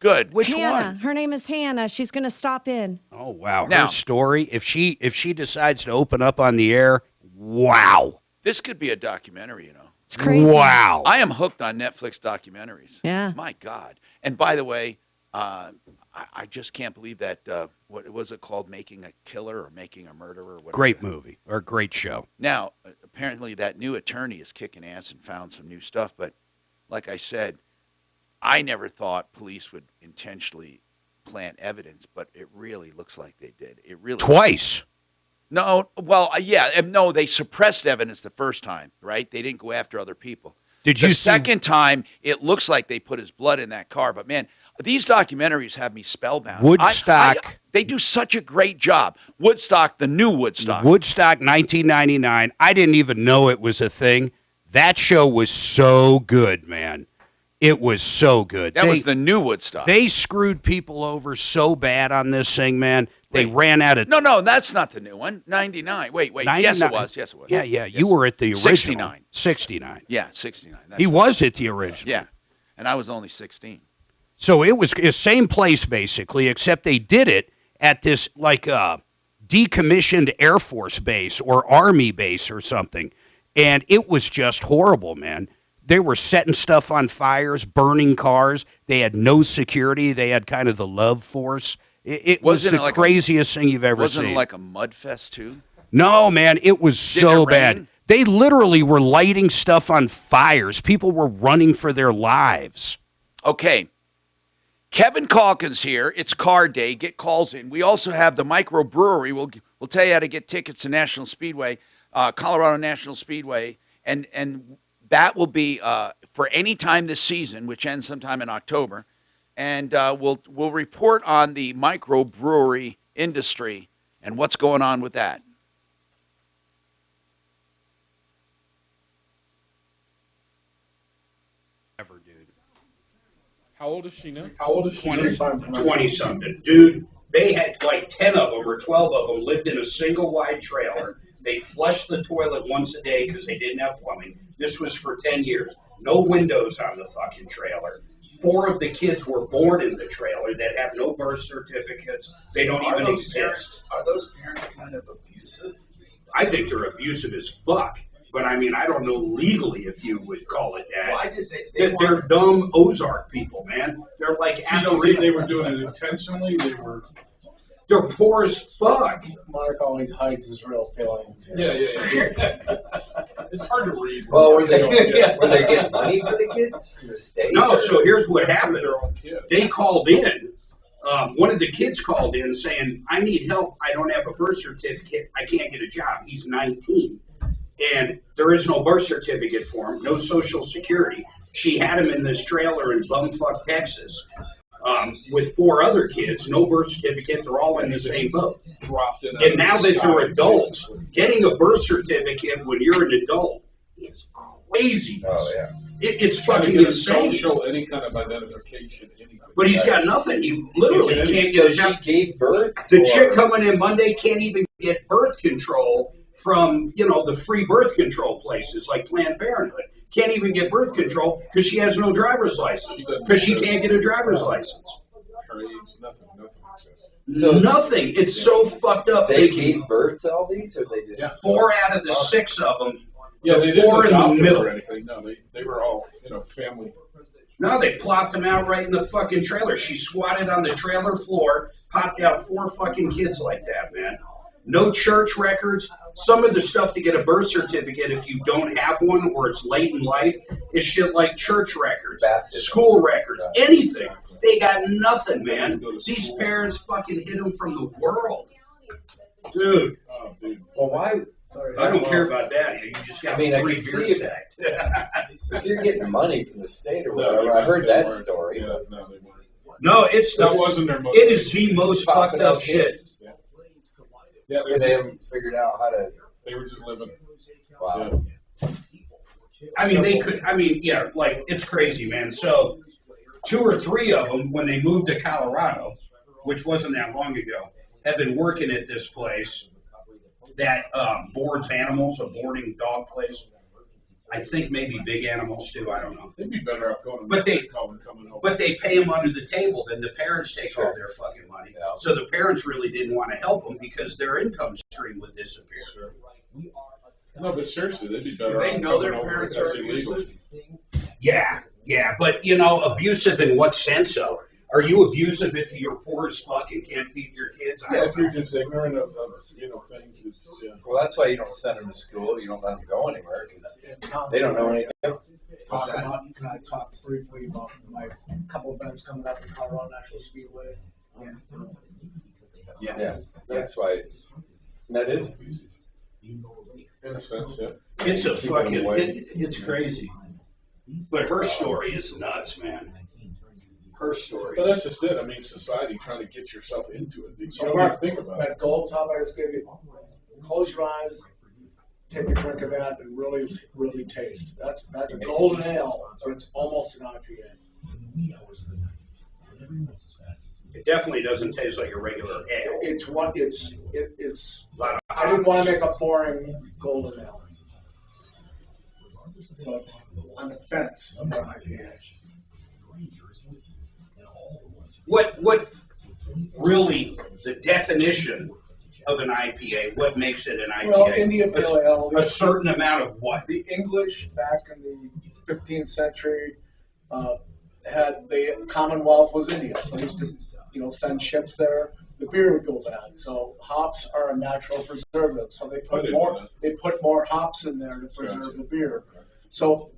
Good. Which Hannah. one? Her name is Hannah. She's going to stop in. Oh, wow. Now- Her story, if she decides to open up on the air, wow. This could be a documentary, you know. It's crazy. Wow. I am hooked on Netflix documentaries. Yeah. My God. And by the way, I just can't believe that, what was it called, Making a Killer or Making a Murderer? Or whatever. Great movie or great show. Now, apparently that new attorney is kicking ass and found some new stuff. But like I said, I never thought police would intentionally plant evidence, but it really looks like they did. It really Twice. No, well, no, they suppressed evidence the first time, right? They didn't go after other people. Did The you see? second time, it looks like they put his blood in that car. But, man, these documentaries have me spellbound. Woodstock. They do such a great job. Woodstock, the new Woodstock. Woodstock 1999. I didn't even know it was a thing. That show was so good, man. It was so good. That was the new Woodstock. They screwed people over so bad on this thing, man. They ran out of... No, that's not the new one. 99. Wait. 99. Yes, it was. Yeah. Yes. You were at the original. 69. 69. Yeah, 69. He was at the original. Yeah, and I was only 16. So it was the same place, basically, except they did it at this, like, decommissioned Air Force base or Army base or something. And it was just horrible, man. They were setting stuff on fires, burning cars. They had no security. They had kind of the love force. It was the craziest thing you've ever seen. Wasn't it like a mud fest, too? No, man, it was so bad. rain? They literally were lighting stuff on fires. People were running for their lives. Okay. Kevin Calkins here. It's card day. Get calls in. We also have the microbrewery. We'll tell you how to get tickets to National Speedway, Colorado National Speedway, and that will be for any time this season, which ends sometime in October. And we'll report on the microbrewery industry and what's going on with that. Ever, dude. How old is she now? How old is she? 20-something. Dude, they had like 10 of them or 12 of them lived in a single wide trailer. They flushed the toilet once a day because they didn't have plumbing. This was for 10 years. No windows on the fucking trailer. 4 of the kids were born in the trailer that have no birth certificates. They don't even exist. Are those parents kind of abusive? I think they're abusive as fuck. But I mean, I don't know legally if you would call it that. Why did they They're dumb Ozark people, man. They're like You don't think they were doing it intentionally? They're poor as fuck. Mark always hides his real feelings. Yeah. It's hard to read. Well, were they getting money for the kids from the state? No, so here's what happened. Their own kids. They called in. One of the kids called in saying, I need help. I don't have a birth certificate. I can't get a job. He's 19. And there is no birth certificate for him, no Social Security. She had him in this trailer in bumfuck Texas with 4 other kids, no birth certificate. They're all in the same boat. And now that they're adults, getting a birth certificate when you're an adult is crazy. Oh, yeah. It's fucking insane. Social, any kind of identification, anything. But he's got nothing. He literally can't get a job. She gave birth? The chick coming in Monday can't even get birth control from, the free birth control places like Planned Parenthood. Can't even get birth control because she has no driver's license. Because she can't get a driver's license. Her age, nothing exists. Nothing. It's so fucked up. They gave birth to all these, or they just... 4 out of the 6 of them. Yeah, they didn't 4 in the adopt them middle. or anything. No, they were all, family. No, they plopped them out right in the fucking trailer. She squatted on the trailer floor, popped out 4 fucking kids like that, man. No church records. Some of the stuff to get a birth certificate if you don't have one or it's late in life is shit like church records, school records, anything. They got nothing, man. These parents fucking hid them from the world. Dude. Well, why? I don't care about that. You just got 3 beers stacked. If you're getting money from the state or whatever, I heard that story. No, it's that wasn't their motive. It is the most fucked up shit. Yeah, they haven't figured out how to. They were just living. Wow. I mean, they could. I mean, yeah, like it's crazy, man. So, 2 or 3 of them, when they moved to Colorado, which wasn't that long ago, have been working at this place that boards animals, a boarding dog place. I think maybe big animals too. I don't know. They'd be better off going to But they, coming over. but they pay them under the table. Then the parents take all their fucking money. So the parents really didn't want to help them because their income stream would disappear. No, but seriously, they'd be better. They off know their coming over parents because are illegal. abusive. Yeah, but you know, abusive in what sense? Though, are you abusive if you're poor as fuck and can't feed your kids? Yeah, if you're just ignorant of things. It's, Well, that's why you don't send them to school. You don't let them go anywhere because they don't know anything else. Can I talk briefly about my couple events coming up in Colorado National Speedway? Yeah, that's why. That is. In a sense, yeah. It's a fucking, it's crazy. But her story is nuts, man. Her story. But that's just it. I mean, society trying to get yourself into it. You So don't Mark, even think about that it. gold top I just gave you, close your eyes, take a drink of that, and really, really taste. That's a golden ale, but it's almost an IPA. It definitely doesn't taste like a regular ale. It's what it's. I didn't want to make a boring golden ale. So it's on the fence of an IPA. What really the definition of an IPA? What makes it an IPA? Well, India Pale Ale. A certain amount of what? The English back in the 15th century had the Commonwealth was India, so they used to send ships there. The beer would go bad, so hops are a natural preservative. So they put more hops in there to preserve the beer. So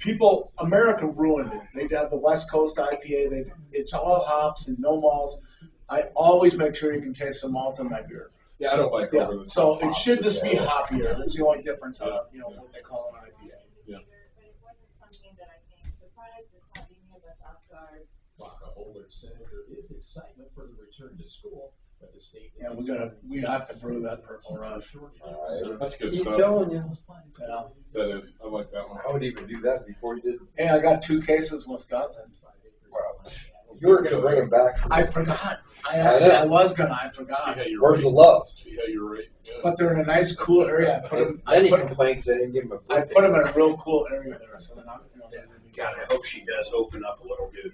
America ruined it. They'd have the West Coast IPA. It's all hops and no malts. I always make sure you can taste the malt in my beer. Yeah, I don't like over the So it hops should just as be well. hoppier. That's the only difference of what they call an IPA. Yeah. Said there is excitement for the return to school, but the state. Yeah, we have to brew that Purple Rush. That's good Keep stuff. telling you. Yeah. That is. I like that one. I would even do that before you did. Hey, I got 2 cases in Wisconsin. Wow. You were going to bring them back. I forgot. I forgot. Where's the love? See how you're right. Yeah. But they're in a nice, cool area. Then he complains they didn't give him a I put them in a real cool area there. So they're not, God, I hope she does open up a little, dude.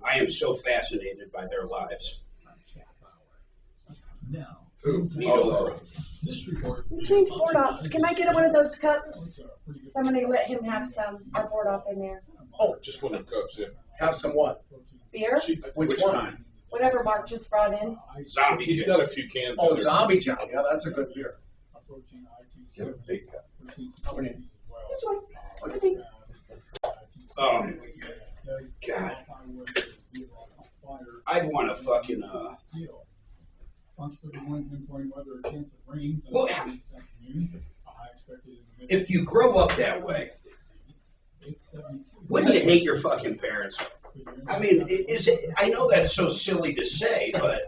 I am so fascinated by their lives. Now, This report. Change board ops. Can I get one of those cups? Somebody let him have some, our board op in there. Oh, just one of the cups, yeah. Have some what? Beer? Which one? Whatever Mark just brought in. Zombie. He's got a few cans. Oh, in there. Zombie John. Yeah, that's a good beer. Get a big cup. How many? This one. I think. God. I'd want to fucking, well, if you grow up that way, wouldn't you hate your fucking parents? I mean, I know that's so silly to say, but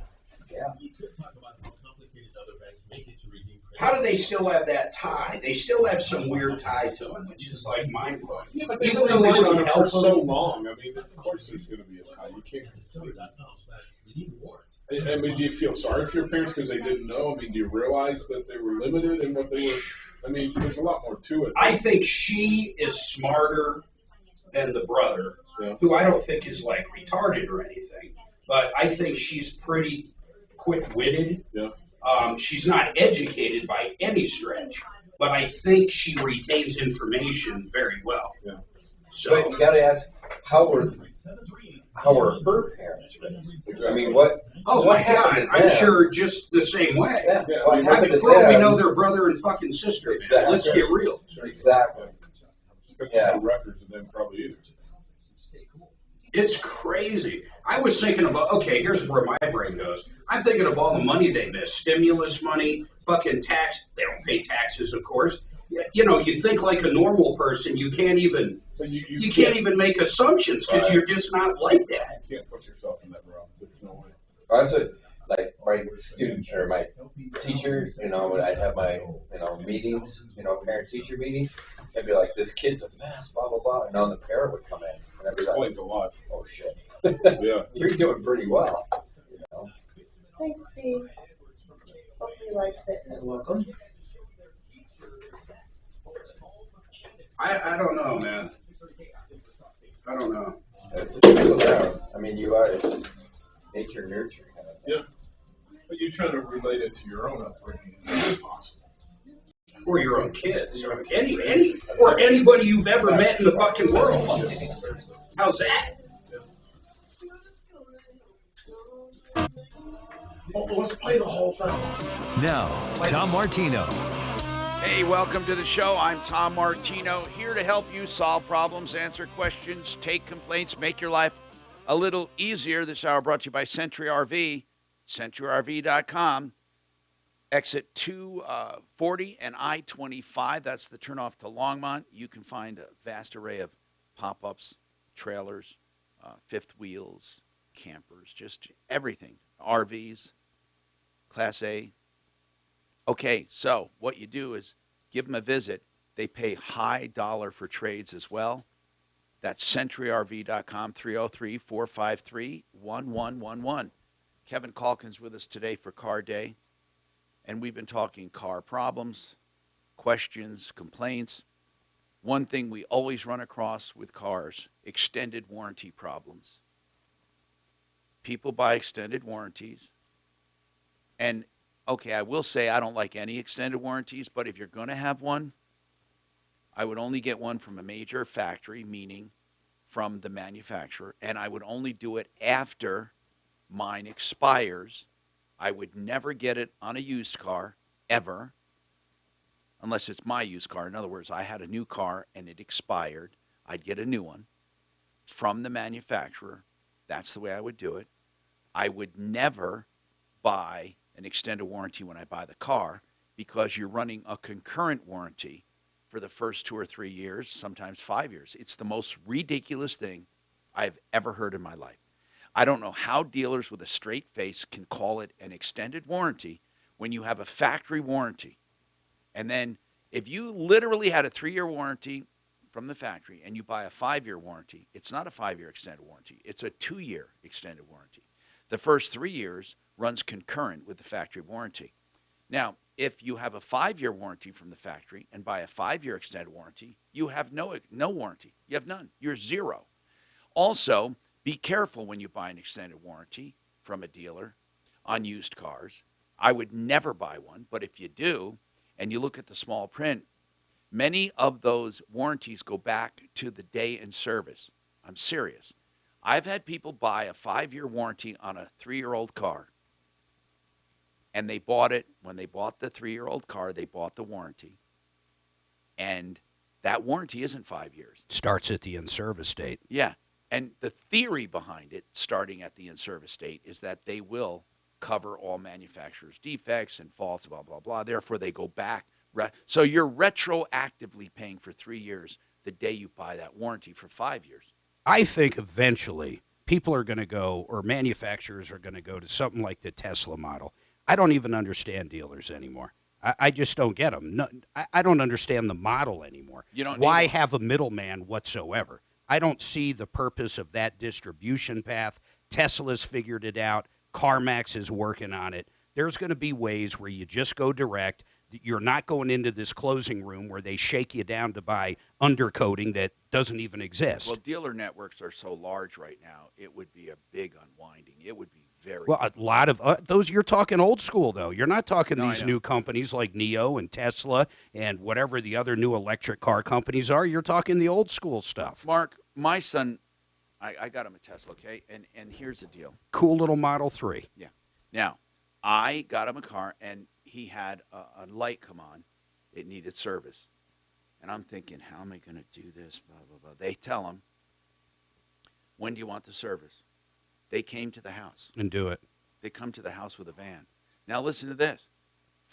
how do they still have that tie? They still have some weird tie to them, which is like mind-blowing. Yeah, but Even they've though been they on wouldn't it help for so them. long. I mean, of course there's going to be a tie. You can't. I mean, do you feel sorry for your parents because they didn't know? I mean, do you realize that they were limited in what they were? I mean, there's a lot more to it. I think she is smarter than the brother, who I don't think is like retarded or anything, but I think she's pretty quick-witted. Yeah. She's not educated by any stretch, but I think she retains information very well. Yeah. So But you got to ask, how were how were her parents raised? I mean, what? Oh what my God, happened to I'm them? sure just the same way. Yeah, I what mean, happened to probably them? know their brother and fucking sister. Exactly. Let's get real. Exactly. Yeah. Records of them probably either. It's crazy. I was thinking about, okay, here's where my brain goes. I'm thinking of all the money they miss. Stimulus money, fucking tax. They don't pay taxes, of course. You know, you think like a normal person, you can't even, you can't even make assumptions because you're just not like that. You can't put yourself in that realm. There's no way. That's what, like, my student or my teachers, you know, when I'd have my, you know, meetings, you know, parent-teacher meetings, they'd be like, this kid's a mess, blah, blah, blah. And then the parent would come in. And I'd be like, Explains a lot. oh, shit. Yeah. You're doing pretty well, you know. Thanks, Steve. Hopefully he likes it. You're welcome. I don't know, man. I don't know. It's a trickle down. I mean, you are, it's nature nurture kind of thing. Yeah. But you're trying to relate it to your own upbringing. It's possible. Or your own kids, or or anybody you've ever met in the fucking world. How's that? Well, let's play the whole thing. Now, Tom Martino. Hey, welcome to the show. I'm Tom Martino, here to help you solve problems, answer questions, take complaints, make your life a little easier. This hour brought to you by Century RV, CenturyRV.com. Exit 240 and I-25. That's the turnoff to Longmont. You can find a vast array of pop-ups, trailers, fifth wheels, campers, just everything. RVs, Class A. Okay, so what you do is give them a visit. They pay high dollar for trades as well. That's CenturyRV.com, 303-453-1111. Kevin Calkins with us today for Car Day. And we've been talking car problems, questions, complaints. One thing we always run across with cars, extended warranty problems. People buy extended warranties. And, okay, I will say I don't like any extended warranties, but if you're going to have one, I would only get one from a major factory, meaning from the manufacturer, and I would only do it after mine expires. I would never get it on a used car, ever, unless it's my used car. In other words, I had a new car and it expired. I'd get a new one from the manufacturer. That's the way I would do it. I would never buy an extended warranty when I buy the car because you're running a concurrent warranty for the first 2 or 3 years, sometimes 5 years. It's the most ridiculous thing I've ever heard in my life. I don't know how dealers with a straight face can call it an extended warranty when you have a factory warranty. And then if you literally had a 3-year warranty from the factory and you buy a 5-year warranty, it's not a 5-year extended warranty. It's a 2-year extended warranty. The first 3 years runs concurrent with the factory warranty. Now, if you have a 5-year warranty from the factory and buy a 5-year extended warranty, you have no warranty. You have none. You're zero. Also, be careful when you buy an extended warranty from a dealer on used cars. I would never buy one, but if you do, and you look at the small print, many of those warranties go back to the day in service. I'm serious. I've had people buy a 5-year warranty on a 3-year-old car, and they bought it. When they bought the 3-year-old car, they bought the warranty, and that warranty isn't 5 years. Starts at the in-service date. Yeah. And the theory behind it, starting at the in-service date, is that they will cover all manufacturers' defects and faults, blah, blah, blah. Therefore, they go back. So you're retroactively paying for 3 years the day you buy that warranty for 5 years. I think eventually people are going to go, or manufacturers are going to go to something like the Tesla model. I don't even understand dealers anymore. I just don't get them. No, I don't understand the model anymore. You don't Why have a middleman whatsoever? I don't see the purpose of that distribution path. Tesla's figured it out. CarMax is working on it. There's going to be ways where you just go direct. You're not going into this closing room where they shake you down to buy undercoating that doesn't even exist. Well, dealer networks are so large right now, it would be a big unwinding. It would be very well, a lot of those, you're talking old school, though. You're not talking No, these I know. new companies like NIO and Tesla and whatever the other new electric car companies are. You're talking the old school stuff. Mark, my son, I got him a Tesla, okay? And here's the deal. Cool little Model 3. Yeah. Now, I got him a car, and he had a light come on. It needed service. And I'm thinking, how am I going to do this? Blah, blah, blah. They tell him, when do you want the service? They came to the house. And do it. They come to the house with a van. Now, listen to this.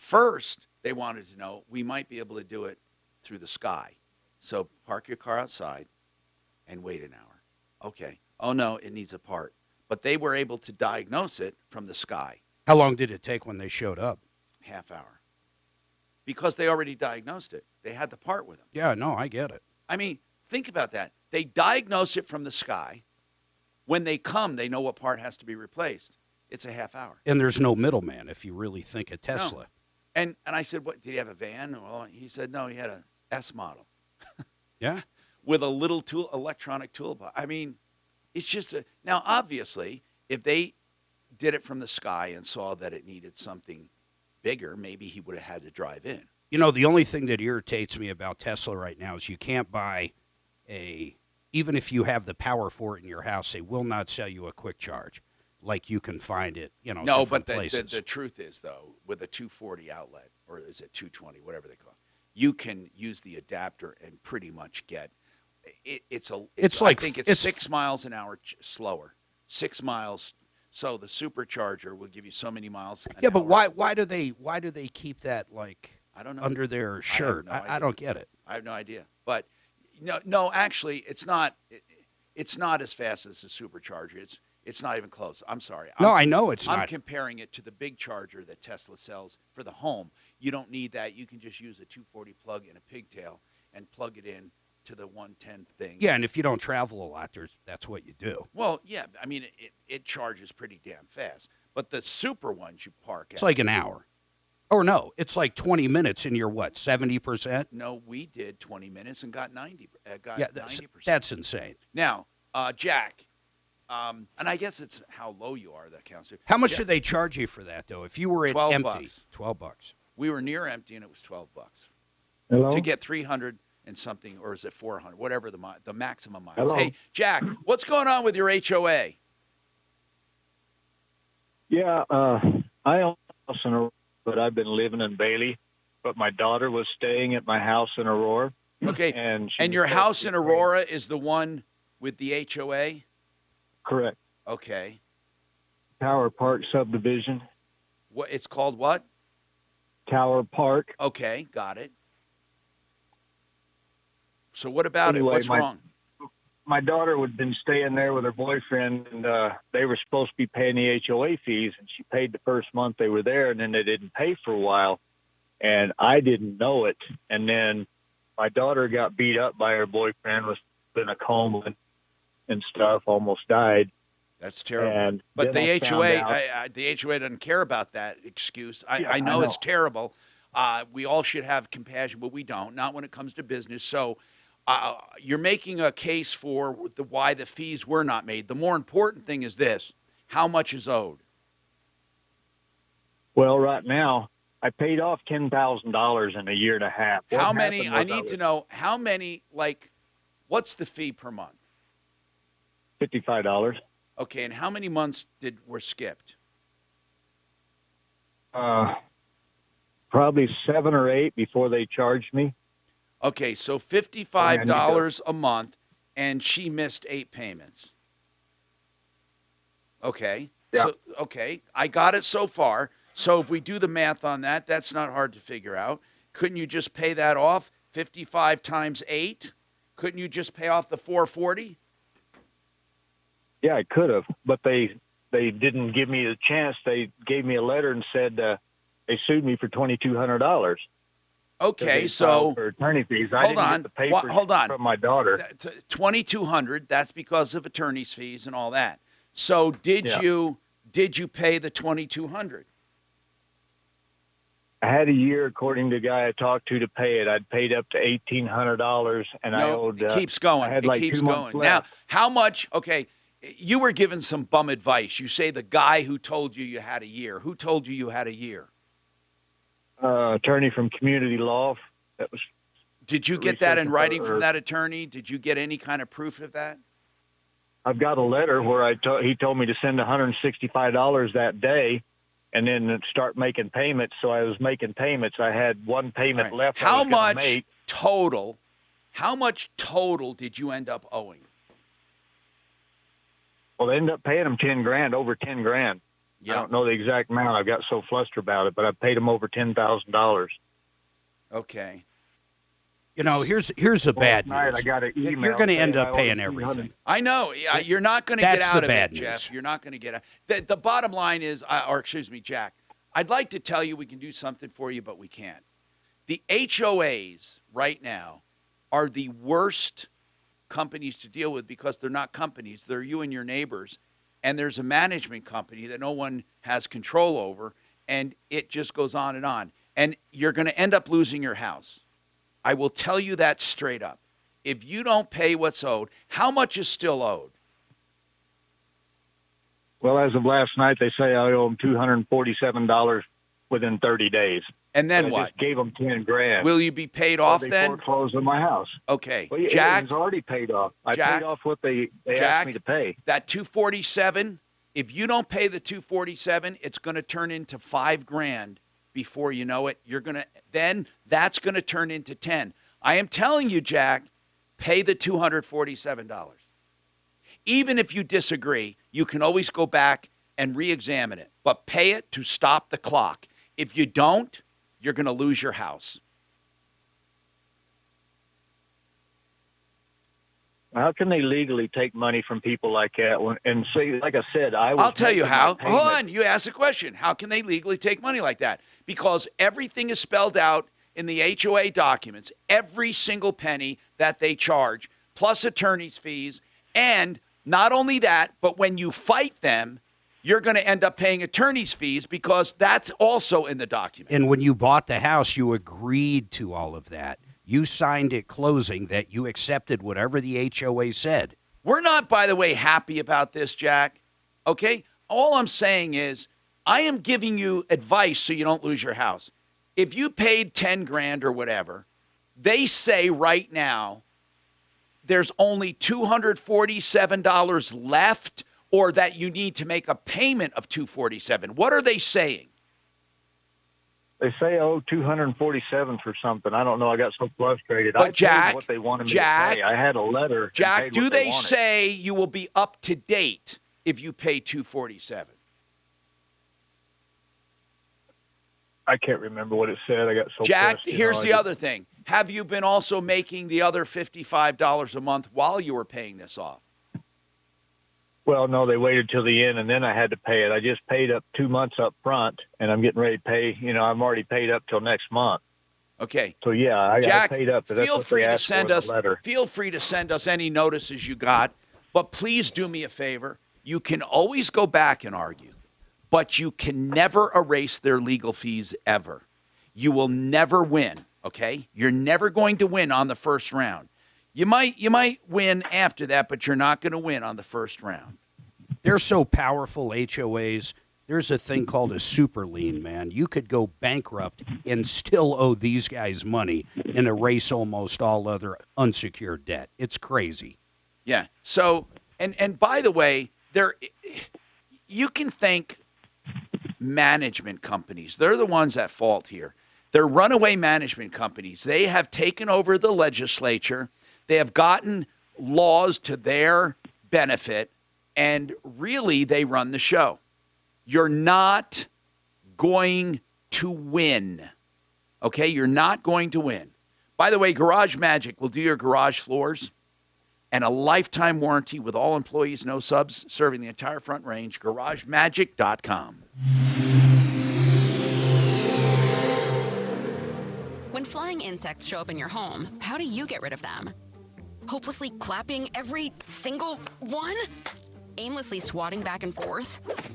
First, they wanted to know, we might be able to do it through the sky. So park your car outside and wait an hour. Okay. Oh, no, it needs a part. But they were able to diagnose it from the sky. How long did it take when they showed up? Half hour. Because they already diagnosed it. They had the part with them. Yeah, no, I get it. I mean, think about that. They diagnose it from the sky. When they come, they know what part has to be replaced. It's a half hour. And there's no middleman if you really think a Tesla. No. And I said, what, did he have a van? Well, he said, no, he had a S model. Yeah. With a little electronic toolbox. I mean, it's just now, obviously, if they did it from the sky and saw that it needed something bigger, maybe he would have had to drive in. You know, the only thing that irritates me about Tesla right now is you can't buy even if you have the power for it in your house, they will not sell you a quick charge like you can find it, No, but places. the truth is, though, with a 240 outlet, or is it 220, whatever they call it, you can use the adapter and pretty much get it's I think it's 6 miles an hour slower. 6 miles. So the supercharger will give you so many miles an hour. But why do they keep that I don't know. under their shirt? I don't get it. I have no idea. But no, actually, it's not as fast as the supercharger. It's not even close. I'm sorry. I know it's not. I'm comparing it to the big charger that Tesla sells for the home. You don't need that. You can just use a 240 plug in a pigtail and plug it in to the 110 thing. Yeah, and if you don't travel a lot, that's what you do. Well, yeah, I mean, it charges pretty damn fast. But the super ones you park at. It's like an hour. Or no, it's like 20 minutes and you're what, 70%? No, we did 20 minutes and got 90%. That's insane. Now, Jack, and I guess it's how low you are that counts. How much do they charge you for that, though? If you were at empty, $12. $12. We were near empty, and it was $12. Hello? To get 300 and something, or is it 400? Whatever the maximum miles. Hello? Hey, Jack, what's going on with your HOA? Yeah, I own a house in Aurora, but I've been living in Bailey. But my daughter was staying at my house in Aurora. Okay, and your house in Aurora is the one with the HOA? Correct. Okay. Tower Park subdivision. What it's called? What? Tower Park. Okay, got it. So what about Anyway, it? What's wrong? My daughter had been staying there with her boyfriend, and they were supposed to be paying the HOA fees, and she paid the first month they were there, and then they didn't pay for a while, and I didn't know it. And then my daughter got beat up by her boyfriend, was in a coma and stuff, almost died. That's terrible. And but then the I HOA, found out- the HOA doesn't care about that excuse. Yeah, I know I it's terrible. We all should have compassion, but we don't. Not when it comes to business. So you're making a case for why the fees were not made. The more important thing is this: how much is owed? Well, right now, I paid off $10,000 in a year and a half. What How many? happened I was need to know how many. What's the fee per month? $55. Okay, and how many months were skipped? Probably 7 or 8 before they charged me. Okay, so $55 a month, and she missed 8 payments. Okay. Yeah. So, okay, I got it so far. So if we do the math on that, that's not hard to figure out. Couldn't you just pay that off? 55 times 8? Couldn't you just pay off the 440? Yeah, I could have, but they didn't give me the chance. They gave me a letter and said they sued me for $2,200. Okay, so for attorney fees. I didn't get the papers from my daughter. $2,200. That's because of attorney's fees and all that. So did you pay the $2,200? I had a year, according to the guy I talked to pay it. I'd paid up to $1,800, and I owed. It keeps going. I had It like keeps 2 months going. left. Now, how much? Okay, you were given some bum advice. You say the guy who told you had a year. Who told you had a year? Attorney from community law. That was. Did you get that in writing from that attorney? Did you get any kind of proof of that? I've got a letter where he told me to send $165 that day, and then start making payments. So I was making payments. I had one payment left. How much total? How much total did you end up owing? Well, they ended up paying him $10,000, over $10,000. Yeah. I don't know the exact amount. I got so flustered about it, but I paid him over $10,000. Okay. You know, here's the bad news. I got an email. You're going to end up paying everything. I know. You're not going to get out of it, Jeff. News. You're not going to get out. The bottom line is, or excuse me, Jack, I'd like to tell you we can do something for you, but we can't. The HOAs right now are the worst companies to deal with because they're not companies. They're you and your neighbors. And there's a management company that no one has control over, and it just goes on. And you're going to end up losing your house. I will tell you that straight up. If you don't pay what's owed, how much is still owed? Well, as of last night, they say I owe them $247 within 30 days. And then I what? just gave them $10,000. Will you be paid off they then? Foreclosed on my house. Okay, Well, Jack. it was already paid off. I Jack, paid off what they Jack, asked me to pay. That $247. If you don't pay the $247, it's going to turn into $5,000 before you know it. Then that's going to turn into $10,000. I am telling you, Jack, pay the $247. Even if you disagree, you can always go back and re-examine it. But pay it to stop the clock. If you don't, you're going to lose your house. How can they legally take money from people like that? And say, like I said, I'll tell you how. Hold on. You asked a question. How can they legally take money like that? Because everything is spelled out in the HOA documents, every single penny that they charge, plus attorney's fees. And not only that, but when you fight them, you're going to end up paying attorney's fees because that's also in the document. And when you bought the house, you agreed to all of that. You signed at closing that you accepted whatever the HOA said. We're not, by the way, happy about this, Jack. Okay? All I'm saying is I am giving you advice so you don't lose your house. If you paid $10,000 or whatever, they say right now there's only $247 left, or that you need to make a payment of $247. What are they saying? They say, $247 for something. I don't know. I got so frustrated. But I Jack, paid what they wanted me to pay. I had a letter. Jack, do they wanted. say you will be up to date if you pay $247? I can't remember what it said. I got so Jack, pissed, here's the other thing. Have you been also making the other $55 a month while you were paying this off? Well, no, they waited till the end, and then I had to pay it. I just paid up 2 months up front, and I'm getting ready to pay. I'm already paid up till next month. Okay. So yeah, I paid up. But that's feel what free they to asked send for in us. the letter. Feel free to send us any notices you got, but please do me a favor. You can always go back and argue, but you can never erase their legal fees ever. You will never win. Okay, you're never going to win on the first round. You might win after that, but you're not going to win on the first round. They're so powerful, HOAs. There's a thing called a super lien, man. You could go bankrupt and still owe these guys money and erase almost all other unsecured debt. It's crazy. Yeah. So, and by the way, you can thank management companies. They're the ones at fault here. They're runaway management companies. They have taken over the legislature. They have gotten laws to their benefit, and really they run the show. You're not going to win. Okay? You're not going to win. By the way, Garage Magic will do your garage floors, and a lifetime warranty with all employees, no subs, serving the entire Front Range. GarageMagic.com. When flying insects show up in your home, how do you get rid of them? Hopelessly clapping every single one? Aimlessly swatting back and forth?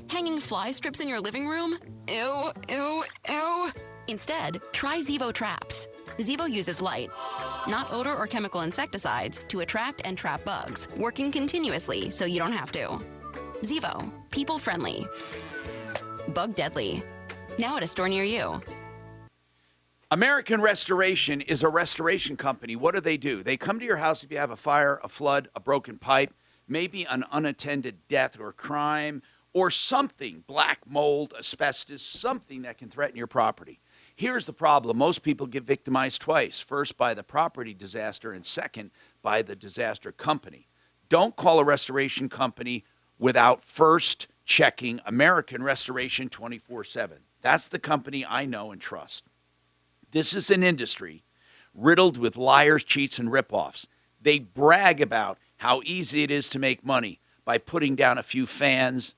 Hanging fly strips in your living room? Ew, ew, ew. Instead, try Zevo Traps. Zevo uses light, not odor or chemical insecticides, to attract and trap bugs, working continuously so you don't have to. Zevo, people friendly, bug deadly. Now at a store near you. American Restoration is a restoration company. What do? They come to your house if you have a fire, a flood, a broken pipe. maybe an unattended death or crime or something, black mold, asbestos, something that can threaten your property. Here's the problem. Most people get victimized twice. First, by the property disaster, and second, by the disaster company. Don't call a restoration company without first checking American Restoration 24/7. That's the company I know and trust. This is an industry riddled with liars, cheats, and ripoffs. They brag about how easy it is to make money by putting down a few fans,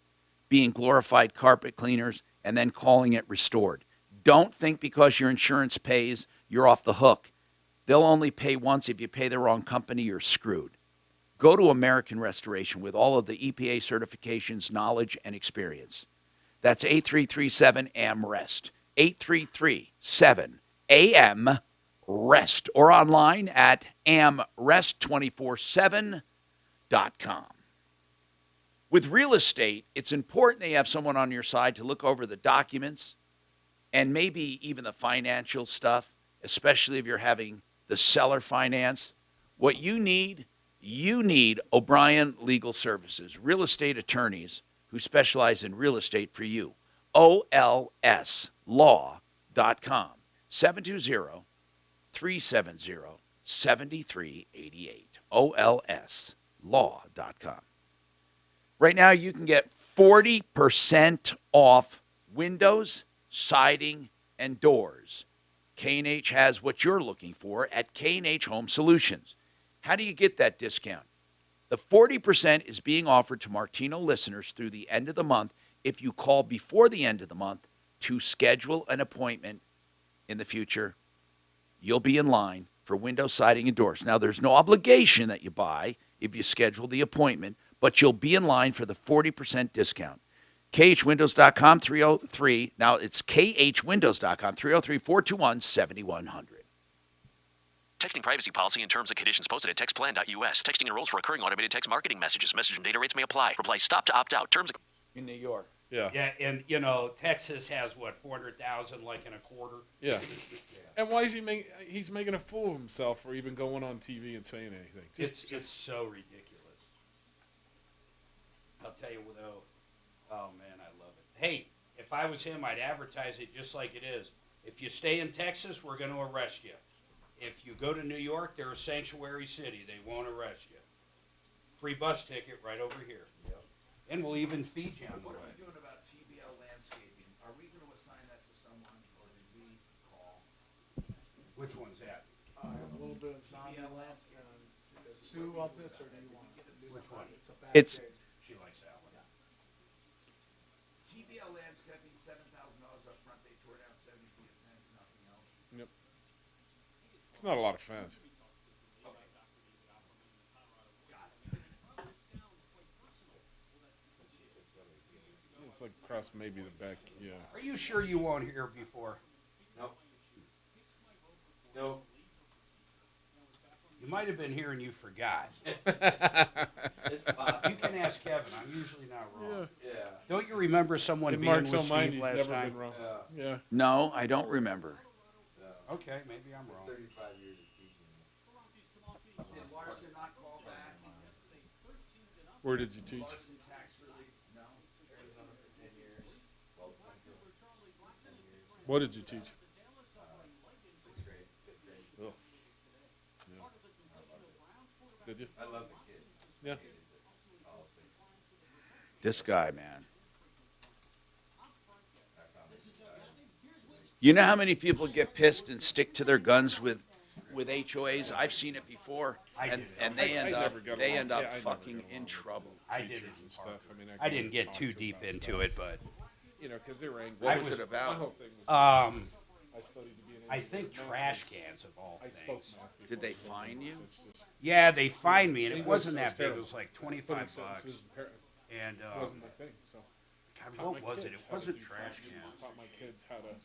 being glorified carpet cleaners, and then calling it restored. Don't think because your insurance pays, you're off the hook. They'll only pay once. If you pay the wrong company, you're screwed. Go to American Restoration with all of the EPA certifications, knowledge, and experience. That's 8337-AM-REST. 8337-AM-REST. Or online at amrest247.com. With real estate, it's important that you have someone on your side to look over the documents and maybe even the financial stuff, especially if you're having the seller finance. What you need O'Brien Legal Services, real estate attorneys who specialize in real estate for you. OLSlaw.com, 720-370-7388, OLSlaw.com. Right now, you can get 40% off windows, siding, and doors. K&H has what you're looking for at K&H Home Solutions. How do you get that discount? The 40% is being offered to Martino listeners through the end of the month if you call before the end of the month to schedule an appointment in the future. You'll be in line for window, siding, and doors. Now, there's no obligation that you buy if you schedule the appointment, but you'll be in line for the 40% discount. KHWindows.com, 303. Now, it's KHWindows.com, 303-421-7100. Texting privacy policy and terms and conditions posted at textplan.us. Texting enrolls for recurring automated text marketing messages. Message and data rates may apply. Reply stop to opt out. Terms in New York. Yeah. Yeah, and, Texas has, 400,000 like in a quarter? Yeah. And why is he's making a fool of himself for even going on TV and saying anything? It's so ridiculous. I'll tell you, oh, man, I love it. Hey, if I was him, I'd advertise it just like it is. If you stay in Texas, we're going to arrest you. If you go to New York, they're a sanctuary city. They won't arrest you. Free bus ticket right over here. Yep. And we'll even feed you on the way. What are we doing about TBL landscaping? Are we going to assign that to someone, or did we call? Which one's that? I have a little bit of TBL landscaping. Sue on this, or do you want to do which one? It's a bad It's she likes that one. TBL landscaping, $7,000 up front. They tore down 70 feet of fence, nothing else. Yep. It's not a lot of fence. It's like across maybe the back, yeah. Are you sure you weren't here before? Nope. Nope. You might have been here and you forgot. It's possible. You can ask Kevin. I'm usually not wrong. Yeah. Don't you remember someone In being Mark's with own mind, Steve he's last never time? been wrong. Yeah. No, I don't remember. Okay, maybe I'm wrong. 35 years of teaching. Did Larson not call back? Where did you teach? Larson tax relief? No. Arizona for 10 years. What did you teach? 6th grade, 5th grade. Oh. Yeah. Did you? I love the kids. Yeah. This guy, man. You know how many people get pissed and stick to their guns with HOAs? I've seen it before, and they end up fucking in trouble. I did it. Stuff. I didn't get too deep into it, but because they were angry. What was it about? My whole thing was, I studied to be an I think trash cans of all things. Did they fine you? Yeah, they fined me, and it wasn't that big. It was like $25. And wasn't my thing. So. God, what was it? It wasn't trash cans. Taught my kids how to,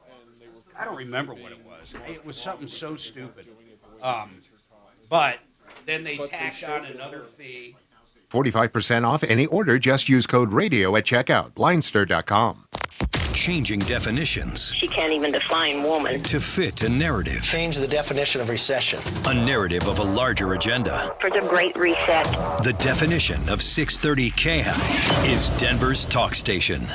and they were I don't remember what it was. It was something so stupid. But then they tacked on another fee. 45% off any order. Just use code RADIO at checkout. Blindster.com. changing definitions She can't even define woman. to fit a narrative. Change the definition of recession. A narrative of a larger agenda. For the Great Reset. The definition of 630 KHI is Denver's talk station.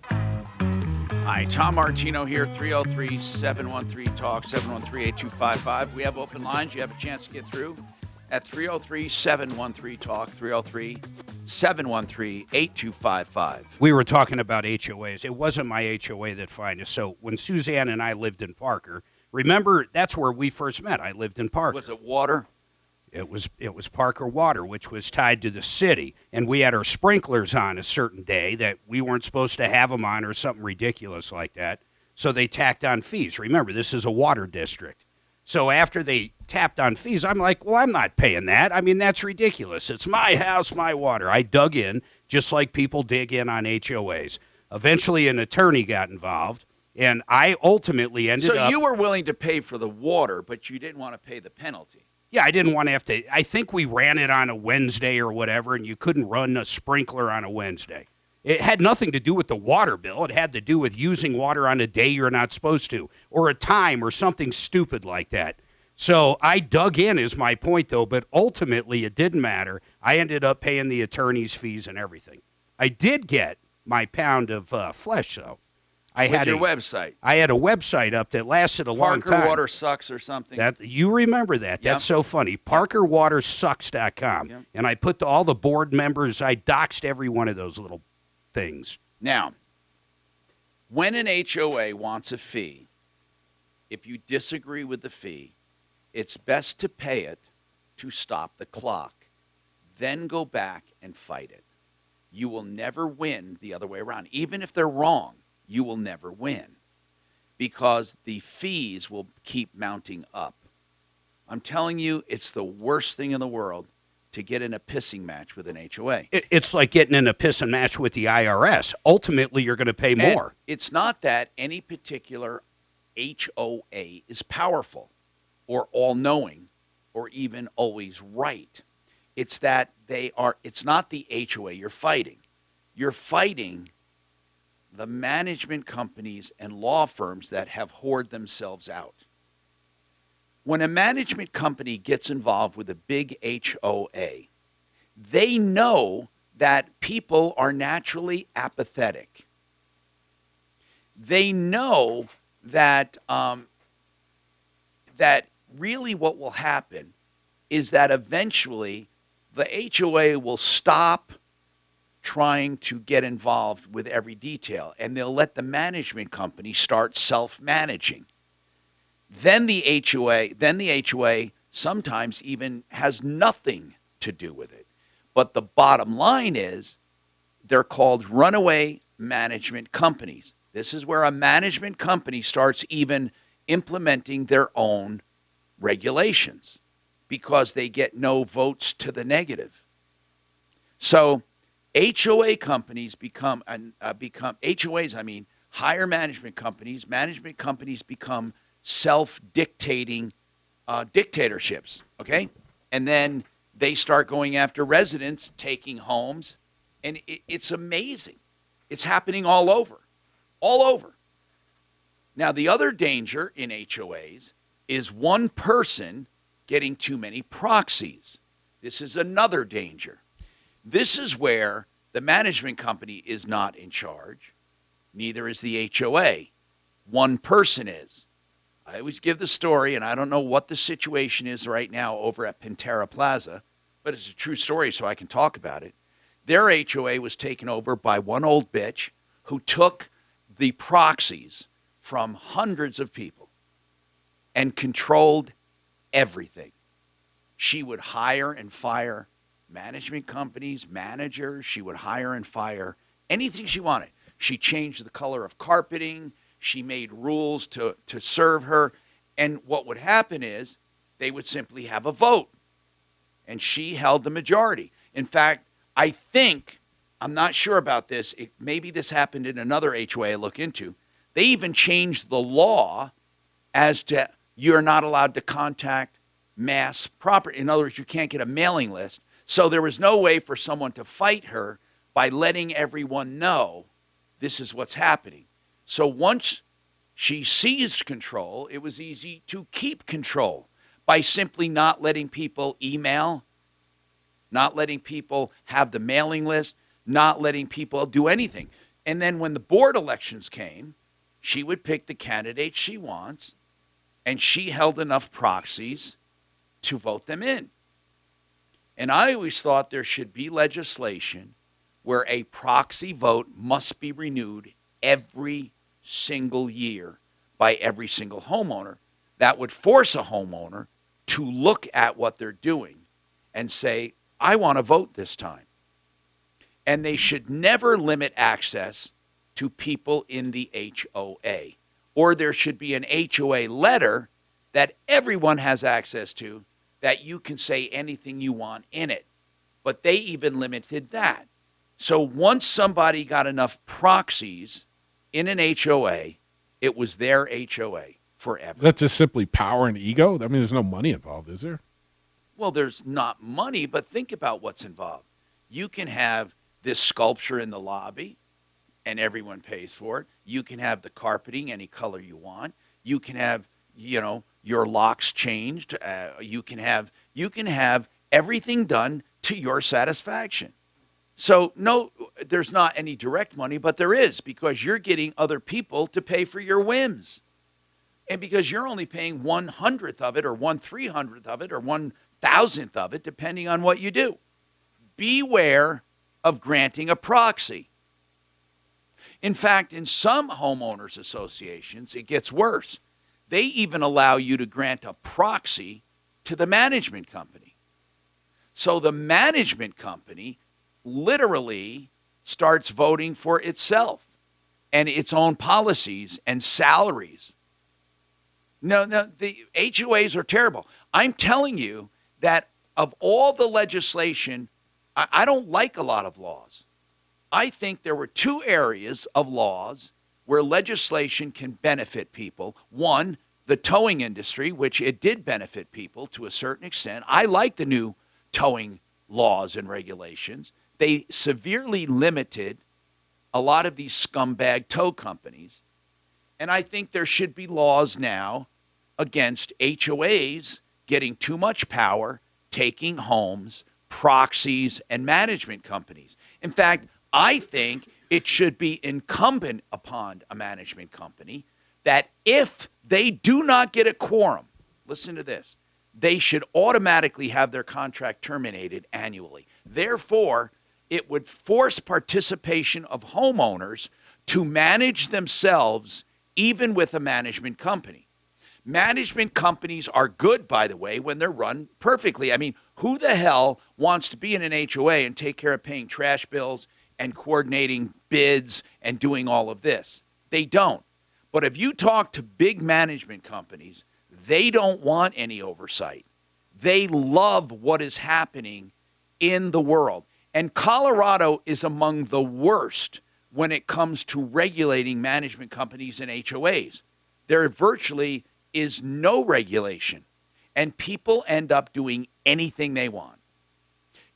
Hi, Tom Martino here, 303-713-TALK, 713-8255. We have open lines. You have a chance to get through at 303-713-TALK, 303-713-8255. We were talking about HOAs. It wasn't my HOA that fined us. So when Suzanne and I lived in Parker, remember, that's where we first met. I lived in Parker. Was it water? It was Parker Water, which was tied to the city. And we had our sprinklers on a certain day that we weren't supposed to have them on or something ridiculous like that. So they tacked on fees. Remember, this is a water district. So after they tapped on fees, I'm like, well, I'm not paying that. I mean, that's ridiculous. It's my house, my water. I dug in, just like people dig in on HOAs. Eventually, an attorney got involved, and I ultimately ended up... So you were willing to pay for the water, but you didn't want to pay the penalty. Yeah, I didn't want to have to... I think we ran it on a Wednesday or whatever, and you couldn't run a sprinkler on a Wednesday. It had nothing to do with the water bill. It had to do with using water on a day you're not supposed to, or a time, or something stupid like that. So I dug in is my point, though, but ultimately it didn't matter. I ended up paying the attorney's fees and everything. I did get my pound of flesh, though. With your website. I had a website up that lasted a long time. Parker Water Sucks or something. You remember that. Yep. That's so funny. ParkerWaterSucks.com. Yep. And I put all the board members, I doxed every one of those little things. Now, when an HOA wants a fee, if you disagree with the fee, it's best to pay it to stop the clock. Then go back and fight it. You will never win the other way around. Even if they're wrong, you will never win because the fees will keep mounting up. I'm telling you, it's the worst thing in the world to get in a pissing match with an HOA. It's like getting in a pissing match with the IRS. Ultimately, you're going to pay more. And it's not that any particular HOA is powerful or all-knowing or even always right. It's that it's not the HOA you're fighting. You're fighting the management companies and law firms that have whored themselves out. When a management company gets involved with a big HOA, they know that people are naturally apathetic. They know that that really what will happen is that eventually the HOA will stop trying to get involved with every detail, and they'll let the management company start self-managing. Then the HOA sometimes even has nothing to do with it. But the bottom line is they're called runaway management companies. This is where a management company starts even implementing their own regulations because they get no votes to the negative. So HOA companies become HOAs, higher management companies. Management companies become self-dictating dictatorships, okay? And then they start going after residents, taking homes, and it's amazing. It's happening all over, all over. Now, the other danger in HOAs is one person getting too many proxies. This is another danger. This is where the management company is not in charge. Neither is the HOA. One person is. I always give the story, and I don't know what the situation is right now over at Pantera Plaza, but it's a true story, so I can talk about it. Their HOA was taken over by one old bitch who took the proxies from hundreds of people and controlled everything. She would hire and fire management companies, managers. She would hire and fire anything she wanted. She changed the color of carpeting. She made rules to serve her. And what would happen is they would simply have a vote. And she held the majority. In fact, I think, I'm not sure about this, maybe this happened in another HOA I look into. They even changed the law as to you're not allowed to contact mass property. In other words, you can't get a mailing list. So there was no way for someone to fight her by letting everyone know this is what's happening. So once she seized control, it was easy to keep control by simply not letting people email, not letting people have the mailing list, not letting people do anything. And then when the board elections came, she would pick the candidate she wants, and she held enough proxies to vote them in. And I always thought there should be legislation where a proxy vote must be renewed every single year by every single homeowner. That would force a homeowner to look at what they're doing and say, I want to vote this time. And they should never limit access to people in the HOA. Or there should be an HOA letter that everyone has access to that you can say anything you want in it. But they even limited that. So once somebody got enough proxies in an HOA, it was their HOA forever. Is that just simply power and ego? I mean, there's no money involved, is there? Well, there's not money, but think about what's involved. You can have this sculpture in the lobby, and everyone pays for it. You can have the carpeting any color you want. You can have, your locks changed. You can have everything done to your satisfaction. So, no, there's not any direct money, but there is, because you're getting other people to pay for your whims. And because you're only paying 1/100th of it, or 1/300th of it, or 1,000th of it, depending on what you do. Beware of granting a proxy. In fact, in some homeowners associations, it gets worse. They even allow you to grant a proxy to the management company. So the management company literally starts voting for itself and its own policies and salaries. No, the HOAs are terrible. I'm telling you that of all the legislation, I don't like a lot of laws. I think there were two areas of laws where legislation can benefit people. One, the towing industry, which it did benefit people to a certain extent. I like the new towing laws and regulations. They severely limited a lot of these scumbag tow companies. And I think there should be laws now against HOAs getting too much power, taking homes, proxies, and management companies. In fact, I think it should be incumbent upon a management company that if they do not get a quorum, listen to this, they should automatically have their contract terminated annually. Therefore, it would force participation of homeowners to manage themselves even with a management company. Management companies are good, by the way, when they're run perfectly. I mean, who the hell wants to be in an HOA and take care of paying trash bills and coordinating bids and doing all of this? They don't. But if you talk to big management companies, they don't want any oversight. They love what is happening in the world. And Colorado is among the worst when it comes to regulating management companies and HOAs. There virtually is no regulation, and people end up doing anything they want.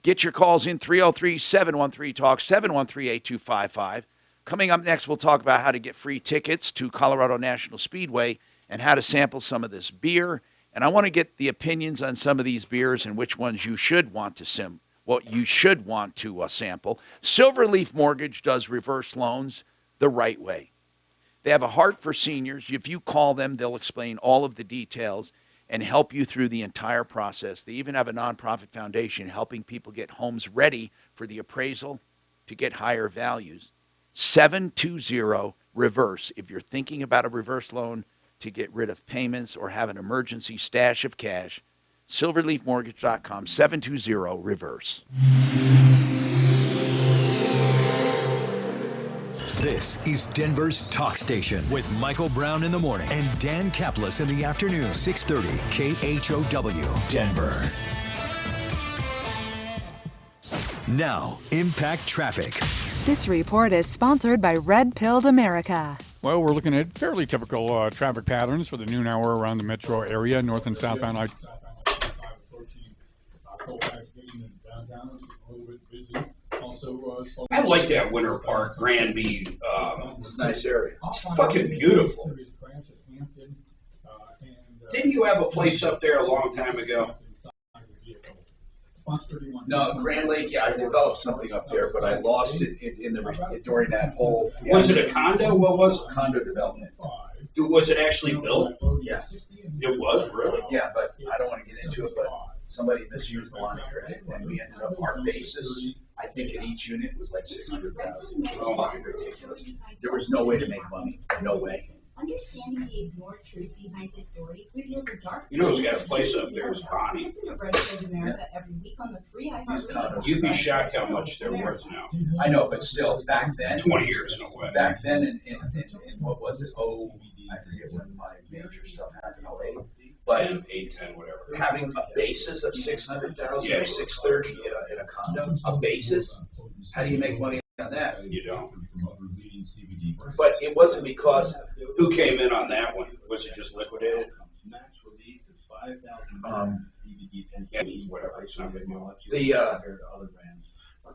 Get your calls in 303-713-TALK, 713-8255. Coming up next, we'll talk about how to get free tickets to Colorado National Speedway and how to sample some of this beer. And I want to get the opinions on some of these beers and which ones you should want to sample. Silverleaf Mortgage does reverse loans the right way. They have a heart for seniors. If you call them, they'll explain all of the details and help you through the entire process. They even have a nonprofit foundation helping people get homes ready for the appraisal to get higher values. 720-REVERSE. If you're thinking about a reverse loan to get rid of payments or have an emergency stash of cash, silverleafmortgage.com, 720-REVERSE. This is Denver's Talk Station with Michael Brown in the morning and Dan Kaplis in the afternoon. 630 KHOW, Denver. Now, Impact Traffic. This report is sponsored by Red Pilled America. Well, we're looking at fairly typical traffic patterns for the noon hour around the metro area, north and southbound. Also, I like that Winter Park, Granby. It's a nice area. It's fucking beautiful. Didn't you have a place up there a long time ago? No, Grand Lake, yeah, I developed something up there, but I lost it during that whole. Was it a condo? What was it? Condo development. Was it actually built? Yes. It was, really? Yeah, but I don't want to get into it, but somebody misused the line of credit, and we ended up, our basis, I think in each unit was like 600,000. It was fucking ridiculous. There was no way to make money, no way. Understanding the ignored truth behind his story reveals a dark. You know who's got a place up there is Bonnie. You'd be shocked how much they're worth now. I know, but still, back then. 20 years in a way. Back then, in what was it? Oh, I forget when my major stuff happened. 08. But 8, 10, whatever. Having a basis of 600,000 or 630 in a condo, a basis. How do you make money on that? You don't. But it wasn't because. Who came in on that one? Was it just liquidated? Whatever. It's not big deal.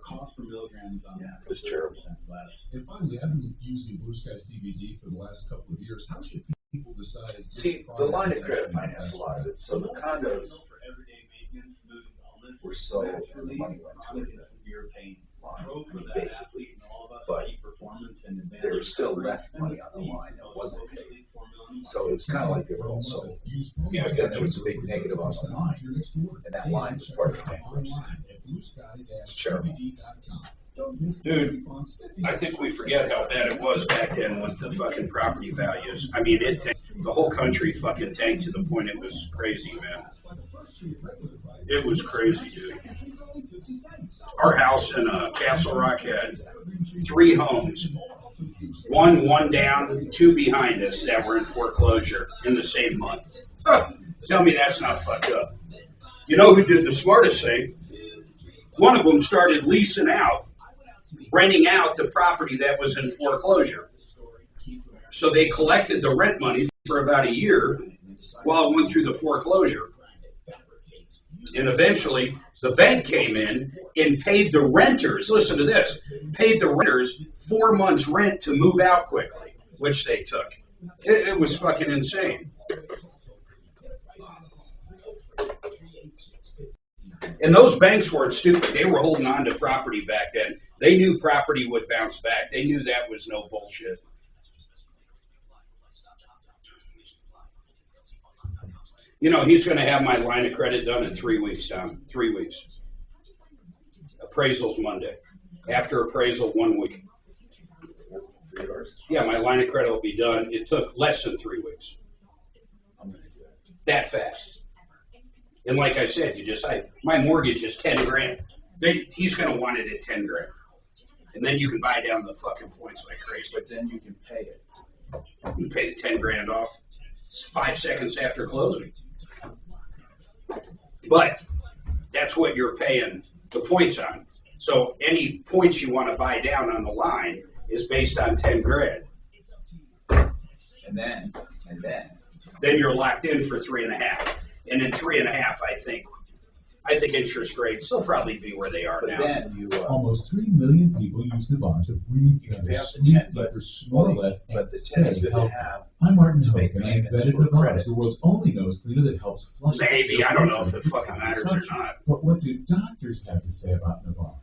Cost per milligrams on it was terrible. And finally, I've been using Blue Sky CBD for the last couple of years. How should people decide? See, the line of credit finance a lot of it. So the condos were sold and the money went to the line, basically. But there was still left money on the line that wasn't paid. So it was kind of like they were all sold. Yeah, then there was a big negative on the line. And that line was part of the bankruptcy. It's terrible. Dude, I think we forget how bad it was back then with the fucking property values. I mean, the whole country fucking tanked to the point it was crazy, man. It was crazy, dude. Our house in Castle Rock had 3 homes. One down, 2 behind us that were in foreclosure in the same month. Huh. Tell me that's not fucked up. You know who did the smartest thing? One of them started leasing out, renting out the property that was in foreclosure. So they collected the rent money for about a year while it went through the foreclosure. And eventually, the bank came in and paid the renters, listen to this, paid the renters 4 months' rent to move out quickly, which they took. It was fucking insane. And those banks weren't stupid. They were holding on to property back then. They knew property would bounce back. They knew that was no bullshit. You know, he's going to have my line of credit done in 3 weeks, Tom. 3 weeks. Appraisal's Monday. After appraisal, 1 week. Yeah, my line of credit will be done. It took less than 3 weeks. That fast. And like I said, my mortgage is 10 grand. He's going to want it at 10 grand. And then you can buy down the fucking points like crazy. But then you can pay it. You pay the 10 grand off 5 seconds after closing. But that's what you're paying the points on. So any points you want to buy down on the line is based on 10 grand. And then you're locked in for 3.5. And in 3.5, I think interest rates will probably be where they are now. Then almost 3 million people use Navon to breathe better, sleep better, snore less, and stay healthy. I'm Martin Hoke, and I invented Navon, the world's only nose cleaner that helps flush. Maybe, I don't know if it fucking matters or not. But what do doctors have to say about Navon?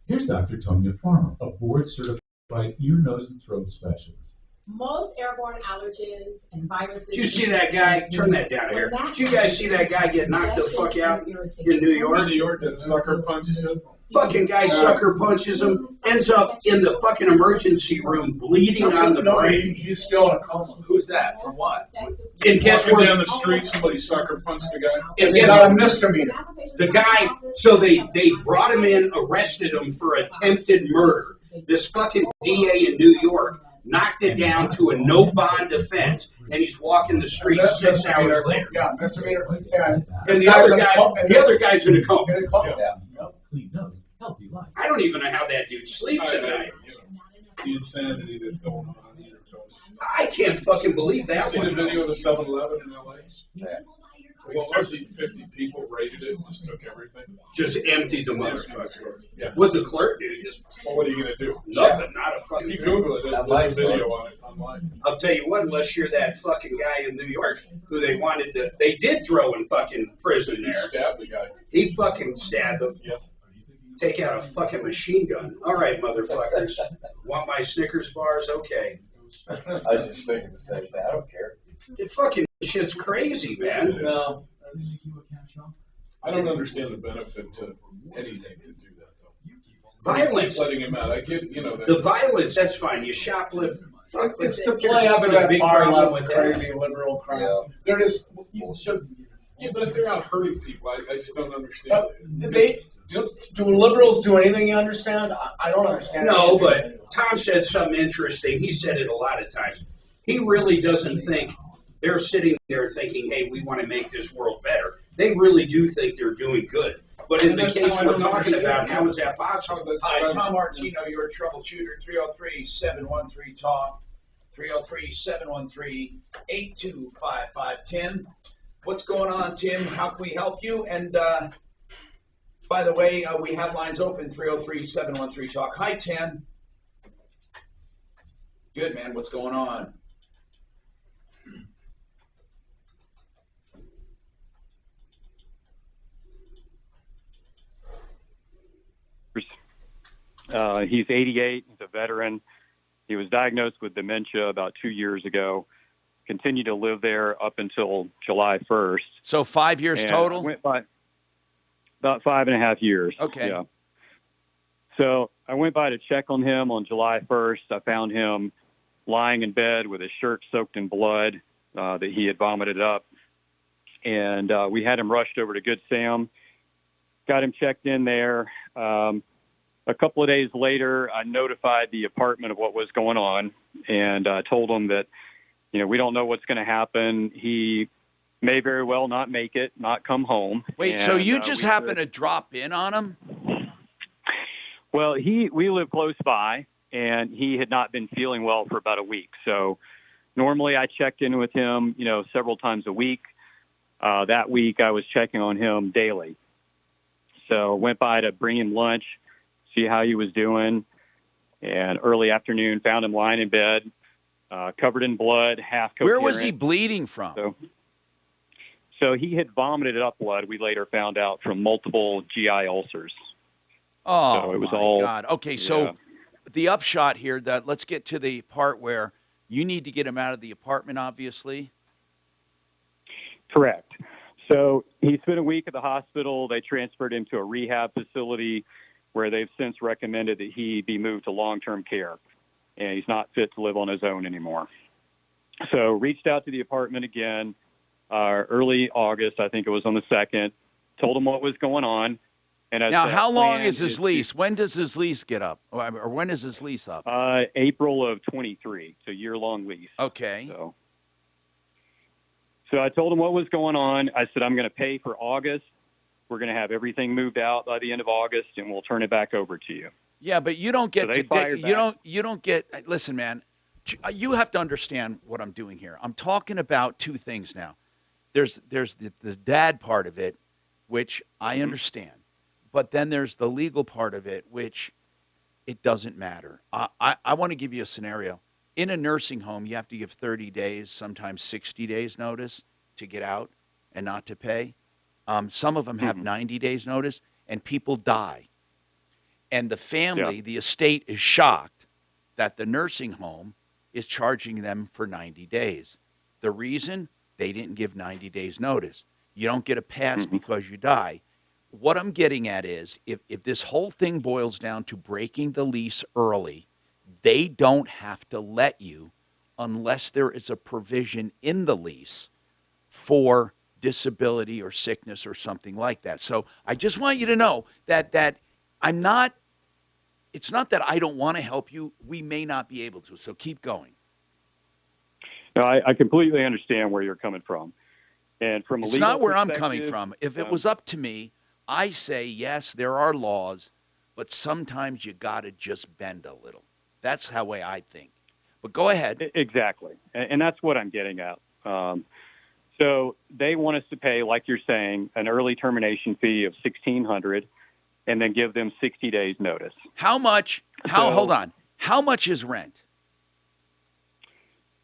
Here's Dr. Tonya Farmer, a board-certified ear, nose, and throat specialist. Most airborne allergens and viruses. Did you see that guy? Turn that down here. Did you guys see that guy get knocked the fuck out in New York? New York, that sucker punches him. Fucking guy sucker punches him, ends up in the fucking emergency room bleeding on the brain. He's still in a coma. Who's that? From what? And guess Walking what? down the street, somebody sucker punched the guy. And It's not a misdemeanor. The guy, so they brought him in, arrested him for attempted murder. This fucking DA in New York knocked it down to a no bond offense, and he's walking the street 6 hours later. Yeah, misdemeanor. And the other guy's in a coma. Clean nose, healthy life. I don't even know how that dude sleeps at night. The insanity that's going on here. I can't fucking believe that See one. the video of the 7-Eleven in L.A.? Yeah. Especially 50 people raided it and just took everything. Just emptied the motherfucker. Yeah. What the clerk did is, Well, what are you going to do? nothing, not a fucking You thing. Google it. There's a video on it online. I'll tell you what, unless you're that fucking guy in New York who they did throw in fucking prison there. He stabbed the guy. He fucking stabbed him. Yep. Take out a fucking machine gun. All right, motherfuckers. Want my Snickers bars? Okay. I was just thinking the same thing. I don't care. It fucking shit's crazy, man. No. I don't understand the benefit to anything to do that, though. Violence. Letting him out. I get, The violence, that's fine. You shoplift. It's to play up to that far left crazy liberal crap. Yeah. They're just, Yeah, but if they're out hurting people, I just don't understand they do liberals do anything you understand? I don't understand. No, but Tom said something interesting. He said it a lot of times. He really doesn't think they're sitting there thinking, hey, we want to make this world better. They really do think they're doing good. But in the case we're talking about, how is that possible? Tom Martino, your troubleshooter, 303-713-TALK, 303-713-8255. What's going on, Tim? How can we help you? And by the way, we have lines open, 303-713-TALK. Hi, Tim. Good, man. What's going on? He's 88. He's a veteran. He was diagnosed with dementia about 2 years ago. Continued to live there up until July 1st. So 5 years And total? Went by about 5.5 years. Okay. Yeah. So I went by to check on him on July 1st. I found him lying in bed with his shirt soaked in blood that he had vomited up. And we had him rushed over to Good Sam. Got him checked in there. A couple of days later, I notified the apartment of what was going on, and told them that, we don't know what's going to happen. He may very well not make it, not come home. Wait, and, so you just happen to drop in on him? Well, we live close by, and he had not been feeling well for about a week. So normally I checked in with him, several times a week. That week I was checking on him daily. So went by to bring him lunch, see how he was doing, and early afternoon found him lying in bed, covered in blood, half coherent. Where was he bleeding from? So he had vomited up blood, we later found out, from multiple GI ulcers. Oh, so it was my all, God. Okay, so the upshot here, let's get to the part where you need to get him out of the apartment, obviously. Correct. So he spent a week at the hospital. They transferred him to a rehab facility where they've since recommended that he be moved to long-term care. And he's not fit to live on his own anymore. So reached out to the apartment again, early August, I think it was on the 2nd, told him what was going on. And now, how long is his lease? When does his lease get up? Or when is his lease up? April of 23. It's a year-long lease. Okay. So I told him what was going on. I said, I'm going to pay for August. We're going to have everything moved out by the end of August, and we'll turn it back over to you. Yeah, but you don't get So they fired back. you don't get. Listen, man, you have to understand what I'm doing here. I'm talking about two things now. There's the dad part of it, which I understand, but then there's the legal part of it, which it doesn't matter. I want to give you a scenario. In a nursing home, you have to give 30 days, sometimes 60 days notice to get out and not to pay. Some of them have 90 days notice, and people die. And the family, the estate, is shocked that the nursing home is charging them for 90 days. The reason? They didn't give 90 days notice. You don't get a pass because you die. What I'm getting at is, if this whole thing boils down to breaking the lease early, they don't have to let you unless there is a provision in the lease for disability or sickness or something like that. So I just want you to know that I'm not, it's not that I don't want to help you. We may not be able to. So keep going. No, I completely understand where you're coming from. And from a it's legal not where I'm perspective, coming from. If it was up to me, I say, yes, there are laws, but sometimes you got to just bend a little. That's the way I think. But go ahead. Exactly. And that's what I'm getting at. So they want us to pay, like you're saying, an early termination fee of $1,600, and then give them 60 days notice. How much? Hold on. How much is rent?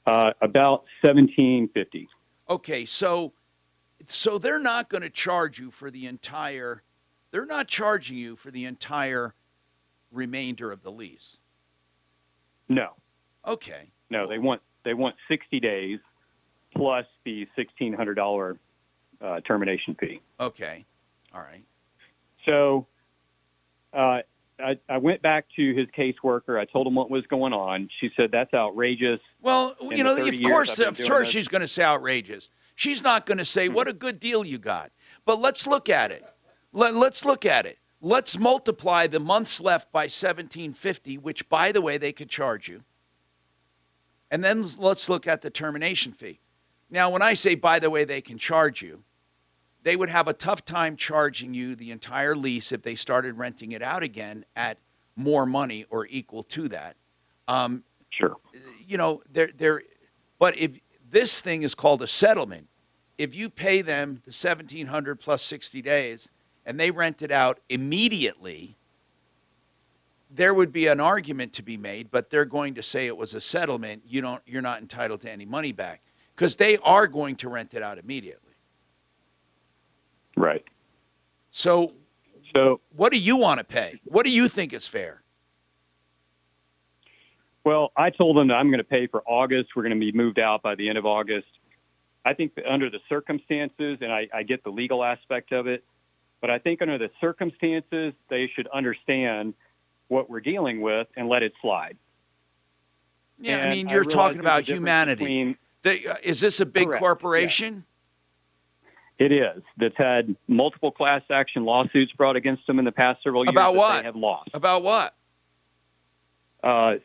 About $1,750. Okay, so they're not going to charge you for the entire. They're not charging you for the entire remainder of the lease. No. Okay. No, they want 60 days plus the $1,600 termination fee. Okay. All right. So I went back to his caseworker. I told him what was going on. She said, that's outrageous. Well, In you the know, 30 of years course, I've been of doing course this- she's going to say outrageous. She's not going to say, what a good deal you got. But let's look at it. Let's look at it. Let's multiply the months left by $1,750, which, by the way, they could charge you. And then let's look at the termination fee. Now, when I say, by the way, they can charge you, they would have a tough time charging you the entire lease if they started renting it out again at more money or equal to that. Sure. You know, but if this thing is called a settlement, if you pay them the $1,700 plus 60 days and they rent it out immediately, there would be an argument to be made, but they're going to say it was a settlement. You're not entitled to any money back because they are going to rent it out immediately. Right. So what do you want to pay? What do you think is fair? Well, I told them that I'm going to pay for August. We're going to be moved out by the end of August. I think that under the circumstances, and I get the legal aspect of it, but I think under the circumstances, they should understand what we're dealing with and let it slide. Yeah, And I mean, I you're realize talking there's a about difference humanity. between- Is this a big Correct, corporation? It is. That's had multiple class action lawsuits brought against them in the past several years About that what? they have lost. About what?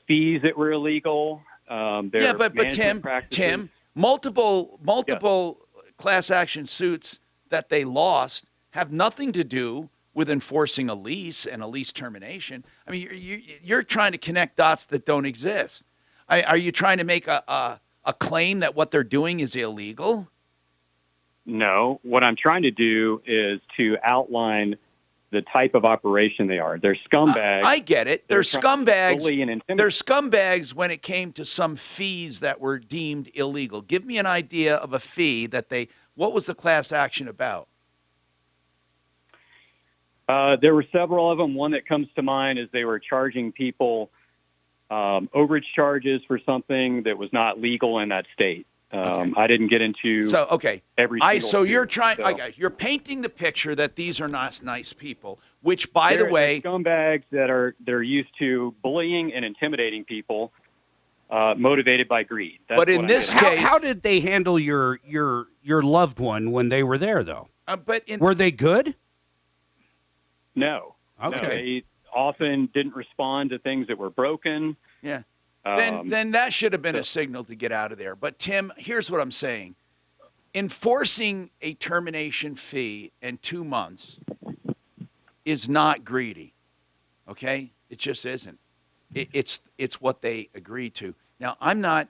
Fees that were illegal. Their Yeah, but management practices. Tim, multiple class action suits that they lost have nothing to do with enforcing a lease and a lease termination. I mean, you're trying to connect dots that don't exist. Are you trying to make a claim that what they're doing is illegal? No, what I'm trying to do is to outline the type of operation they are. They're scumbags. I get it. They're trying to scumbags. bully and intimidate. They're scumbags when it came to some fees that were deemed illegal. Give me an idea of a fee that what was the class action about? There were several of them. One that comes to mind is they were charging people overage charges for something that was not legal in that state. I didn't get into every single so you're suit, trying. so. Okay, you're painting the picture that these are not nice people. Which, by They're the way, scumbags they're used to bullying and intimidating people, motivated by greed. That's but in what this I'm getting at. case, How did they handle your loved one when they were there, though? Were they good? No. Okay. No, they often didn't respond to things that were broken. Yeah. Then that should have been a signal to get out of there. But Tim, here's what I'm saying: enforcing a termination fee in 2 months is not greedy. Okay, it just isn't. It's what they agreed to. Now I'm not.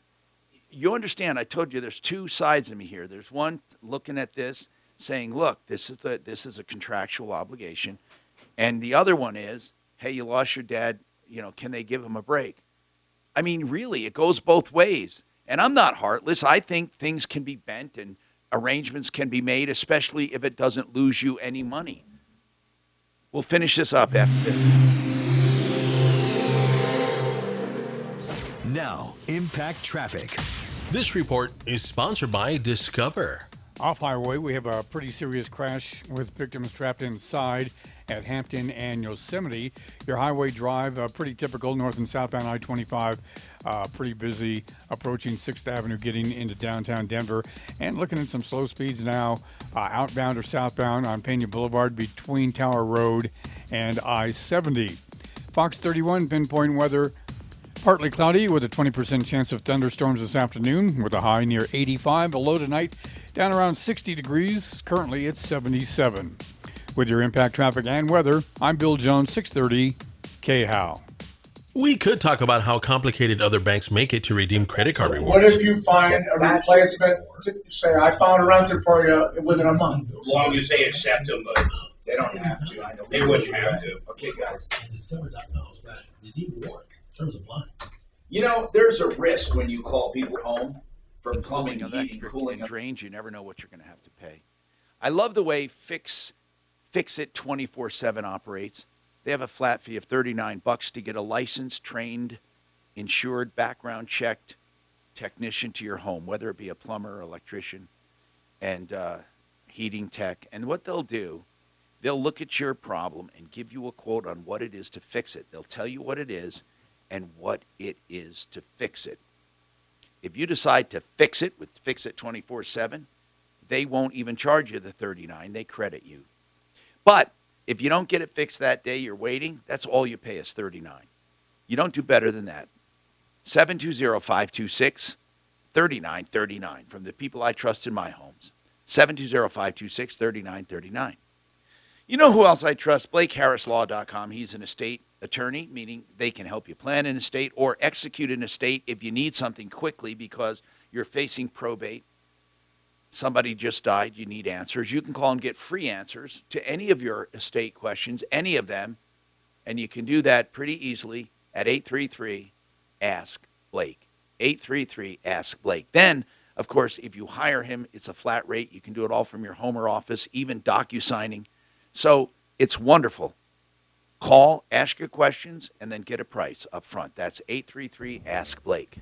You understand? I told you there's two sides of me here. There's one looking at this, saying, "Look, this is a contractual obligation," and the other one is, "Hey, you lost your dad. You know, can they give him a break?" I mean, really, it goes both ways. And I'm not heartless. I think things can be bent and arrangements can be made, especially if it doesn't lose you any money. We'll finish this up after this. Now, Impact Traffic. This report is sponsored by Discover. Off-highway, we have a pretty serious crash with victims trapped inside at Hampton and Yosemite. Your highway drive, pretty typical, north and southbound I-25, pretty busy approaching 6th Avenue, getting into downtown Denver. And looking at some slow speeds now, outbound or southbound on Pena Boulevard between Tower Road and I-70. Fox 31, pinpoint weather. Partly cloudy with a 20% chance of thunderstorms this afternoon with a high near 85. A low tonight down around 60 degrees. Currently it's 77. With your impact traffic and weather, I'm Bill Jones, 630 KHOW. We could talk about how complicated other banks make it to redeem credit card rewards. What if you find a replacement, say I found a renter for you within a month? As long as they accept them, but They don't have to. I know. they wouldn't have to. Okay, guys. Discover.com/redeem terms apply. You know, there's a risk when you call people home for plumbing, Plumbing, heating, electric, cooling. and drains. You never know what you're going to have to pay. I love the way Fix It 24/7 operates. They have a flat fee of $39 to get a licensed, trained, insured, background checked technician to your home, whether it be a plumber or electrician and heating tech. And what they'll do, they'll look at your problem and give you a quote on what it is to fix it. They'll tell you what it is and what it is to fix it. If you decide to fix it with Fix It 24/7, they won't even charge you the $39. They credit you. But if you don't get it fixed that day you're waiting, that's all you pay is $39. You don't do better than that. 720-526-3939 from the people I trust in my homes. 720-526-3939. You know who else I trust? BlakeHarrisLaw.com. He's an estate attorney, meaning they can help you plan an estate or execute an estate if you need something quickly because you're facing probate. Somebody just died, you need answers. You can call and get free answers to any of your estate questions, any of them, and you can do that pretty easily at 833-ASK-BLAKE. 833-ASK-BLAKE. Then, of course, if you hire him, it's a flat rate. You can do it all from your home or office, even docu-signing. So it's wonderful. Call, ask your questions, and then get a price up front. That's 833-ASK-BLAKE.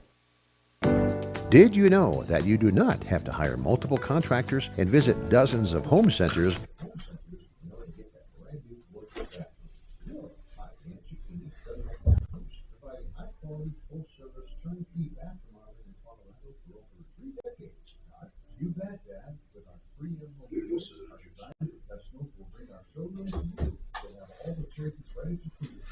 Did you know that you do not have to hire multiple contractors and visit dozens of home centers? You bet, Dad. With our free in-home services, our design professionals will bring our showroom to you. We'll have all the choices ready to choose.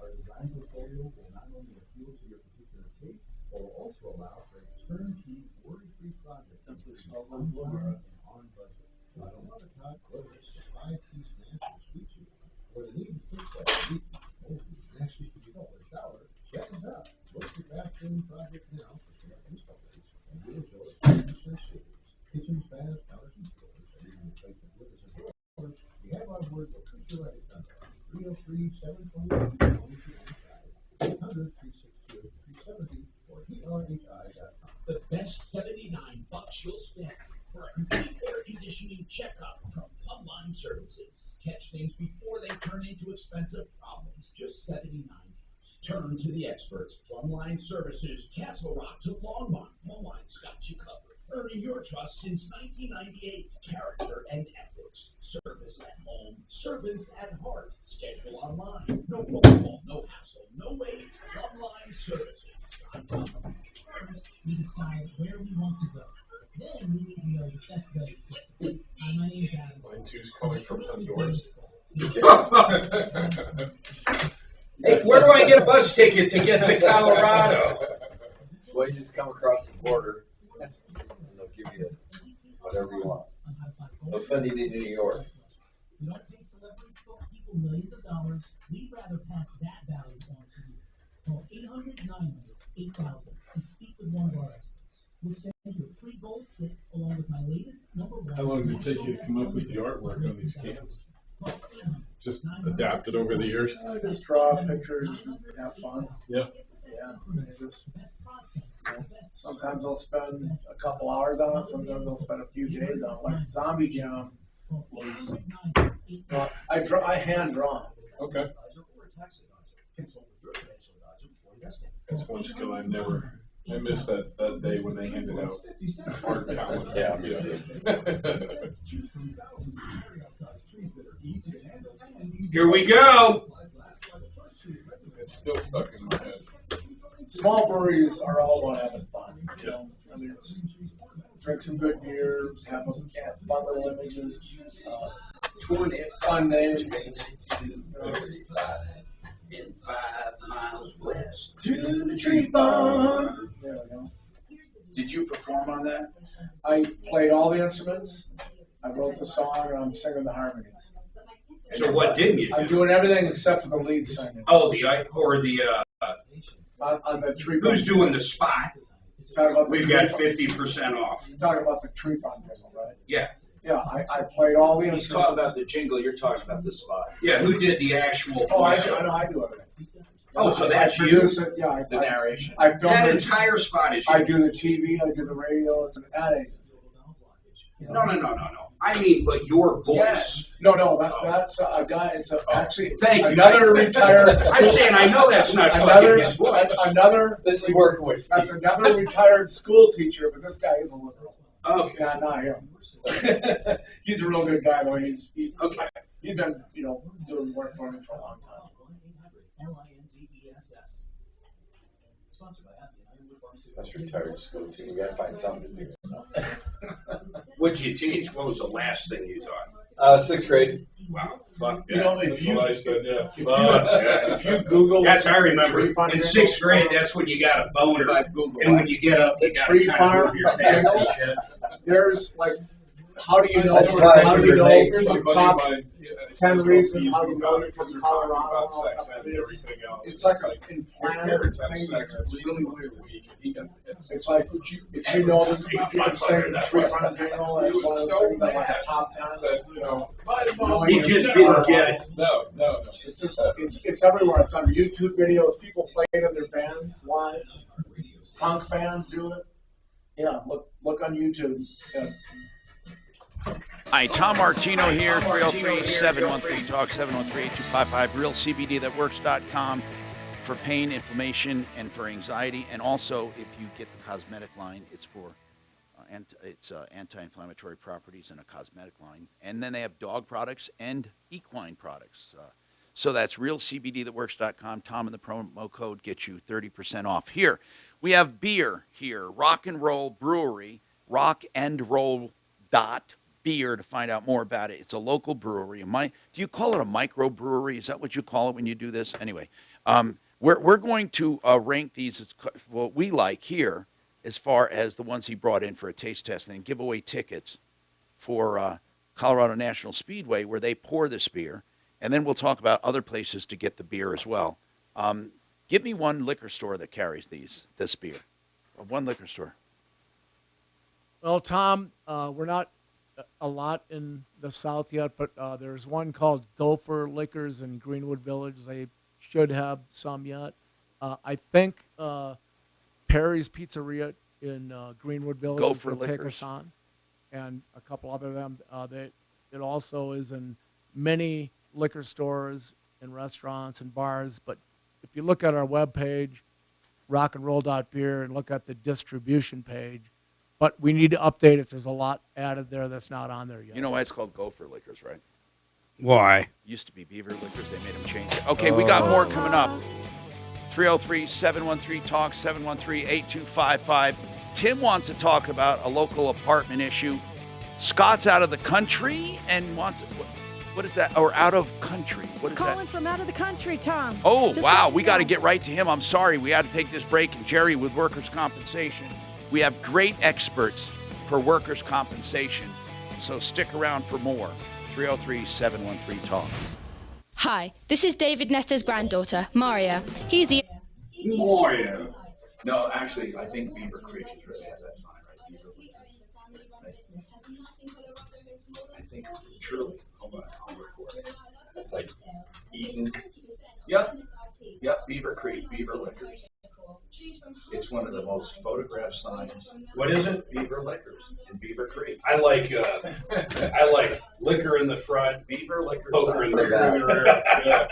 Our design portfolio will not only appeal to your particular taste, but will also allow for a turnkey, worry-free project. Simply smells like Florida and on budget. I don't want to cut clothes, a five-piece mattress suite you, or the need to fix that leak. Actually, if you don't want a shower, check it out. Book your bathroom project now for select install rates, and you'll enjoy 10% savings. Kitchens, baths, counters, and floors, and even replacement windows and doors. We have our word for future right done. 303-722-2295, 800-362-370, or drhi.com. The best $79 you'll spend for a complete air conditioning checkup from Plumline Services. Catch things before they turn into expensive problems. Just $79. Turn to the experts. Plumline Services, Castle Rock to Longmont. Plumline's got you covered. Earning your trust since 1998. Character and ethics. Service at home. Servants at heart. Schedule online. No phone call. No hassle. No wait. Plumline Services. First, we decide where we want to go. Then we need to know the best way to get. My name is Adam. Mine two's coming from outdoors. Hey, where do I get a bus ticket to get to Colorado? Well, you just come across the border, and they'll give you whatever you want. They'll send you to New York. We don't pay celebrity spokespeople millions of dollars. We'd rather pass that value on to you. Call 800-900-8000 and speak with one of our experts. We'll send you a free gold kit along with my latest #1. How long did it take you to come up with the artwork on these cans? Just adapted over the years? I just draw pictures and have fun. Yeah. Yeah. Sometimes I'll spend a couple hours on it. Sometimes I'll spend a few days on it. Like Zombie Jam was, I hand draw. Okay. That's one skill I missed that day when they handed out art talent. Yeah. Here we go. It's still stuck in my head. Small breweries are all about having fun. You know, I mean, it's drink some good beer, have fun little images, fun names. In 5 miles west To the tree farm. There we go. Did you perform on that? I played all the instruments. I wrote the song, and I'm singing the harmonies. So what didn't you do? I'm doing everything except for the lead singer. Oh, the on the tree. Who's doing the spot? Talking about We've got 50% off. You're talking about the tree farm jingle, right? Yeah. Yeah, I played all the He's talking about the jingle, you're talking about the spot. Yeah, who did the actual? Oh, I know, I do everything. Oh, so that's I you? produce it, yeah. The narration. I film That it. entire spot is you. I do the TV, I do the radio, it's an ad agency. No. I mean, but your voice. Yes. No, that's a guy, it's actually, Thank you. another retired. I'm saying I know that's not another, fucking his voice. another, This is working with Steve. that's another retired school teacher, but this guy is a liberal. Okay. Yeah, not him. He's a real good guy, though. He's okay. He's been, doing work for me for a long time. That's retired school team. We gotta find something to do. What'd you teach? What was the last thing you taught? 6th grade. Wow. Fuck You know, if you, I said, yeah. if you Google. That's, I remember. tree farm In jingle, 6th grade, that's when you got a boner. And when you get up, you got to tree kind of farm move your pants and shit. There's like, how do you know? That's why How do you know? Here's the top Yeah, 10 reasons how you know you're from Colorado. It's like an implanted thing that's really weird. It's like if you know that you can sing the tree farm jingle, that's one of the things that like top 10. He just didn't get it. No. It's just it's everywhere. It's on YouTube videos. People play it in their bands live. Punk fans do it. Yeah, look on YouTube. Yeah. Hi, Tom Martino here, 303-713-TALK, 713-8255, realcbdthatworks.com for pain, inflammation, and for anxiety. And also, if you get the cosmetic line, it's for anti-inflammatory properties and a cosmetic line. And then they have dog products and equine products. So that's realcbdthatworks.com. Tom and the promo code gets you 30% off. Here, we have beer here, Rock and Roll Brewery, rockandroll.beer to find out more about it. It's a local brewery. Do you call it a microbrewery? Is that what you call it when you do this? Anyway, we're going to rank these as what we like here as far as the ones he brought in for a taste test and give away tickets for Colorado National Speedway where they pour this beer. And then we'll talk about other places to get the beer as well. Give me one liquor store that carries this beer. One liquor store. Well, Tom, we're not a lot in the South yet, but there's one called Gopher Liquors in Greenwood Village. They should have some yet. I think Perry's Pizzeria in Greenwood Village Gopher will take Liquors. us on, and a couple other of them. It also is in many liquor stores and restaurants and bars. But if you look at our webpage, rockandroll.beer, and look at the distribution page, but we need to update it. There's a lot added there that's not on there yet. You know why it's called Gopher Liquors, right? Why? Used to be Beaver Liquors. They made them change it. Okay, we got more coming up. 303-713-TALK, 713-8255. Tim wants to talk about a local apartment issue. Scott's out of the country and wants... What is that? Or out of country. What is Calling that? from out of the country, Tom. Oh, Just wow. let me We got to know. get right to him. I'm sorry. We had to take this break. And Jerry with workers' compensation. We have great experts for workers' compensation. So stick around for more. 303-713-TALK. Hi, this is David Nesta's granddaughter, Maria. He's the... Mario. No, actually, I think Beaver Creek is really at that sign, right? Beaver Creek. I think truly. Hold on, I'll look for it. It's like Eden. Yep, Beaver Creek, Beaver Liquors. It's one of the most photographed signs. What is it? Beaver Liquors in Beaver Creek. I like liquor in the front, Beaver Liquors. poker in the rear. Yeah.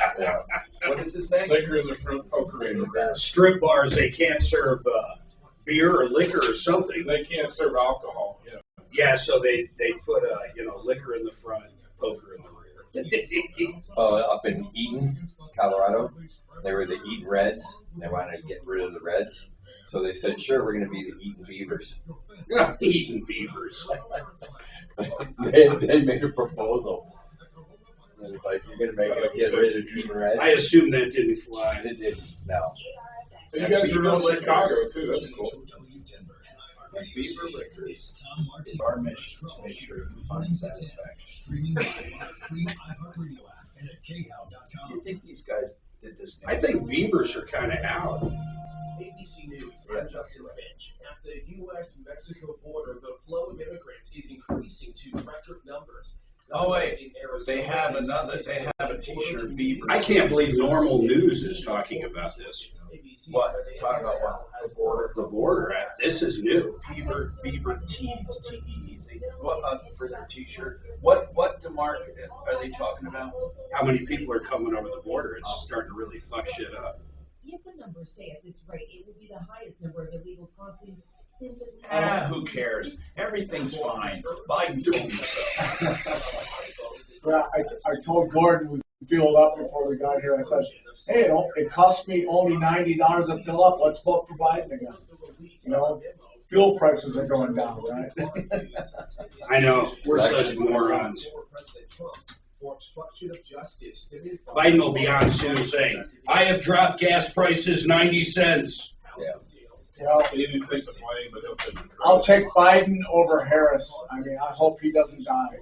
What is this thing? Liquor in the front, poker in the rear. Strip bars, they can't serve beer or liquor or something. They can't serve alcohol. Yeah. Yeah, so they put liquor in the front, poker in the rear. Up in Eden, Colorado, they were the Eden Reds. They wanted to get rid of the Reds. So they said, sure, we're going to be the Eden Beavers. Eden Beavers. they made a proposal. It was like, you're going to make us get rid of Eden Reds? I assume that didn't fly. It didn't, no. You guys are in Chicago, too. That's cool. Beaver Liquors. It's our mission to make sure you find satisfaction. Do you think these guys did this. I think beavers are kind of out. ABC News, I'm Justin Finch. At the U.S.-Mexico border, the flow of immigrants is increasing to record numbers. Oh wait, they have another. They have a T-shirt. Beaver. I can't believe Normal News is talking about this. What? Talking about what? The border. The border. This is new. Beaver tees, T-E-E-Z. What for their T-shirt? What DeMarc are they talking about? How many people are coming over the border? It's starting to really fuck shit up. If the numbers stay at this rate, it will be the highest number of illegal crossings since at least... Who cares? Everything's fine. Biden told me so. Well, I told Gordon we filled up before we got here. I said, hey, it cost me only $90 to fill up. Let's vote for Biden again. You know, fuel prices are going down, right? I know. We're such morons. Biden will be on soon saying, I have dropped gas prices 90 cents. Yeah. Well, I'll take Biden over Harris. I mean, I hope he doesn't die.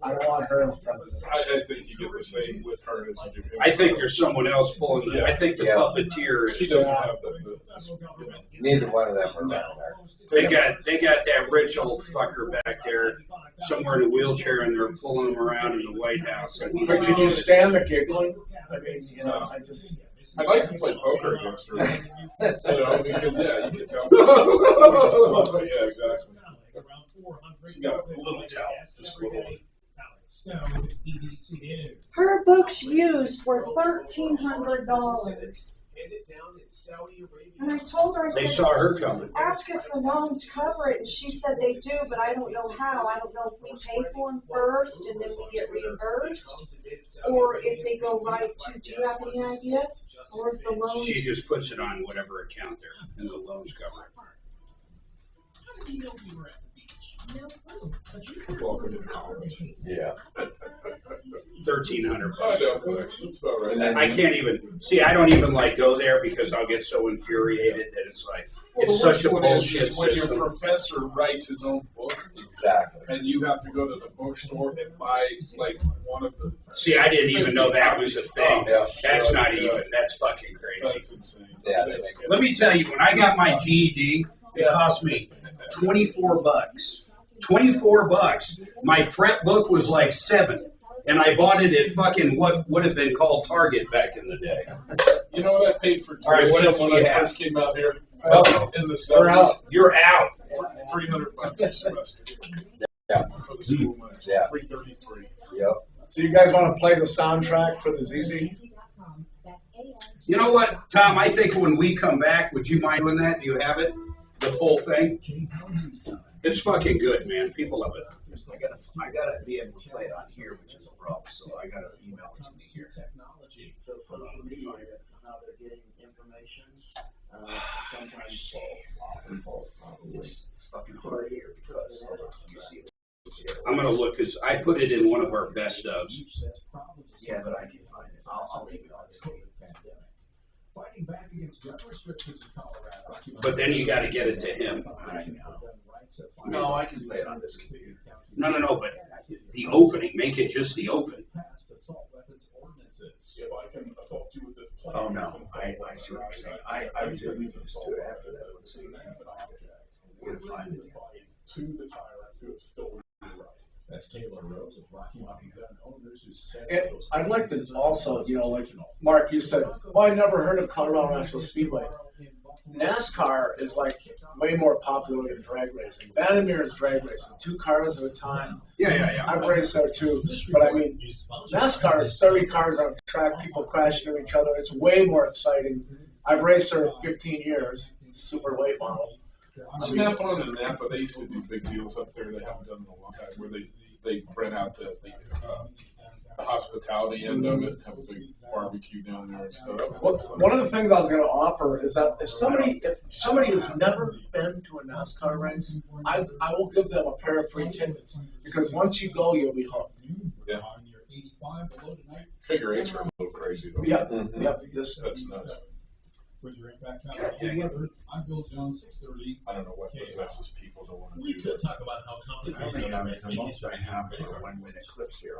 I don't want her as president. I think you get the same with her as you do him. I think there's someone else pulling the, I think the puppeteer is. She doesn't have Neither one of them are around there. They got that rich old fucker back there somewhere in a wheelchair, and they're pulling him around in the White House. But can you stand the giggling? I mean, you know, I'd like to play poker against her. You know, because you can tell. Yeah, exactly. She got a little towel, just a little. Her books used were $1,300. And I told her, They saw her coming. ask if the loans cover it, and she said they do, but I don't know how. I don't know if we pay for them first and then we get reimbursed, or if they go right to, do you have any idea? Or if the loans... She just puts it on whatever account there, and the loans cover it. How did you know we were at the beach? No clue. But you Welcome to college. Yeah. $1,300. That's about right. I can't even see. I don't even like go there because I'll get so infuriated that it's like it's such a bullshit when system. your professor writes his own book, exactly, and you have to go to the bookstore and buy like one of the. See, I didn't even know that was a thing. Oh, yeah. That's not even. That's fucking crazy. That's insane. Yeah. Let me tell you, when I got my GED, it cost me $24. $24. My prep book was like $7. And I bought it at fucking what would have been called Target back in the day. You know what I paid for All right, what else when do you I have? first came out here? Well, In the you're 70s. out. You're out. $300 a semester. Yeah. For the school money. Yeah. $333. Yep. So you guys want to play the soundtrack for the ZZ? You know what, Tom? I think when we come back, would you mind doing that? Do you have it? The full thing? It's fucking good, man. People love it. I gotta be able to play it on here, which is a problem. So I gotta email it to me here. Technology. So for me, how they're getting information, sometimes It's fucking hard here because you see it. I'm gonna look because I put it in one of our best ofs. Yeah, but I can find it. I'll email it to you. fighting back against gun restrictions in Colorado. But then you got to get it to him. No, I can play it on this computer. No, but the opening, make it just the open. Oh no, I see what you're saying. I was going to do it after that. Let's see. We're gonna find it. To the tyrants who have stolen your rights. That's Taylor Rose of Rocky Mountain Gun Owners who said I'd like to also, like Mark, you said, well, I never heard of Colorado National Speedway. NASCAR is like way more popular than drag racing. Vandermeer is drag racing, 2 cars at a time. Yeah. I've raced there too. But I mean, NASCAR is 30 cars on a track, people crashing into each other. It's way more exciting. I've raced there 15 years, super late model. Snap-on and Napa, they used to do big deals up there. They haven't done in a long time, where they rent out the hospitality end of it, have a big barbecue down there and stuff. One of the things I was going to offer is that if somebody has never been to a NASCAR race, I will give them a pair of free tickets, because once you go, you'll be hooked. Yeah. Figure 8s are a little crazy though. Yep. That's nuts. With your impact weather, I'm Bill Jones, 630. I don't know what possesses people to want to We do could that. talk about how complicated I have one-minute clips here.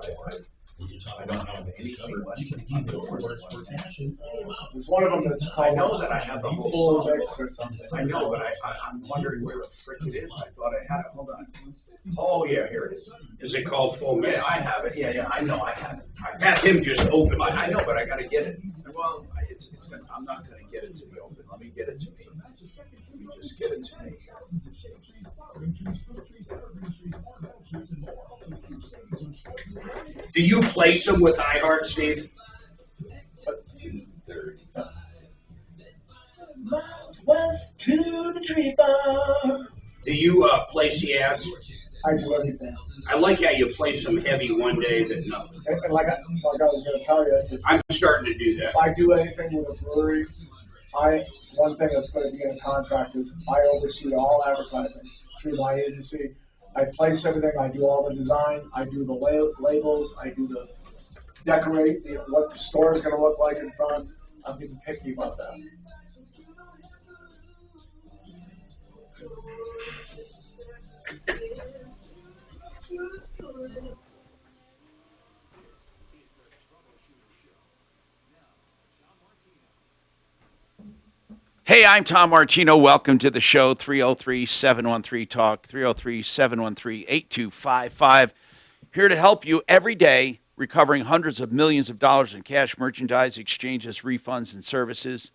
I don't have anything less than $100. There's one of them that's I called know that I have the whole full song. mix or something. I know, but I'm wondering where the frick it is. I thought I had it. Hold on. Oh, yeah, here it is. Is it called Full Mix? Yeah, I have it. Yeah, I know I have it. Have him just open it. I know, but I gotta get it. Well, I'm not gonna get it to be open. Let me get it to me. Let me just get it to me. Do you place them with iHeart, Steve? West to the tree farm. Do you place the ads? I do everything. I like how you place them heavy one day, then nothing. And like I was going to tell you, I'm starting to do that. If I do anything with a brewery, one thing that's going to be in a contract is I oversee all advertising through my agency. I place everything. I do all the design. I do the labels. I do the decorate, what the store is going to look like in front. I'm being picky about that. Hey, I'm Tom Martino. Welcome to the show, 303-713-TALK, 303-713-8255. Here to help you every day, recovering hundreds of millions of dollars in cash, merchandise, exchanges, refunds, and services.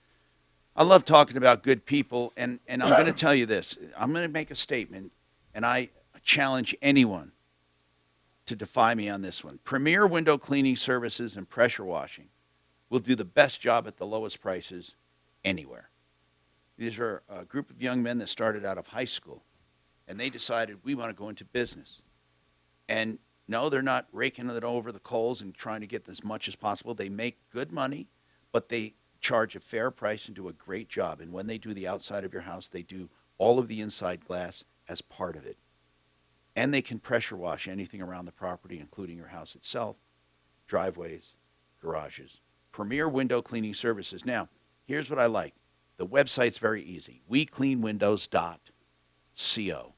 I love talking about good people, and I'm going to tell you this. I'm going to make a statement, and I challenge anyone to defy me on this one. Premier Window Cleaning Services and Pressure Washing will do the best job at the lowest prices anywhere. These are a group of young men that started out of high school, and they decided we want to go into business. And no, they're not raking it over the coals and trying to get as much as possible. They make good money, but they charge a fair price and do a great job. And when they do the outside of your house, they do all of the inside glass as part of it. And they can pressure wash anything around the property, including your house itself, driveways, garages. Premier Window Cleaning Services. Now, here's what I like. The website's very easy. WeCleanWindows.co.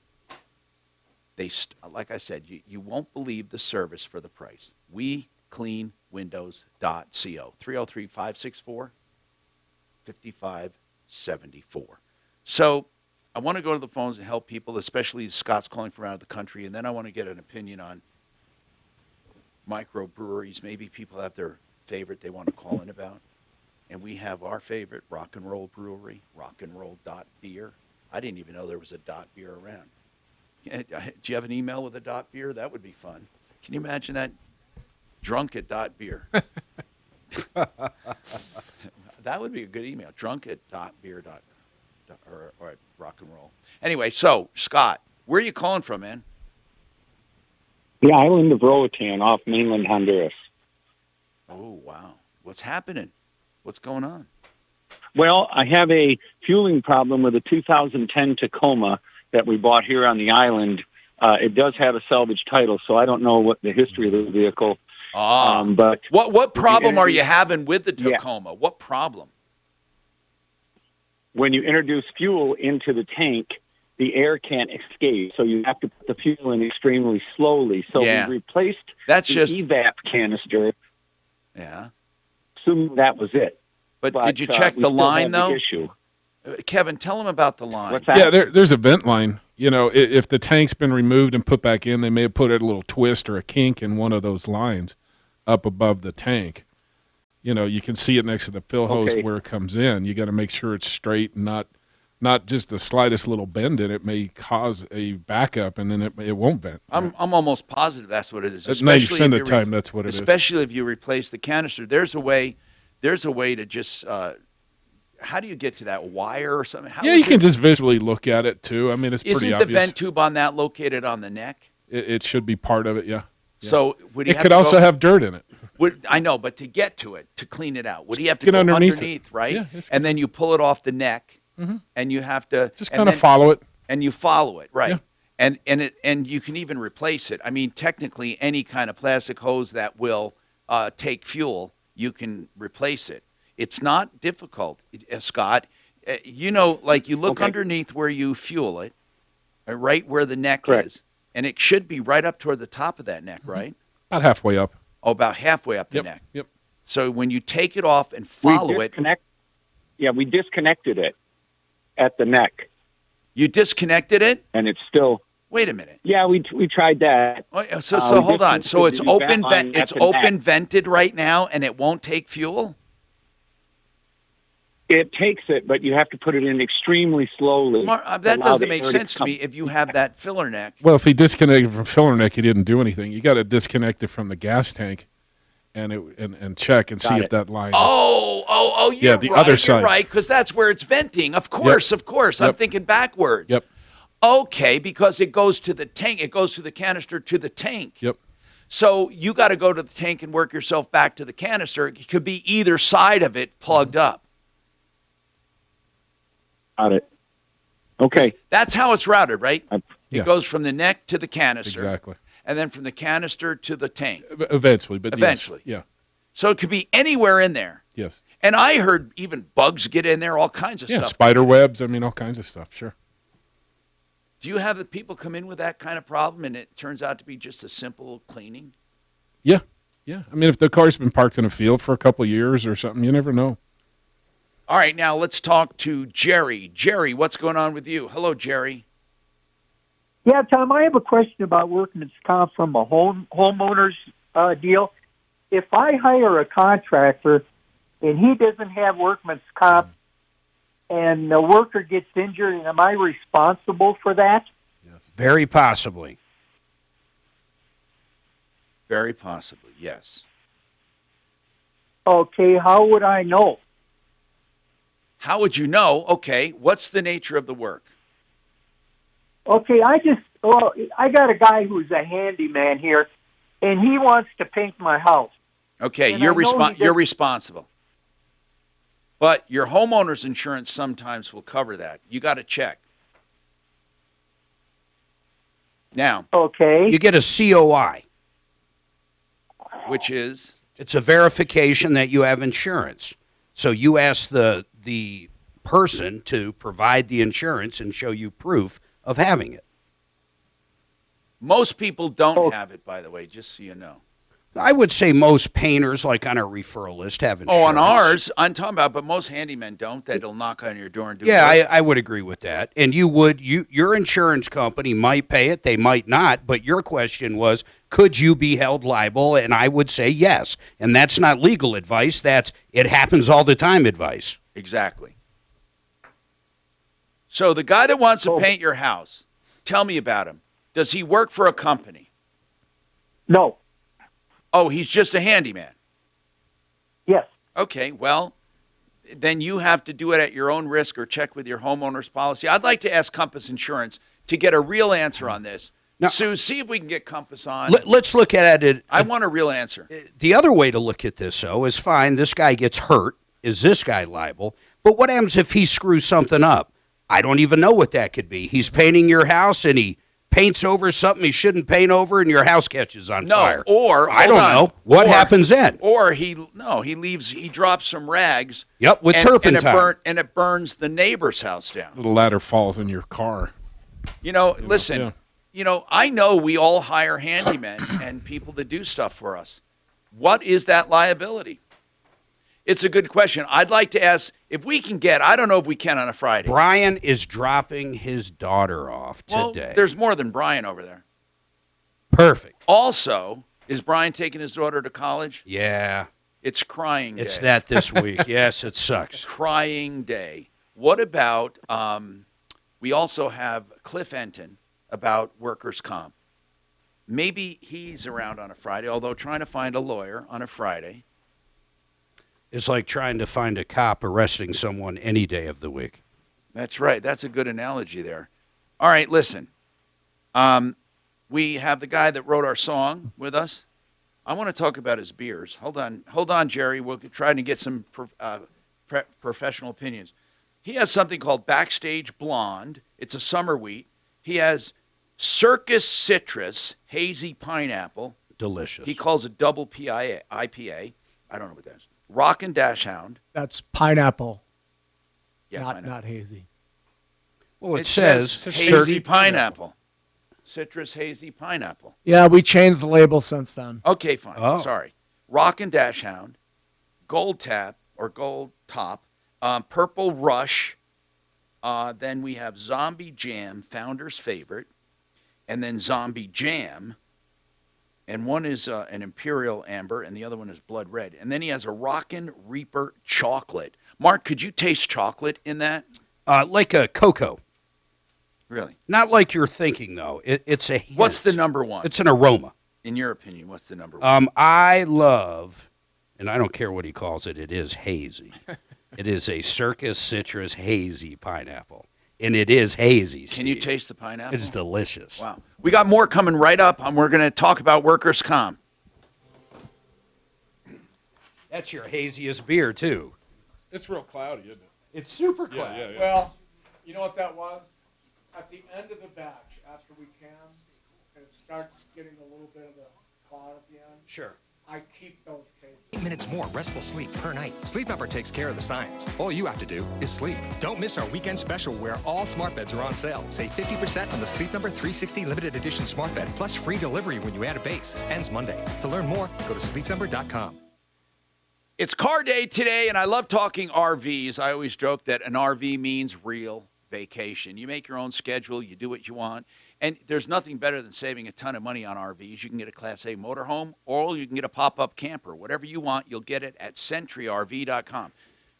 Like I said, you won't believe the service for the price. WeCleanWindows.co. 303-564-5574. So I want to go to the phones and help people, especially Scott's calling from out of the country, and then I want to get an opinion on microbreweries. Maybe people have their favorite they want to call in about. And we have our favorite rock and roll brewery, rock and roll .beer. I didn't even know there was a .beer around. Do you have an email with a .beer? That would be fun. Can you imagine that? Drunk at .beer. That would be a good email. Drunk at .beer or at rock and roll. Anyway, so Scott, where are you calling from, man? The island of Roatan off mainland Honduras. Oh, wow. What's happening? What's going on? Well, I have a fueling problem with a 2010 Tacoma that we bought here on the island. It does have a salvage title, so I don't know what the history of the vehicle. But what problem are you having with the Tacoma? Yeah. What problem? When you introduce fuel into the tank, the air can't escape, so you have to put the fuel in extremely slowly. So we replaced the evap canister. Yeah. Assuming that was it. But did you check the line, though? Issue. Kevin, tell them about the line. What's that? Yeah, there's a vent line. You know, if the tank's been removed and put back in, they may have put a little twist or a kink in one of those lines up above the tank. You know, you can see it next to the fill hose where it comes in. You got to make sure it's straight and not just the slightest little bend in it may cause a backup, and then it won't bend. I'm almost positive that's what it is. At 90% of the time, that's what it is. Especially if you replace the canister. There's a way to just how do you get to that wire or something? How you can just visually look at it, too. I mean, it's pretty obvious. Isn't the vent tube on that located on the neck? It should be part of it, yeah. So would he it could also have dirt in it. I know, but to get to it, to clean it out, would he have to go underneath right? Yeah, and then you pull it off the neck, and you have to just kind of follow it. And you follow it, right? Yeah. And you can even replace it. I mean, technically, any kind of plastic hose that will take fuel, you can replace it. It's not difficult, Scott. You know, like you look underneath where you fuel it, right where the neck is, and it should be right up toward the top of that neck, right? About halfway up. Oh, about halfway up the Yep. neck. Yep. So when you take it off and follow it, we disconnected it at the neck, you disconnected it. and it's still. Wait a minute. Yeah, we tried that. Oh, so We hold on. So it's disconnected the open, vent line it's at the neck. open vented right now, and it won't take fuel. It takes it, but you have to put it in extremely slowly. That to allow doesn't the make air to sense to come- me if you have that filler neck. Well, if he disconnected from filler neck, he didn't do anything. You got to disconnect it from the gas tank, and check and see if that line. Oh, you're yeah, the right. other You're side. right, because that's where it's venting. Of course, Yep. of course. I'm Yep. thinking backwards. Yep. Okay, because it goes to the tank. It goes to the canister to the tank. Yep. So you got to go to the tank and work yourself back to the canister. It could be either side of it plugged up. Got it. Okay. That's how it's routed, right? Yeah. It goes from the neck to the canister. Exactly. And then from the canister to the tank. Eventually, but yes. Eventually. Yeah. So it could be anywhere in there. Yes. And I heard even bugs get in there, all kinds of Yeah, stuff. spider webs. I mean, all kinds of stuff. Sure. Do you have the people come in with that kind of problem and it turns out to be just a simple cleaning? Yeah. Yeah. I mean, if the car's been parked in a field for a couple of years or something, you never know. All right, now let's talk to Jerry. Jerry, what's going on with you? Hello, Jerry. Yeah, Tom, I have a question about workman's comp from a homeowner's deal. If I hire a contractor and he doesn't have workman's comp and the worker gets injured, am I responsible for that? Very possibly. Very possibly, yes. Okay, how would I know? How would you know? Okay, what's the nature of the work? Okay, I got a guy who's a handyman here, and he wants to paint my house. Okay, And you're I know he you're does- responsible. But your homeowner's insurance sometimes will cover that. You got to check. Now, okay, You get a COI. which is It's a verification that you have insurance. So you ask the person to provide the insurance and show you proof of having it. most people don't have it, by the way, just so you know. I would say most painters, like on our referral list, have insurance. Oh, on ours, I'm talking about, but most handymen don't. That'll knock on your door and do Yeah, work. I would agree with that. And your insurance company might pay it, they might not, but your question was, could you be held liable? And I would say yes. And that's not legal advice, that's it happens all the time advice. Exactly. So the guy that wants to paint your house, tell me about him. Does he work for a company? No. Oh, he's just a handyman. Yes. Okay, well, then you have to do it at your own risk or check with your homeowner's policy. I'd like to ask Compass Insurance to get a real answer on this. Now, Sue, see if we can get Compass on. Let's look at it. I want a real answer. The other way to look at this, though, is fine, this guy gets hurt. Is this guy liable? But what happens if he screws something up? I don't even know what that could be. He's painting your house and he paints over something he shouldn't paint over and your house catches on fire. Or I don't know. What happens then? Or he drops some rags. Yep, with turpentine. And it burns the neighbor's house down. The ladder falls in your car. You know, listen, yeah. you know, I know we all hire handymen and people to do stuff for us. What is that liability? It's a good question. I'd like to ask if we can get, I don't know if we can on a Friday. Brian is dropping his daughter off today. Well, there's more than Brian over there. Perfect. Also, is Brian taking his daughter to college? Yeah. It's crying day. It's that this week. Yes, it sucks. Crying day. What about, we also have Cliff Enton about workers' comp. Maybe he's around on a Friday, although trying to find a lawyer on a Friday. It's like trying to find a cop arresting someone any day of the week. That's right. That's a good analogy there. All right, listen. We have the guy that wrote our song with us. I want to talk about his beers. Hold on, Jerry. We'll try to get some professional opinions. He has something called Backstage Blonde. It's a summer wheat. He has Circus Citrus, Hazy Pineapple. Delicious. He calls it double IPA. I don't know what that is. Rockin' Dash Hound. That's pineapple, Yeah, not hazy. Well, it says hazy pineapple. citrus hazy pineapple. Yeah, we changed the label since then. Okay, fine. Oh. Sorry. Rockin' Dash Hound, Gold Tap or Gold Top, Purple Rush. Then we have Zombie Jam, Founder's Favorite, and then Zombie Jam. And one is an Imperial Amber, and the other one is Blood Red. And then he has a Rockin' Reaper Chocolate. Mark, could you taste chocolate in that? Like a cocoa. Really? Not like you're thinking, though. It's a hint. What's the number one? It's an aroma. In your opinion, what's the number one? I love, and I don't care what he calls it, it is hazy. It is a Circus Citrus Hazy Pineapple. And it is hazy, Steve. Can you taste the pineapple? It's delicious. Wow. We got more coming right up, and we're going to talk about workers' comp. That's your haziest beer, too. It's real cloudy, isn't it? It's super cloudy. Yeah. Well, you know what that was? At the end of the batch, after we can, and it starts getting a little bit of the cloud at the end. Sure. I keep those cases. 8 minutes more restful sleep per night. Sleep Number takes care of the science. All you have to do is sleep. Don't miss our weekend special where all smart beds are on sale. Save 50% on the Sleep Number 360 limited edition smart bed, plus free delivery when you add a base. Ends Monday. To learn more, go to sleepnumber.com. It's car day today, and I love talking RVs. I always joke that an RV means real vacation. You make your own schedule. You do what you want. And there's nothing better than saving a ton of money on RVs. You can get a Class A motorhome, or you can get a pop-up camper. Whatever you want, you'll get it at SentryRV.com.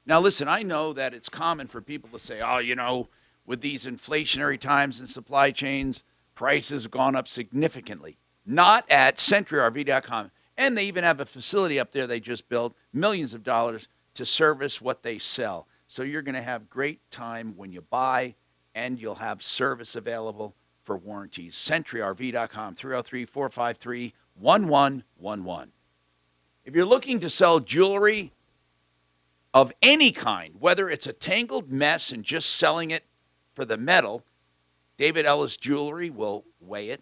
Now, listen, I know that it's common for people to say, oh, you know, with these inflationary times and supply chains, prices have gone up significantly. Not at SentryRV.com. And they even have a facility up there they just built, millions of dollars, to service what they sell. So you're going to have great time when you buy, and you'll have service available for warranties. SentryRV.com, 303-453-1111. If you're looking to sell jewelry of any kind, whether it's a tangled mess and just selling it for the metal, David Ellis Jewelry will weigh it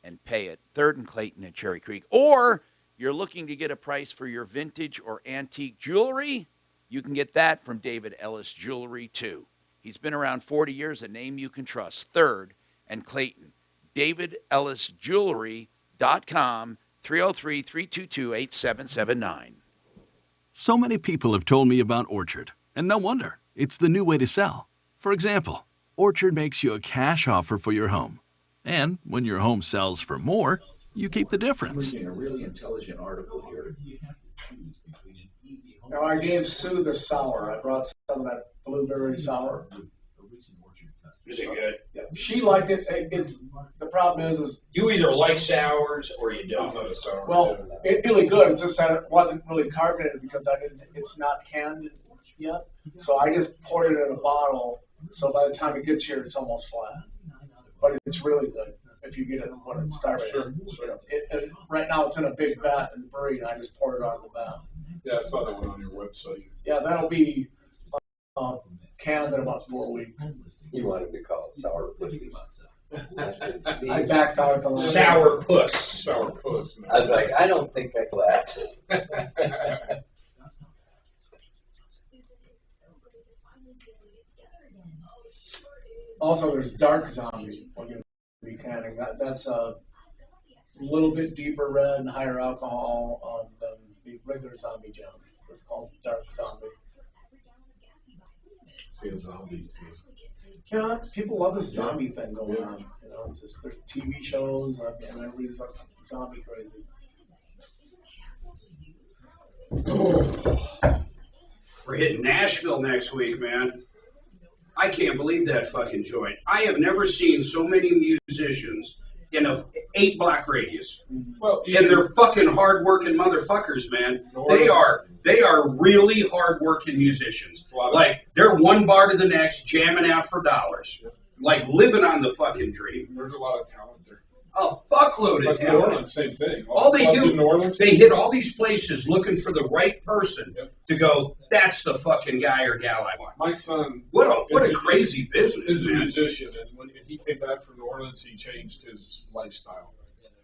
and pay it. 3rd and Clayton at Cherry Creek. Or you're looking to get a price for your vintage or antique jewelry, you can get that from David Ellis Jewelry, too. He's been around 40 years, a name you can trust. 3rd and Clayton. DavidEllisJewelry.com, 303-322-8779. So many people have told me about Orchard, and no wonder. It's the new way to sell. For example, Orchard makes you a cash offer for your home. And when your home sells for more, you keep the difference. I'm reading a really intelligent article here. Now, I gave Sue the sour. I brought some of that blueberry sour. Is it good? Yeah, she liked it. The problem is You either like sours or you don't. well, it's really good. It's just that it wasn't really carbonated because it's not canned yet. So I just poured it in a bottle. So by the time it gets here, it's almost flat. But it's really good if you get it when it's carbonated. Sure. Right now it's in a big vat in the brewery, and I just poured it out of the vat. Yeah, I saw that one on your website. Yeah, that'll be canned in about 4 weeks. You wanted to call it sour pussy. I backed out at the last Sour puss. Sour puss. No. I was like, I don't think I that. Also, there's dark zombie when you be canning. That's a little bit deeper red and higher alcohol than the regular zombie jam. It's called dark zombie. See a zombie. Yeah, people love this zombie thing going on. You know, it's just there's TV shows and everybody's like zombie crazy. We're hitting Nashville next week, man. I can't believe that fucking joint. I have never seen so many musicians in a 8-block radius. Well, and they're fucking hard-working motherfuckers, man. They are really hard-working musicians. Like, they're one bar to the next, jamming out for dollars. Like, living on the fucking dream. There's a lot of talent there. A fuckload of New talent. Orleans, same thing. All they Clubs do, in New Orleans. they hit all these places looking for the right person to go, that's the fucking guy or gal I want. My son. What a crazy business, Is a man. musician, and when he came back from New Orleans, he changed his lifestyle.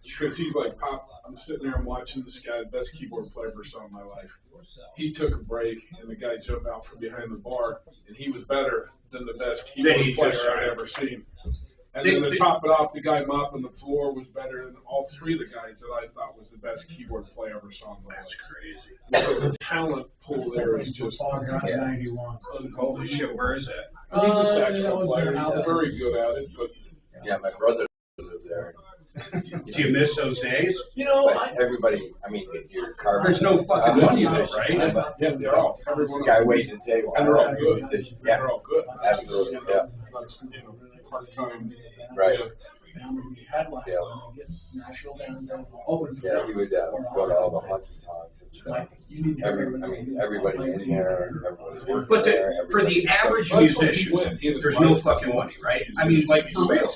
Because he's like, Pop, I'm sitting there and watching this guy, the best keyboard player I ever saw in my life. He took a break, and the guy jumped out from behind the bar, and he was better than the best keyboard player I'd ever seen. And then to top it off, the guy mopping the floor was better than all three of the guys that I thought was the best keyboard player I ever saw in my life. That's crazy. The talent pool there is just Holy shit, where is that? He's a saxophone player. He's very good at it, but yeah, my brother lives there. Do you miss those days? You know, like everybody. I mean, if you're carving, there's no fucking money though, right? Yeah, they're all. Everyone guy waiting to table. And they're all good. Yeah, they're all good. Absolutely. Yeah. Part-time. Right. Yeah. Yeah, he would go to all the honky tonks and stuff. Everybody in there, everybody's working But there. for the average musician, there's no fucking money, right? I mean, like, for real.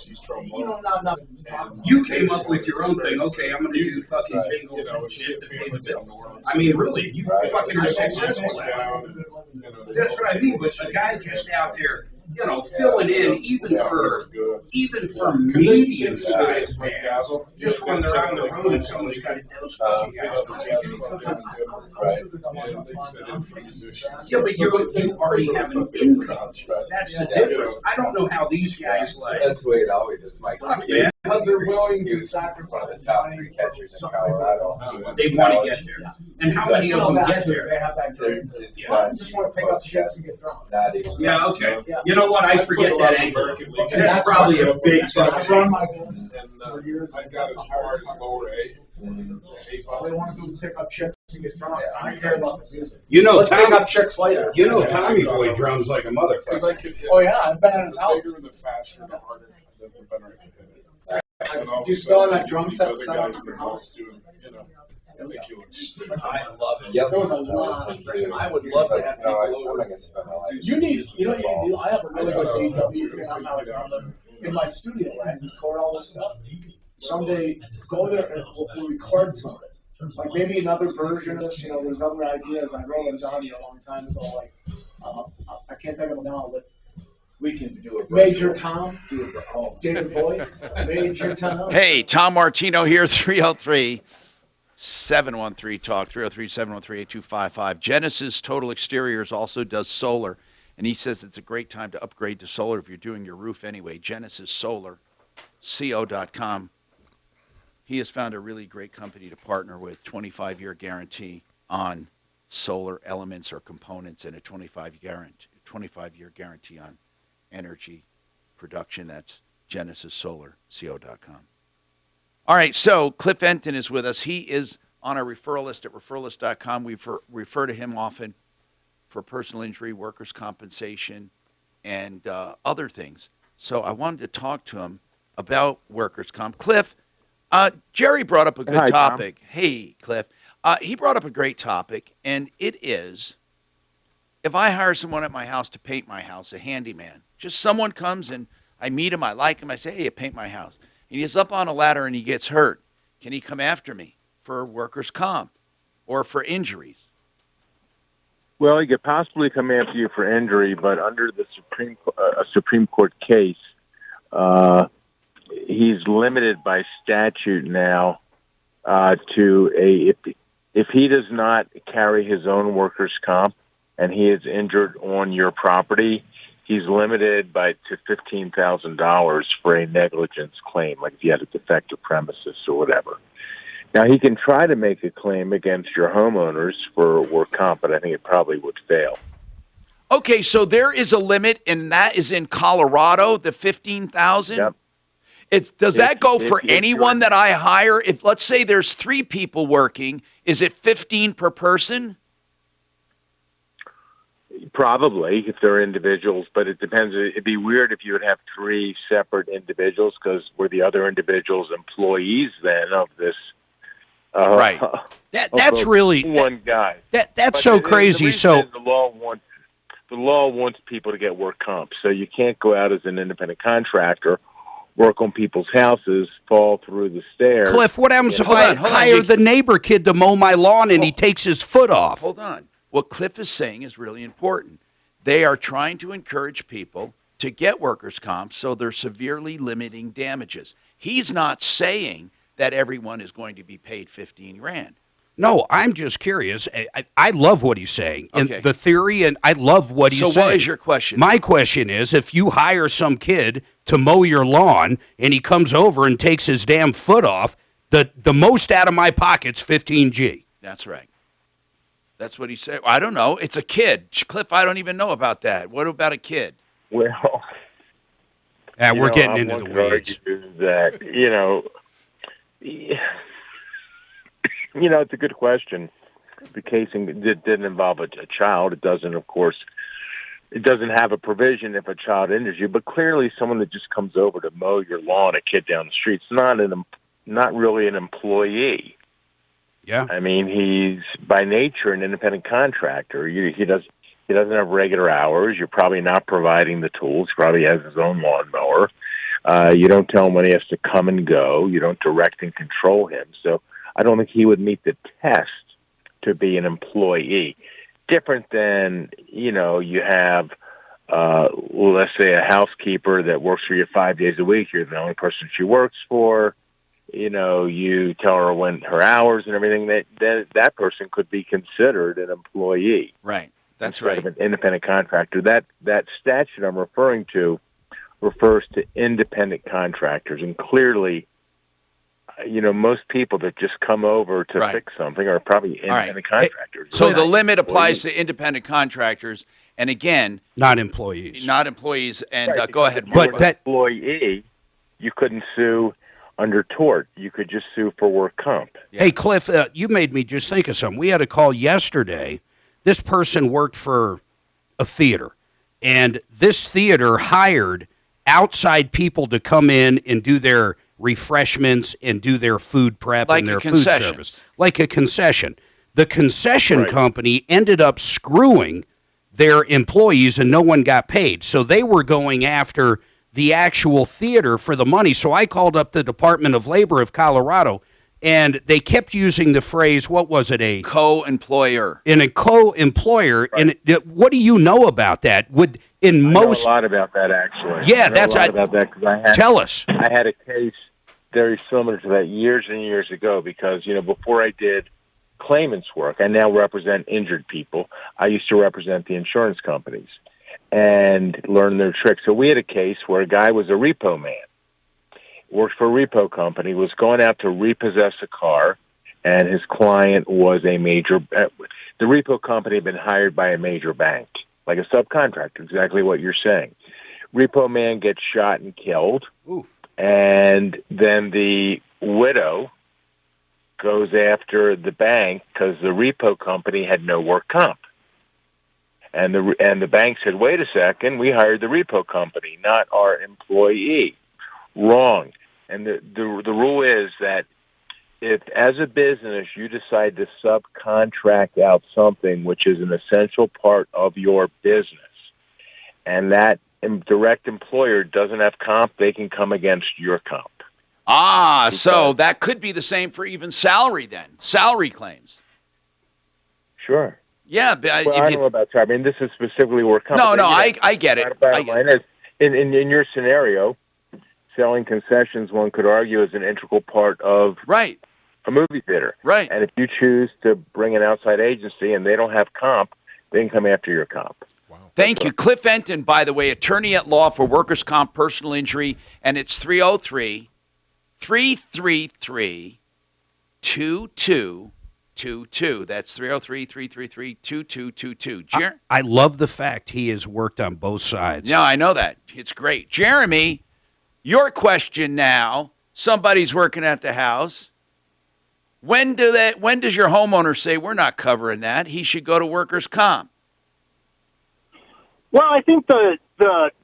You came up with your own thing. Okay, I'm going to do fucking jingles and shit to pay the bills. I mean, really, you fucking are successful at it. That's what I mean, but a guy just out there, you know, filling in even for medium sized bands, just when they're on the road and someone's got to do fucking guys. Right. Yeah, but you already have an income. That's the difference. I don't know how these guys like. That's the way it always is, Mike. Fuck, man. Because they're willing to sacrifice one of the top three catchers in Colorado. They want to get there. And how many of them get there? Just want to pick up shifts and get drunk. Not even. Yeah, okay. You know what? I forget that angle. That's probably a big I've run my bands for years. I got as far as lower A. All they want to do is pick up chicks and get drunk. I don't care about the music. You know, let's pick up chicks later. You know, Tommy Boy drums like a motherfucker. Oh yeah, I've been at his house. The bigger, the faster, the harder, the better I can hit it. Do you still have that drum set set up in your house? I love it. There was a lot. I would love to have people over. You need, you know, I have a really good DW in my studio. I record all this stuff. Someday, go there and we'll record some of it. Like maybe another version of this. You know, there's other ideas. I wrote them down here a long time ago. Like I can't think of them now, but we can do it. Major Tom, David Boyd, Major Tom. Hey, Tom Martino here, 303-713-TALK, 303-713-8255. Genesis Total Exteriors also does solar, and he says it's a great time to upgrade to solar if you're doing your roof anyway. GenesisSolarCO.com. He has found a really great company to partner with, 25-year guarantee on solar elements or components and a 25-year guarantee on energy production. That's GenesisSolarCO.com. All right, so Cliff Enton is with us. He is on our referral list at referralist.com. We refer to him often for personal injury, workers' compensation, and other things. So I wanted to talk to him about workers' comp. Cliff, Jerry brought up a good topic. Tom. Hey, Cliff. He brought up a great topic, and it is, if I hire someone at my house to paint my house, a handyman, just someone comes and I meet him, I like him, I say, hey, you paint my house. And he's up on a ladder and he gets hurt. Can he come after me for workers' comp or for injuries? Well, he could possibly come after you for injury, but under the Supreme Court case, he's limited by statute now to if he does not carry his own workers' comp and he is injured on your property, he's limited to $15,000 for a negligence claim, like if you had a defective premises or whatever. Now, he can try to make a claim against your homeowners for work comp, but I think it probably would fail. Okay, so there is a limit, and that is in Colorado, the $15,000? Yep. Does that go for anyone that I hire? If, let's say, there's 3 people working, is it $15 per person? Probably, if they're individuals, but it depends. It'd be weird if you would have 3 separate individuals, because were the other individuals employees then of this? Right. That's really one guy. That's so crazy. So the law wants people to get work comp, so you can't go out as an independent contractor, work on people's houses, fall through the stairs. Cliff, what happens if I hire the neighbor kid to mow my lawn and he takes his foot off? Hold on. What Cliff is saying is really important. They are trying to encourage people to get workers' comp, so they're severely limiting damages. He's not saying that everyone is going to be paid $15,000. No, I'm just curious. I love what he's saying. Okay. And the theory, and I love what he's saying. So what is your question? My question is, if you hire some kid to mow your lawn and he comes over and takes his damn foot off, the most out of my pocket's $15G. That's right. That's what he said. I don't know. It's a kid. Cliff, I don't even know about that. What about a kid? Well, we're getting into the weeds. That, it's a good question. The casing didn't involve a child. It doesn't, of course, it doesn't have a provision if a child injures you, but clearly someone that just comes over to mow your lawn, a kid down the street, it's not really an employee. Yeah. I mean, he's by nature an independent contractor. He doesn't have regular hours. You're probably not providing the tools. He probably has his own lawnmower. You don't tell him when he has to come and go. You don't direct and control him. So I don't think he would meet the test to be an employee. Different than, you have, let's say, a housekeeper that works for you 5 days a week. You're the only person she works for. You tell her when her hours and everything. That person could be considered an employee. Right. That's instead right. of an independent contractor. That statute I'm referring to refers to independent contractors, and clearly, most people that just come over to fix something are probably independent contractors. So the limit applies to independent contractors, and again, not employees. Not employees. And Right, go ahead, because Mark. if you're an employee, you couldn't sue under tort. You could just sue for work comp. Hey, Cliff, you made me just think of something. We had a call yesterday. This person worked for a theater, and this theater hired outside people to come in and do their refreshments and do their food prep Like and a their food concession. service. Like a concession. The concession Right. company ended up screwing their employees, and no one got paid. So they were going after the actual theater for the money. So I called up the Department of Labor of Colorado, and they kept using the phrase, what was it, a co-employer? In a co-employer. Right. And what do you know about that? I know a lot about that, actually. Yeah, I know that's a lot about that because tell us. I had a case very similar to that years and years ago because, before I did claimants work, I now represent injured people. I used to represent the insurance companies and learn their tricks. So we had a case where a guy was a repo man, worked for a repo company, was going out to repossess a car, and his client was a major the repo company had been hired by a major bank, like a subcontractor, exactly what you're saying. Repo man gets shot and killed. Ooh. And then the widow goes after the bank because the repo company had no work comp. And the bank said, wait a second, we hired the repo company, not our employee. Wrong. And the rule is that if, as a business, you decide to subcontract out something which is an essential part of your business, and that direct employer doesn't have comp, they can come against your comp. So that could be the same for even salary then, salary claims. Sure. Yeah. But I don't know about salary. I mean, this is specifically work comp. No, I get it. Bottom line is, in your scenario, selling concessions, one could argue, is an integral part of a movie theater. Right. And if you choose to bring an outside agency and they don't have comp, they can come after your comp. Thank you. Cliff Enton, by the way, attorney at law for workers' comp personal injury, and it's 303-333-2222. That's 303-333-2222. I love the fact he has worked on both sides. No, I know that. It's great. Jeremy, your question now. Somebody's working at the house. When does your homeowner say, we're not covering that, he should go to workers' comp? Well, I think the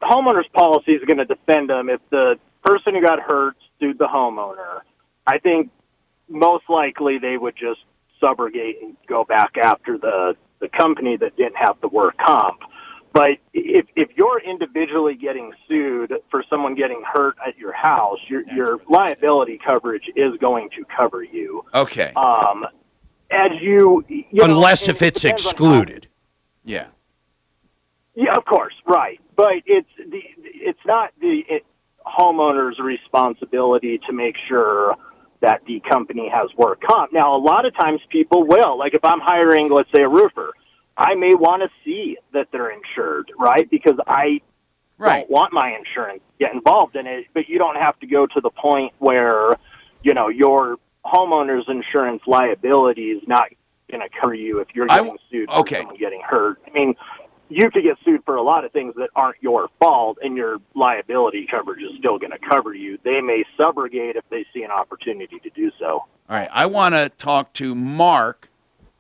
homeowner's policy is going to defend them if the person who got hurt sued the homeowner. I think most likely they would just subrogate and go back after the company that didn't have the work comp. But if you're individually getting sued for someone getting hurt at your house, your liability coverage is going to cover you. Okay. As you unless if it's excluded. Yeah. Yeah, of course, right. But it's not the homeowner's responsibility to make sure that the company has work comp. Now, a lot of times people will, like if I'm hiring, let's say, a roofer, I may want to see that they're insured, right? Because I don't want my insurance to get involved in it, but you don't have to go to the point where, you know, your homeowner's insurance liability is not going to cover you if you're getting sued for someone getting hurt. I mean, you could get sued for a lot of things that aren't your fault, and your liability coverage is still going to cover you. They may subrogate if they see an opportunity to do so. All right, I want to talk to Mark,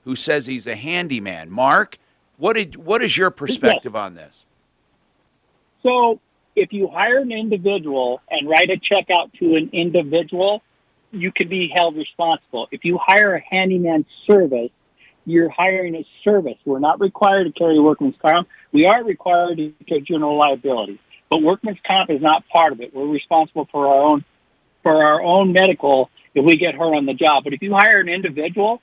who says he's a handyman. Mark, what is your perspective on this? So if you hire an individual and write a check out to an individual, you could be held responsible. If you hire a handyman service, you're hiring a service. We're not required to carry workman's comp. We are required to take general liability, but workman's comp is not part of it. We're responsible for our own medical if we get hurt on the job. But if you hire an individual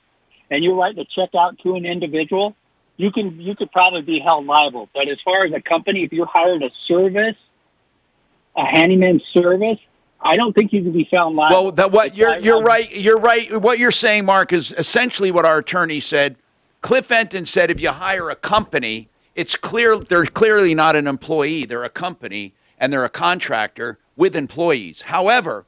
and you write the check out to an individual, you could probably be held liable. But as far as a company, if you're hired a service, a handyman service, I don't think you can be found liable. Well, you're right. You're right. What you're saying, Mark, is essentially what our attorney said. Cliff Enton said if you hire a company, it's clear they're clearly not an employee. They're a company, and they're a contractor with employees. However,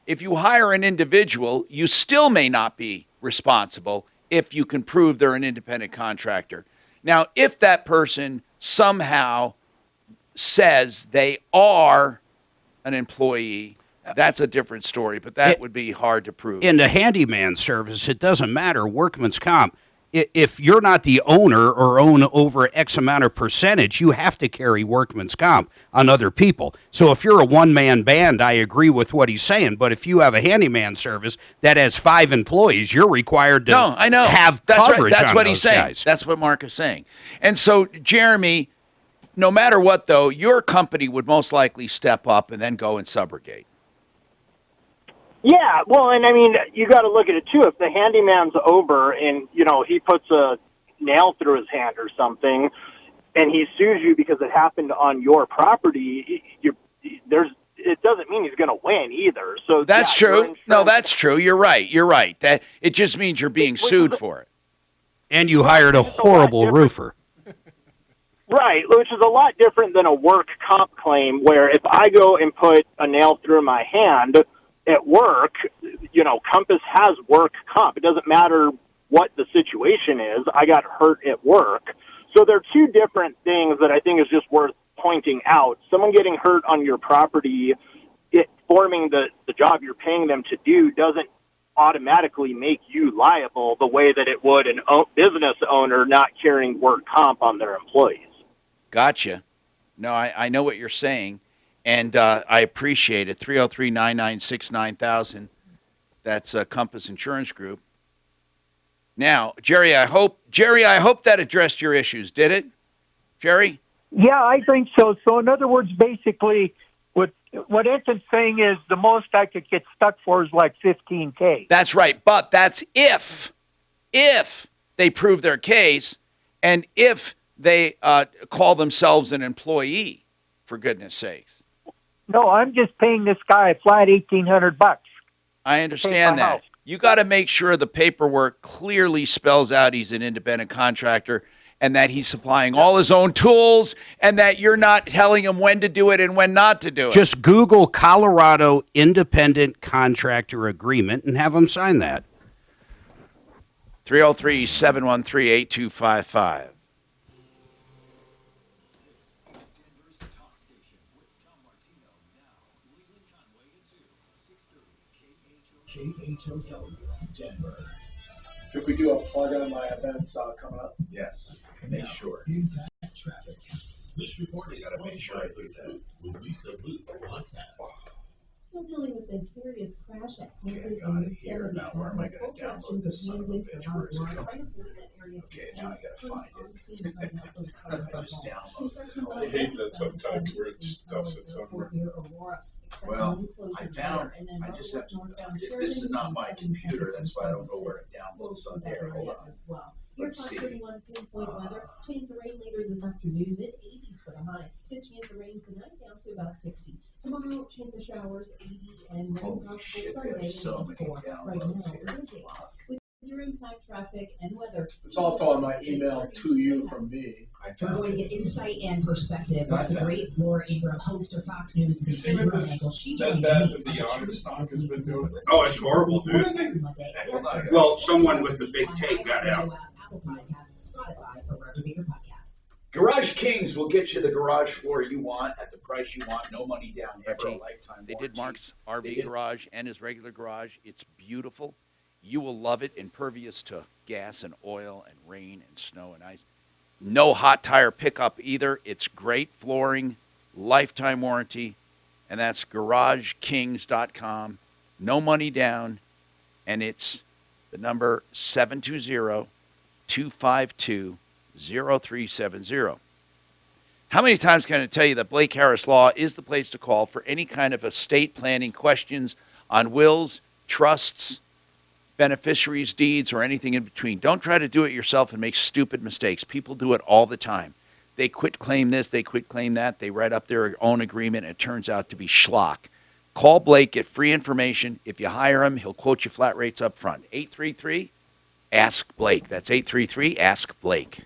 if you hire an individual, you still may not be responsible if you can prove they're an independent contractor. Now, if that person somehow says they are an employee, that's a different story, but that would be hard to prove. In the handyman service, it doesn't matter, workman's comp. If you're not the owner or own over X amount of percentage, you have to carry workman's comp on other people. So if you're a one-man band, I agree with what he's saying, but if you have a handyman service that has 5 employees, you're required to have coverage That's on what those he's saying. guys. That's what Mark is saying. And so, Jeremy, no matter what, though, your company would most likely step up and then go and subrogate. Yeah, well, and I mean, you got to look at it too. If the handyman's over and, you know, he puts a nail through his hand or something, and he sues you because it happened on your property, it doesn't mean he's going to win either. So that's true. No, that's true. You're right. You're right. That it just means you're being sued for it. And you hired a horrible roofer. Right, which is a lot different than a work comp claim where if I go and put a nail through my hand at work, you know, Compass has work comp. It doesn't matter what the situation is. I got hurt at work. So they're two different things that I think is just worth pointing out. Someone getting hurt on your property, forming the job you're paying them to do doesn't automatically make you liable the way that it would a business owner not carrying work comp on their employees. Gotcha. No, I know what you're saying, and I appreciate it. 303-996-9000. That's Compass Insurance Group. Now, Jerry, I hope that addressed your issues. Did it, Jerry? Yeah, I think so. So, in other words, basically, what Enton's saying is the most I could get stuck for is like $15K. That's right, but that's if they prove their case, and if they call themselves an employee, for goodness sakes. No, I'm just paying this guy a flat $1,800. I understand that. House. You got to make sure the paperwork clearly spells out he's an independent contractor and that he's supplying all his own tools and that you're not telling him when to do it and when not to do it. Just Google Colorado Independent Contractor Agreement and have them sign that. 303-713-8255. KHOW, Denver. Should we do a plug on my events coming up? Yes, make sure. Impact traffic. This report is gotta make sure I do that. with Lisa Blue podcast. Still dealing with a serious crash at Okay, got it here. Now where am I going to download this son of a bitch? Where is it going? Okay, now I got to find it. I just downloaded it. I hate that sometimes where it stuffs it somewhere. Well, I just have to, if this is not my computer, that's why I don't know where to download something there. Hold on. Let's see. Chance of rain later this afternoon, mid-80s for the high. Good chance of rain tonight, down to about 60. Tomorrow tomorrow, chance of showers 80 and rain possible Sunday there's so many 84. Right now, Wednesday. With your impact traffic and weather. It's also on my email to you from me. We're going to get insight and perspective with the great Laura Ingraham, host of Fox News' The Ingraham Angle. She joined me. Oh, it's horrible, dude. Well, someone with the big take got out. Apple Podcasts, Spotify, or wherever you get your podcast. Garage Kings will get you the garage floor you want at the price you want. No money down, ever a lifetime They warranty. did Mark's RV garage and his regular garage. It's beautiful. You will love it. Impervious to gas and oil and rain and snow and ice. No hot tire pickup either. It's great flooring, lifetime warranty, and that's GarageKings.com. No money down, and it's the number 720-252-0370. How many times can I tell you that Blake Harris Law is the place to call for any kind of estate planning questions on wills, trusts, beneficiaries, deeds, or anything in between? Don't try to do it yourself and make stupid mistakes. People do it all the time. They quit claim this, they quit claim that, they write up their own agreement, and it turns out to be schlock. Call Blake, get free information. If you hire him, he'll quote you flat rates up front. 833-ASK-BLAKE. That's 833-ASK-BLAKE.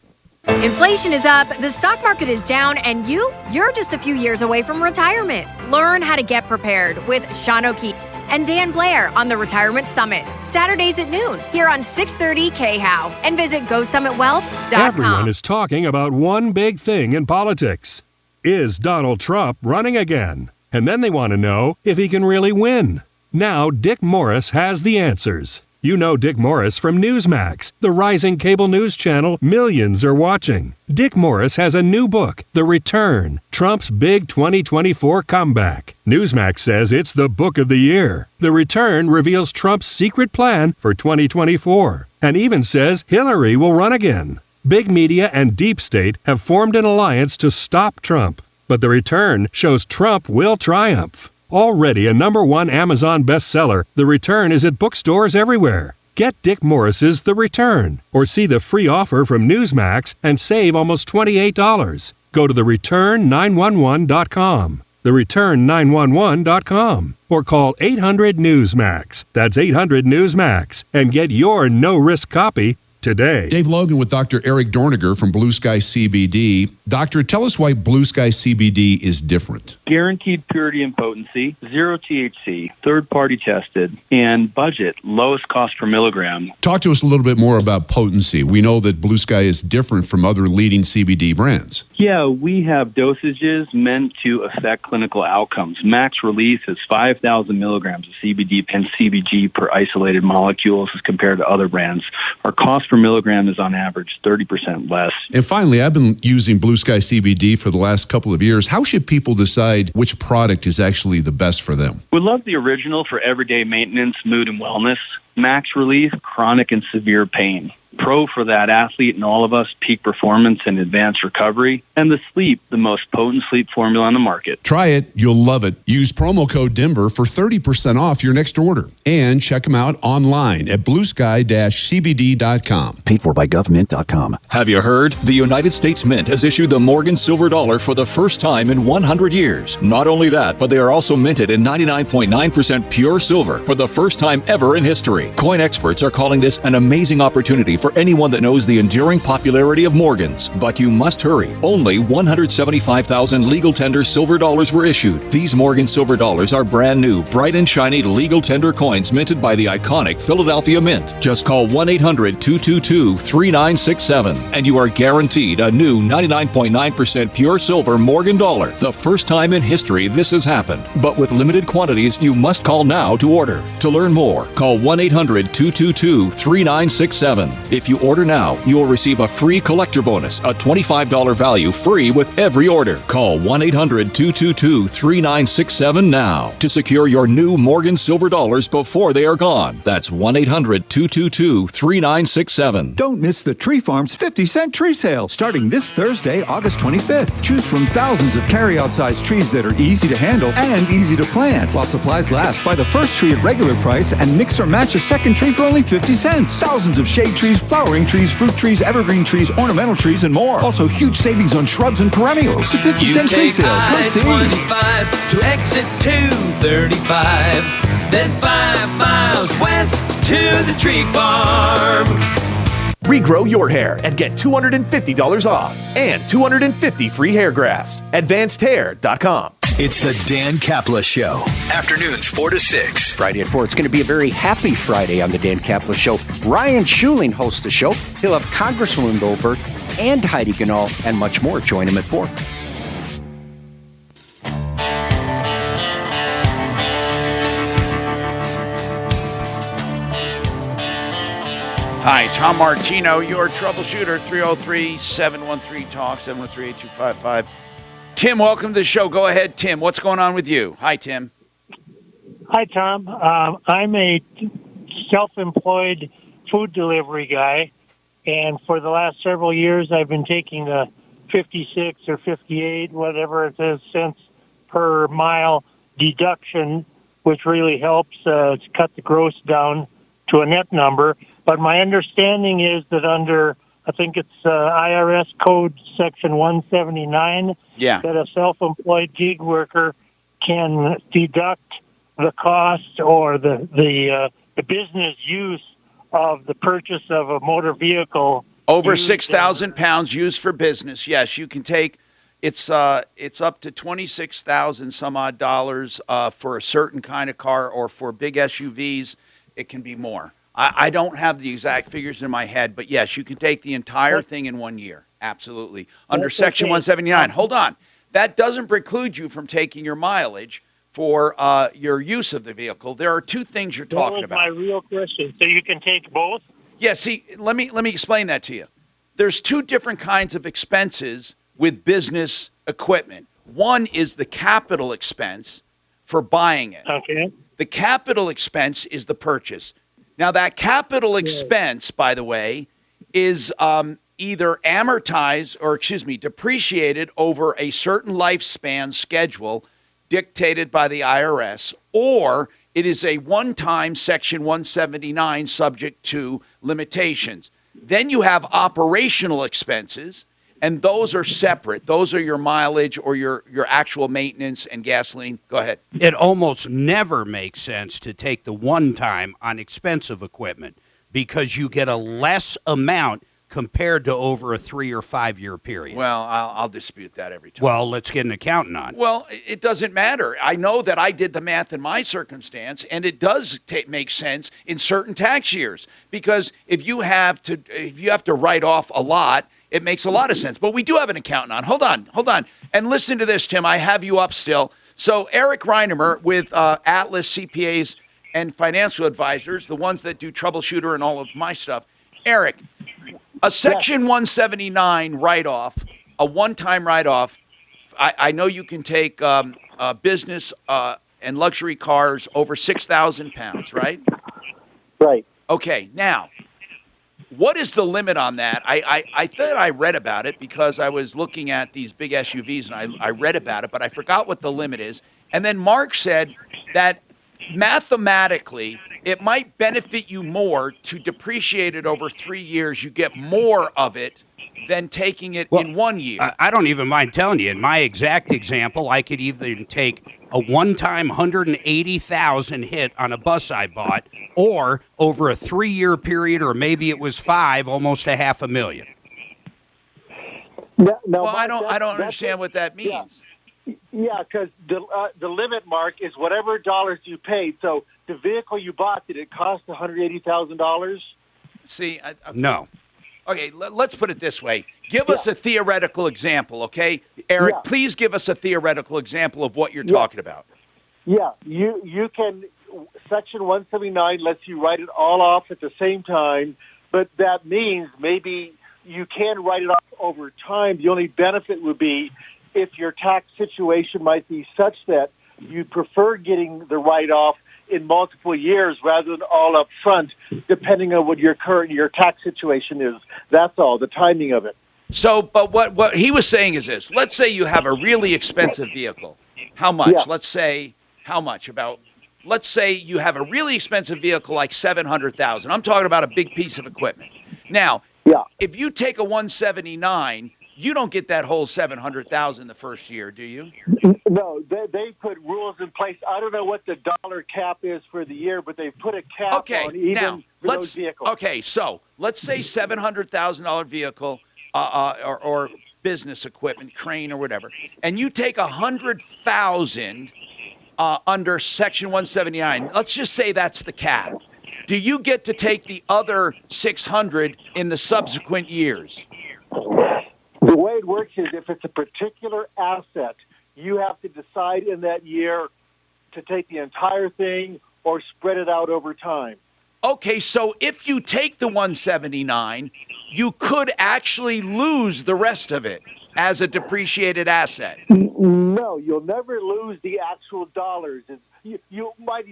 Inflation is up, the stock market is down, and you're just a few years away from retirement. Learn how to get prepared with Sean O'Keefe and Dan Blair on the Retirement Summit, Saturdays at noon, here on 630 KHOW. And visit GoSummitWealth.com. Everyone is talking about one big thing in politics. Is Donald Trump running again? And then they want to know if he can really win. Now Dick Morris has the answers. You know Dick Morris from Newsmax, the rising cable news channel millions are watching. Dick Morris has a new book, The Return, Trump's Big 2024 Comeback. Newsmax says it's the book of the year. The Return reveals Trump's secret plan for 2024 and even says Hillary will run again. Big media and deep state have formed an alliance to stop Trump. But The Return shows Trump will triumph. Already a #1 Amazon bestseller, The Return is at bookstores everywhere. Get Dick Morris's The Return, or see the free offer from Newsmax and save almost $28. Go to thereturn911.com, thereturn911.com, or call 800-NEWSMAX. That's 800-NEWSMAX, and get your no-risk copy today. Dave Logan with Dr. Eric Dorniger from Blue Sky CBD. Doctor, tell us why Blue Sky CBD is different. Guaranteed purity and potency, 0 THC, third-party tested, and budget, lowest cost per milligram. Talk to us a little bit more about potency. We know that Blue Sky is different from other leading CBD brands. Yeah, we have dosages meant to affect clinical outcomes. Max release is 5,000 milligrams of CBD and CBG per isolated molecules as compared to other brands. Our cost per milligram is on average 30% less. And finally, I've been using Blue Sky CBD for the last couple of years. How should people decide which product is actually the best for them? We love the original for everyday maintenance, mood, and wellness. Max relief, chronic and severe pain. Pro for that athlete and all of us, peak performance and advanced recovery. And the Sleep, the most potent sleep formula on the market. Try it. You'll love it. Use promo code Denver for 30% off your next order. And check them out online at bluesky-cbd.com. Paid for by government.com. Have you heard? The United States Mint has issued the Morgan Silver Dollar for the first time in 100 years. Not only that, but they are also minted in 99.9% pure silver for the first time ever in history. Coin experts are calling this an amazing opportunity for anyone that knows the enduring popularity of Morgans. But you must hurry. Only 175,000 legal tender silver dollars were issued. These Morgan Silver Dollars are brand new, bright and shiny legal tender coins minted by the iconic Philadelphia Mint. Just call 1-800-222-3967 and you are guaranteed a new 99.9% pure silver Morgan dollar. The first time in history this has happened. But with limited quantities, you must call now to order. To learn more, call 1-800-222-3967. If you order now, you will receive a free collector bonus, a $25 value free with every order. Call 1-800-222-3967 now to secure your new Morgan Silver Dollars before they are gone. That's 1-800-222-3967. Don't miss the Tree Farm's 50-cent tree sale starting this Thursday, August 25th. Choose from thousands of carry-out-sized trees that are easy to handle and easy to plant. While supplies last, buy the first tree at regular price and mix or match a second tree for only 50 cents. Thousands of shade trees Flowering trees, fruit trees, evergreen trees, ornamental trees, and more. Also, huge savings on shrubs and perennials. 50-cent tree sales. Come see. I-25 to exit 235, then 5 miles west to the tree farm. Regrow your hair and get $250 off and 250 free hair grafts. AdvancedHair.com. It's the Dan Capla Show. Afternoons 4 to 6. Friday at 4. It's going to be a very happy Friday on the Dan Capla Show. Ryan Schuling hosts the show. He'll have Congresswoman Goldberg and Heidi Ganahl and much more. Join him at 4. Hi, Tom Martino, your troubleshooter, 303-713-TALK, 713-8255. Tim, welcome to the show. Go ahead, Tim. What's going on with you? Hi, Tim. Hi, Tom. I'm a self-employed food delivery guy, and for the last several years I've been taking the 56 or 58, whatever it is, cents per mile deduction, which really helps to cut the gross down to a net number. But my understanding is that under, I think it's IRS code section 179, that a self-employed gig worker can deduct the cost or the business use of the purchase of a motor vehicle. Over 6,000 pounds used for business. Yes, you can take. It's up to 26,000 some odd dollars for a certain kind of car, or for big SUVs, it can be more. I don't have the exact figures in my head, but yes, you can take the entire thing in 1 year. Absolutely. Under Section 179. Hold on. That doesn't preclude you from taking your mileage for your use of the vehicle. There are two things you're talking about. That was my real question. So you can take both? Yeah, see, let me explain that to you. There's two different kinds of expenses with business equipment. One is the capital expense for buying it. Okay. The capital expense is the purchase. Now, that capital expense, by the way, is either amortized or, depreciated over a certain lifespan schedule dictated by the IRS, or it is a one-time Section 179 subject to limitations. Then you have operational expenses, and those are separate. Those are your mileage or your actual maintenance and gasoline. Go ahead. It almost never makes sense to take the one-time on expensive equipment because you get a less amount compared to over a 3 or 5 year period. Well, I'll dispute that every time. Well, let's get an accountant on. Well, it doesn't matter. I know that I did the math in my circumstance, and it does make sense in certain tax years, because if you have to write off a lot, it makes a lot of sense. But we do have an accountant on. Hold on. And listen to this, Tim. I have you up still. So Eric Reinemer with Atlas CPAs and Financial Advisors, the ones that do Troubleshooter and all of my stuff. Eric, a Section 179 write-off, a one-time write-off, I know you can take business and luxury cars over 6,000 pounds, right? Right. Okay, now, what is the limit on that? I thought I read about it because I was looking at these big SUVs, and I read about it, but I forgot what the limit is. And then Mark said that mathematically, it might benefit you more to depreciate it over 3 years. You get more of it than taking it in 1 year. I don't even mind telling you. In my exact example, I could either take a one-time $180,000 hit on a bus I bought, or over a 3 year period, or maybe it was 5, almost $500,000. No, I don't understand what that means. Yeah, because the limit, Mark, is whatever dollars you paid. So the vehicle you bought, did it cost $180,000? See, no. Okay, let's put it this way. Give us a theoretical example, okay? Eric, please give us a theoretical example of what you're talking about. Yeah, you can, Section 179 lets you write it all off at the same time, but that means maybe you can write it off over time. The only benefit would be if your tax situation might be such that you prefer getting the write-off in multiple years rather than all up front, depending on what your tax situation is. That's all, the timing of it. So, but what he was saying is this. Let's say you have a really expensive vehicle. How much? Yeah. Let's say, how much? Let's say you have a really expensive vehicle like $700,000. I'm talking about a big piece of equipment. Now, yeah, if you take a 179, you don't get that whole 700,000 the first year, do you? No, they put rules in place. I don't know what the dollar cap is for the year, but they put a cap on even for those vehicles. Okay, so let's say $700,000 vehicle or business equipment, crane or whatever, and you take 100,000 under Section 179. Let's just say that's the cap. Do you get to take the other 600 in the subsequent years? The way it works is if it's a particular asset, you have to decide in that year to take the entire thing or spread it out over time. Okay, so if you take the 179, you could actually lose the rest of it as a depreciated asset. No, you'll never lose the actual dollars. You might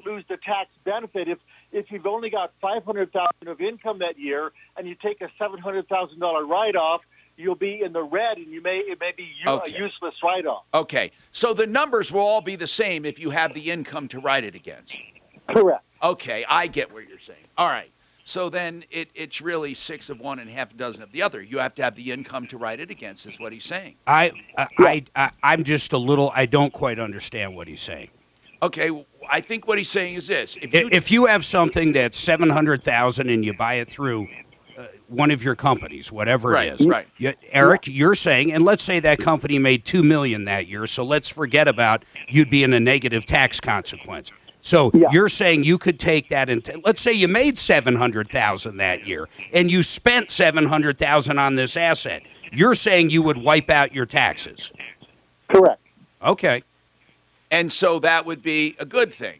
lose the tax benefit if you've only got $500,000 of income that year and you take a $700,000 write-off. You'll be in the red, and it may be a useless write-off. Okay, so the numbers will all be the same if you have the income to write it against. Correct. Okay, I get what you're saying. All right, so then it's really 6 of one and half a dozen of the other. You have to have the income to write it against, is what he's saying. I'm just a little. I don't quite understand what he's saying. Okay, I think what he's saying is this: if you have something that's 700,000 and you buy it through one of your companies, whatever it is. Right. Eric, you're saying, and let's say that company made $2 million that year, so let's forget about you'd be in a negative tax consequence. So you're saying you could take that and let's say you made $700,000 that year and you spent $700,000 on this asset. You're saying you would wipe out your taxes. Correct. Okay. And so that would be a good thing.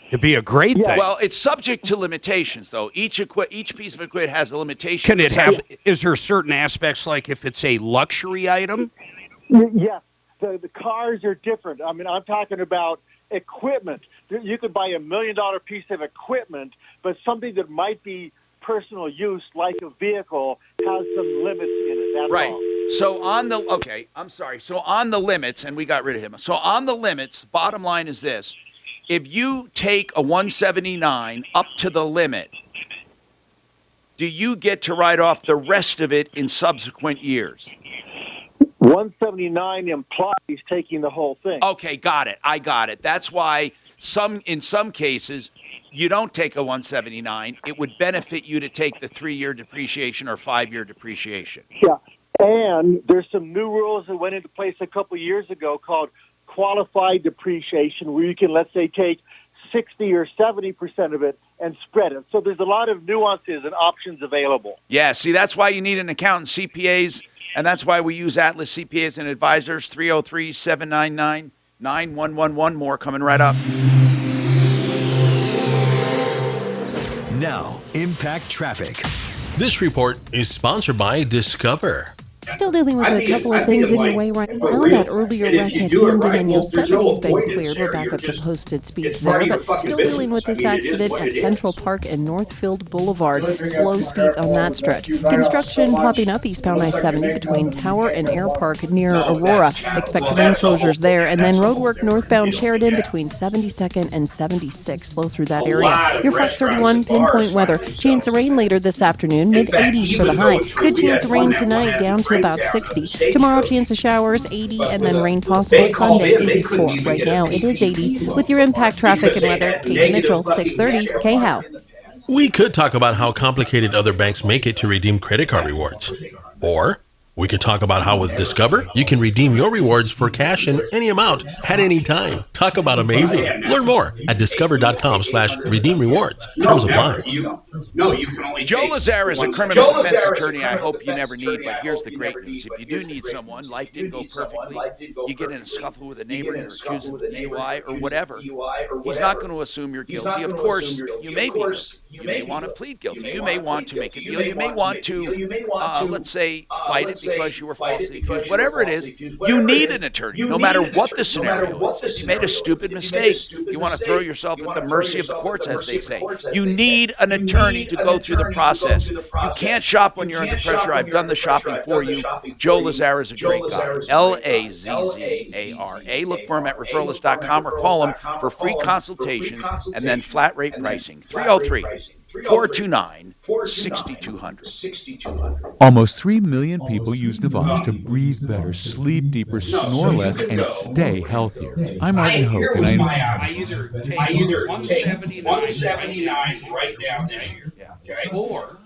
It'd be a great thing. Well, it's subject to limitations, though. Each piece of equipment has a limitation. Can it have? Is there certain aspects, like if it's a luxury item? Yes, the cars are different. I mean, I'm talking about equipment. You could buy $1 million piece of equipment, but something that might be personal use, like a vehicle, has some limits in it. That's right. all. So on the limits, and we got rid of him. So on the limits, bottom line is this. If you take a 179 up to the limit, do you get to write off the rest of it in subsequent years? 179 implies taking the whole thing. Okay, got it. I got it. That's why in some cases you don't take a 179. It would benefit you to take the 3-year depreciation or 5-year depreciation. Yeah, and there's some new rules that went into place a couple of years ago called qualified depreciation, where you can, let's say, take 60 or 70% of it and spread it. So there's a lot of nuances and options available. Yeah, see, that's why you need an accountant, CPAs, and that's why we use Atlas CPAs and Advisors. 303-799-9111. More coming right up. Now, Impact Traffic. This report is sponsored by Discover. Still dealing with a couple of things in your way right now. That earlier wreck at Hamden and Yosemite's been cleared. We're back up to posted speeds there, but still dealing with this accident at Central Park and Northfield Boulevard. Slow speeds on that stretch. Construction popping up eastbound I-70 between Tower and Air Park near Aurora. Expect lane closures there, and then roadwork northbound Sheridan between 72nd and 76. Slow through that area. Your Fox 31 pinpoint weather. Chance of rain later this afternoon, mid-80s for the high. Good chance of rain tonight, down to about 60. Tomorrow, chance of showers, 80, and then rain possible Sunday, 84. Right now, it is 80. With your Impact Traffic and weather, Katie Mitchell, 630 KHOW. We could talk about how complicated other banks make it to redeem credit card rewards. Or we could talk about how with Discover, you can redeem your rewards for cash in any amount at any time. Talk about amazing. Learn more at discover.com/redeem rewards. Terms apply. Joe Lazare is a criminal defense attorney I hope you never need, but here's the great news. If you do need someone, life didn't go perfectly, you get in a scuffle with a neighbor, you're accused of DUI or whatever, he's not going to assume you're guilty. Of course, you may be. You may want to plead guilty. You may want to make a deal. You may want to, let's say, fight it because you were falsely accused. Whatever it is, you need an attorney, no matter what the scenario is. You made a stupid mistake. You want to throw yourself at the mercy of the courts, as they say. You need an attorney to go through the process. You can't shop when you're under pressure. I've done the shopping for you. Joe Lazare is a great guy. Lazzara. Look for him at referralist.com or call him for free consultations and then flat rate pricing. 303 429-6200. Almost 3 million people use Navage to breathe better, sleep deeper, snore less, and stay healthier. I'm Martin Hoke, and I either take 179 right down this year, okay? Or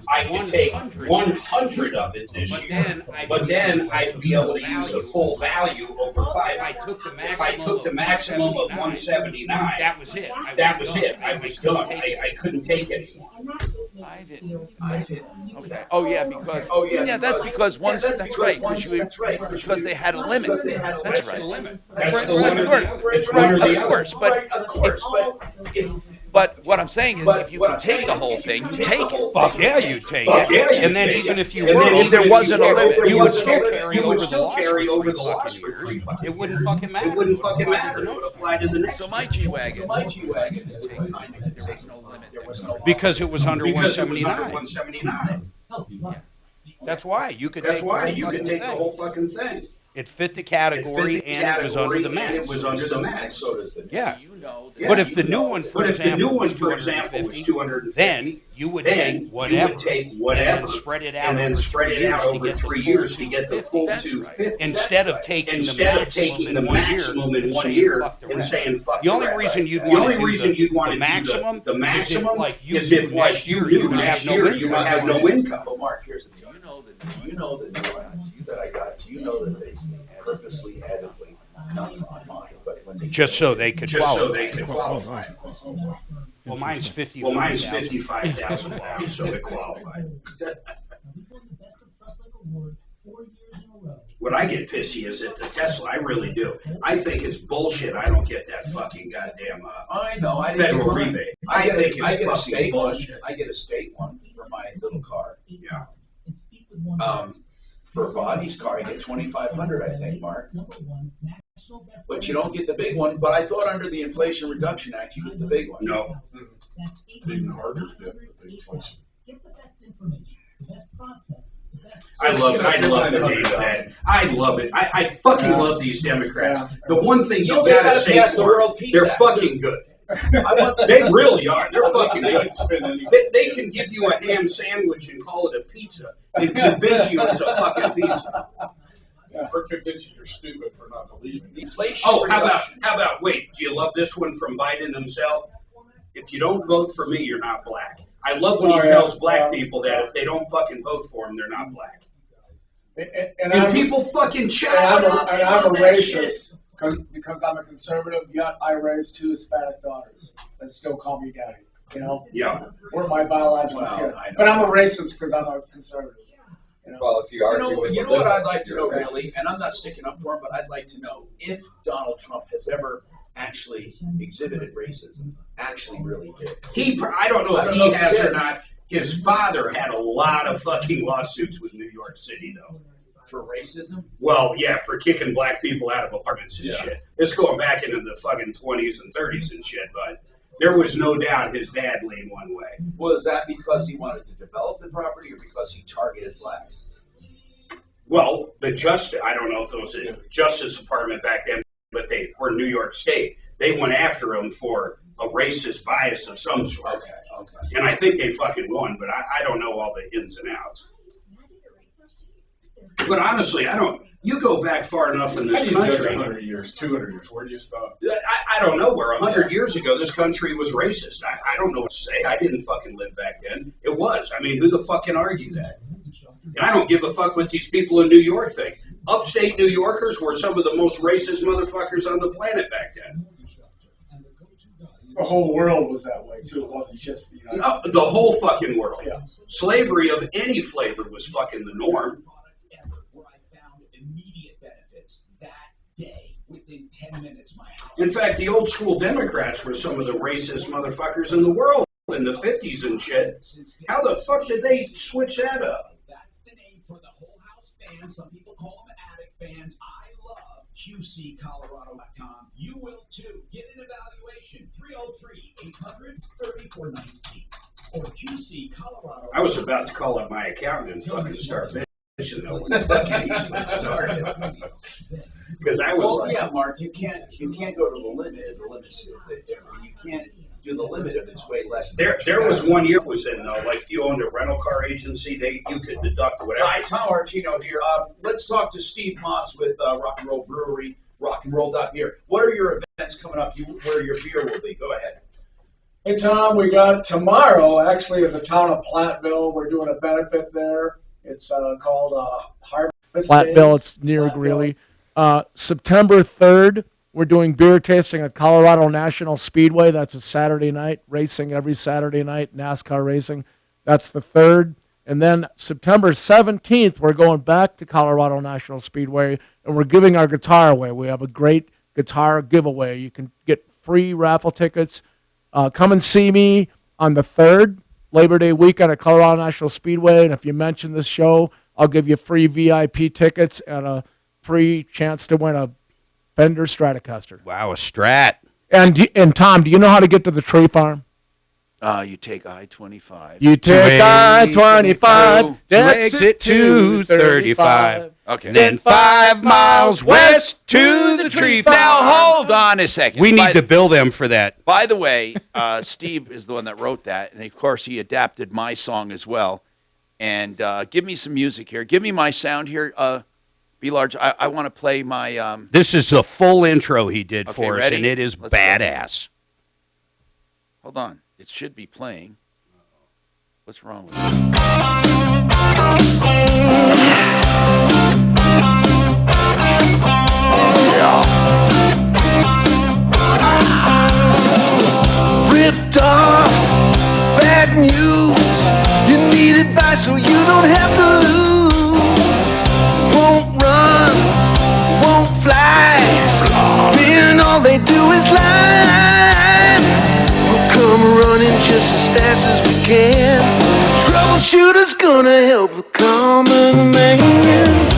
I can take 100 of it this year, but then I'd be able to use the full value over 5. If I took the maximum of 179, that was it. I was done. I couldn't take it anymore. I didn't. Okay. Oh yeah, because. Oh yeah. That's because once. That's right. Because they had a limit. That's right. That's right. Of course. But what I'm saying is, if you can take the whole thing, you take it. Fuck yeah, you take it. And then even if you were, there wasn't a limit, you would still carry over the loss for 3 years. It wouldn't fucking matter. It wouldn't fucking matter. It would apply to the next. So my G-Wagon. There was no limit. Because it was under 179. 179. That's why you could take the whole fucking thing. It fit the category and it was under the max. It was under the max. So does the But if the new one, for example, was 250, then you would take whatever and spread it out over 3 years to get the full 250. Instead of taking the maximum in 1 year and saying fuck the only reason you'd want to do the maximum is if like you would have no income. But Mark, here's the deal. You know that I got. You know that they purposely added nothing on mine, but when they just so they could qualify. Well, mine's 55,000 pounds, so it qualified. What I get pissy is at the Tesla. I really do. I think it's bullshit. I don't get that fucking goddamn federal rebate. I think it's fucking bullshit. I get a state one for my little car. Yeah. For Bonnie's car, I get $2,500, I think, Mark. But you don't get the big one. But I thought under the Inflation Reduction Act, you get the big one. No. It's even harder to get the inflation. Get the best information, the best process. I love it. I love the name of that. I love it. I fucking love these Democrats. The one thing you gotta say for they're fucking good. They really are. They're fucking good. They can give you a ham sandwich and call it a pizza and convince you it's a fucking pizza. Or convince you you're stupid for not believing. Inflation. Oh, how about? Wait, do you love this one from Biden himself? If you don't vote for me, you're not black. I love when he tells black people that if they don't fucking vote for him, they're not black. And people fucking chat up. And I'm a racist. Because I'm a conservative, yet I raise 2 Hispanic daughters that still call me daddy. You know? Yeah. We're my biological kids. But I'm a racist because I'm a conservative. You know? Well, if you argue with you know what I'd like to know, really, and I'm not sticking up for him, but I'd like to know if Donald Trump has ever actually exhibited racism, actually really did. I don't know if he has or not. His father had a lot of fucking lawsuits with New York City, though. For racism? Well, yeah, for kicking black people out of apartments and shit. It's going back into the fucking 20s and 30s and shit, but there was no doubt his dad leaned one way. Well, is that because he wanted to develop the property or because he targeted blacks? Well, I don't know if it was a Justice Department back then, but they were New York State. They went after him for a racist bias of some sort. Okay. And I think they fucking won, but I don't know all the ins and outs. But honestly, you go back far enough in this country. 100 years, 200 years, where do you stop? I don't know where. 100 years ago, this country was racist. I don't know what to say. I didn't fucking live back then. It was. I mean, who the fuck can argue that? And I don't give a fuck what these people in New York think. Upstate New Yorkers were some of the most racist motherfuckers on the planet back then. The whole world was that way, too. It wasn't just the United States. The whole fucking world. Yeah. Slavery of any flavor was fucking the norm. Within 10 minutes, my house. In fact, the old school Democrats were some of the racist motherfuckers in the world in the 50s and shit. How the fuck did they switch that up? That's the name for the whole house fans. Some people call them attic fans. I love QCColorado.com. You will too. Get an evaluation. 303-800-3419 or QC Colorado. I was about to call up my accountant and fucking start bitching though when the fucking started. Because I was yeah, Mark, you can't go to the limit. The limit, you can't do the limit if it's way less. There was one year was in like you owned a rental car agency, you could deduct whatever. Hi, Tom Artino here. Let's talk to Steve Moss with Rock and Roll Brewery, Rock and Roll Beer. What are your events coming up? Where your beer will be? Go ahead. Hey, Tom, we got tomorrow, actually, in the town of Platteville. We're doing a benefit there. It's called Harvest Platteville, Days. it's near Platteville. Greeley. September 3rd, we're doing beer tasting at Colorado National Speedway. That's a Saturday night, racing every Saturday night, NASCAR racing. That's the 3rd. And then September 17th, we're going back to Colorado National Speedway, and we're giving our guitar away. We have a great guitar giveaway. You can get free raffle tickets. Come and see me on the 3rd, Labor Day weekend at Colorado National Speedway. And if you mention this show, I'll give you free VIP tickets and a free chance to win a Fender Stratocaster. Wow, a Strat. And Tom, do you know how to get to the tree farm? You take I-25. You take I-25, exit 235. Okay. Then 5 miles west to the tree farm. Now, hold on a second. We need to bill them for that. By the way, Steve is the one that wrote that, and of course he adapted my song as well. And give me some music here. Give me my sound here. Be large. I want to play my... This is the full intro he did Okay, for us, ready? and it is Let's go. badass. Hold on. It should be playing. What's wrong with it? Ripped off, bad news. You need advice so you don't have to lose. Won't run, won't fly. Then all they do is lie. We'll come running just as fast as we can. Troubleshooter's gonna help the common man.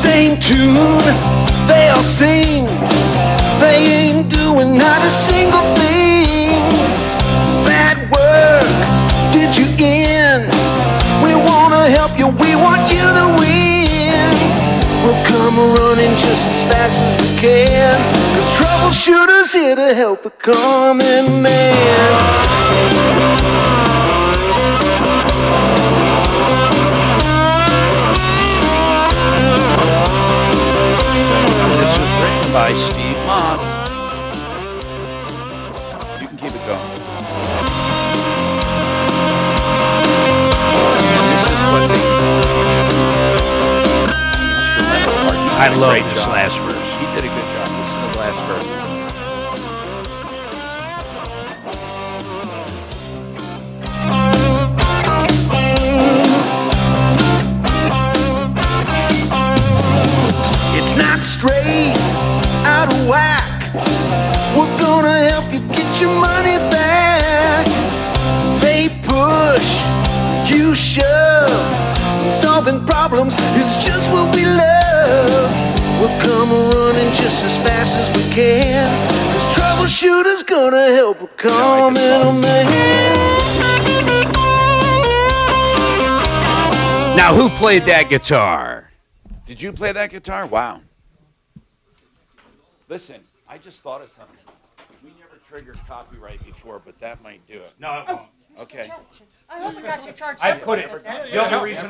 Same tune, they all sing. They ain't doing not a single thing. Bad work, did you in? We wanna help you, we want you to win. We'll come running just as fast as we can. 'Cause Troubleshooter's here to help the common man. By Steve Moss. You can keep it going. This is what the instrumental part. I love Great this job. last verse. He did a good job. Listen to the last verse. It's not straight, out of whack. We're gonna help you get your money back. They push, you shove. Solving problems is just what we love. We'll come running just as fast as we can. 'Cause Troubleshooter's gonna help a common man. Now, who played that guitar? Did you play that guitar? Wow. Listen, I just thought of something. We never triggered copyright before, but that might do it. No, it won't. Okay. I hope it got you charged. I put it. The only reason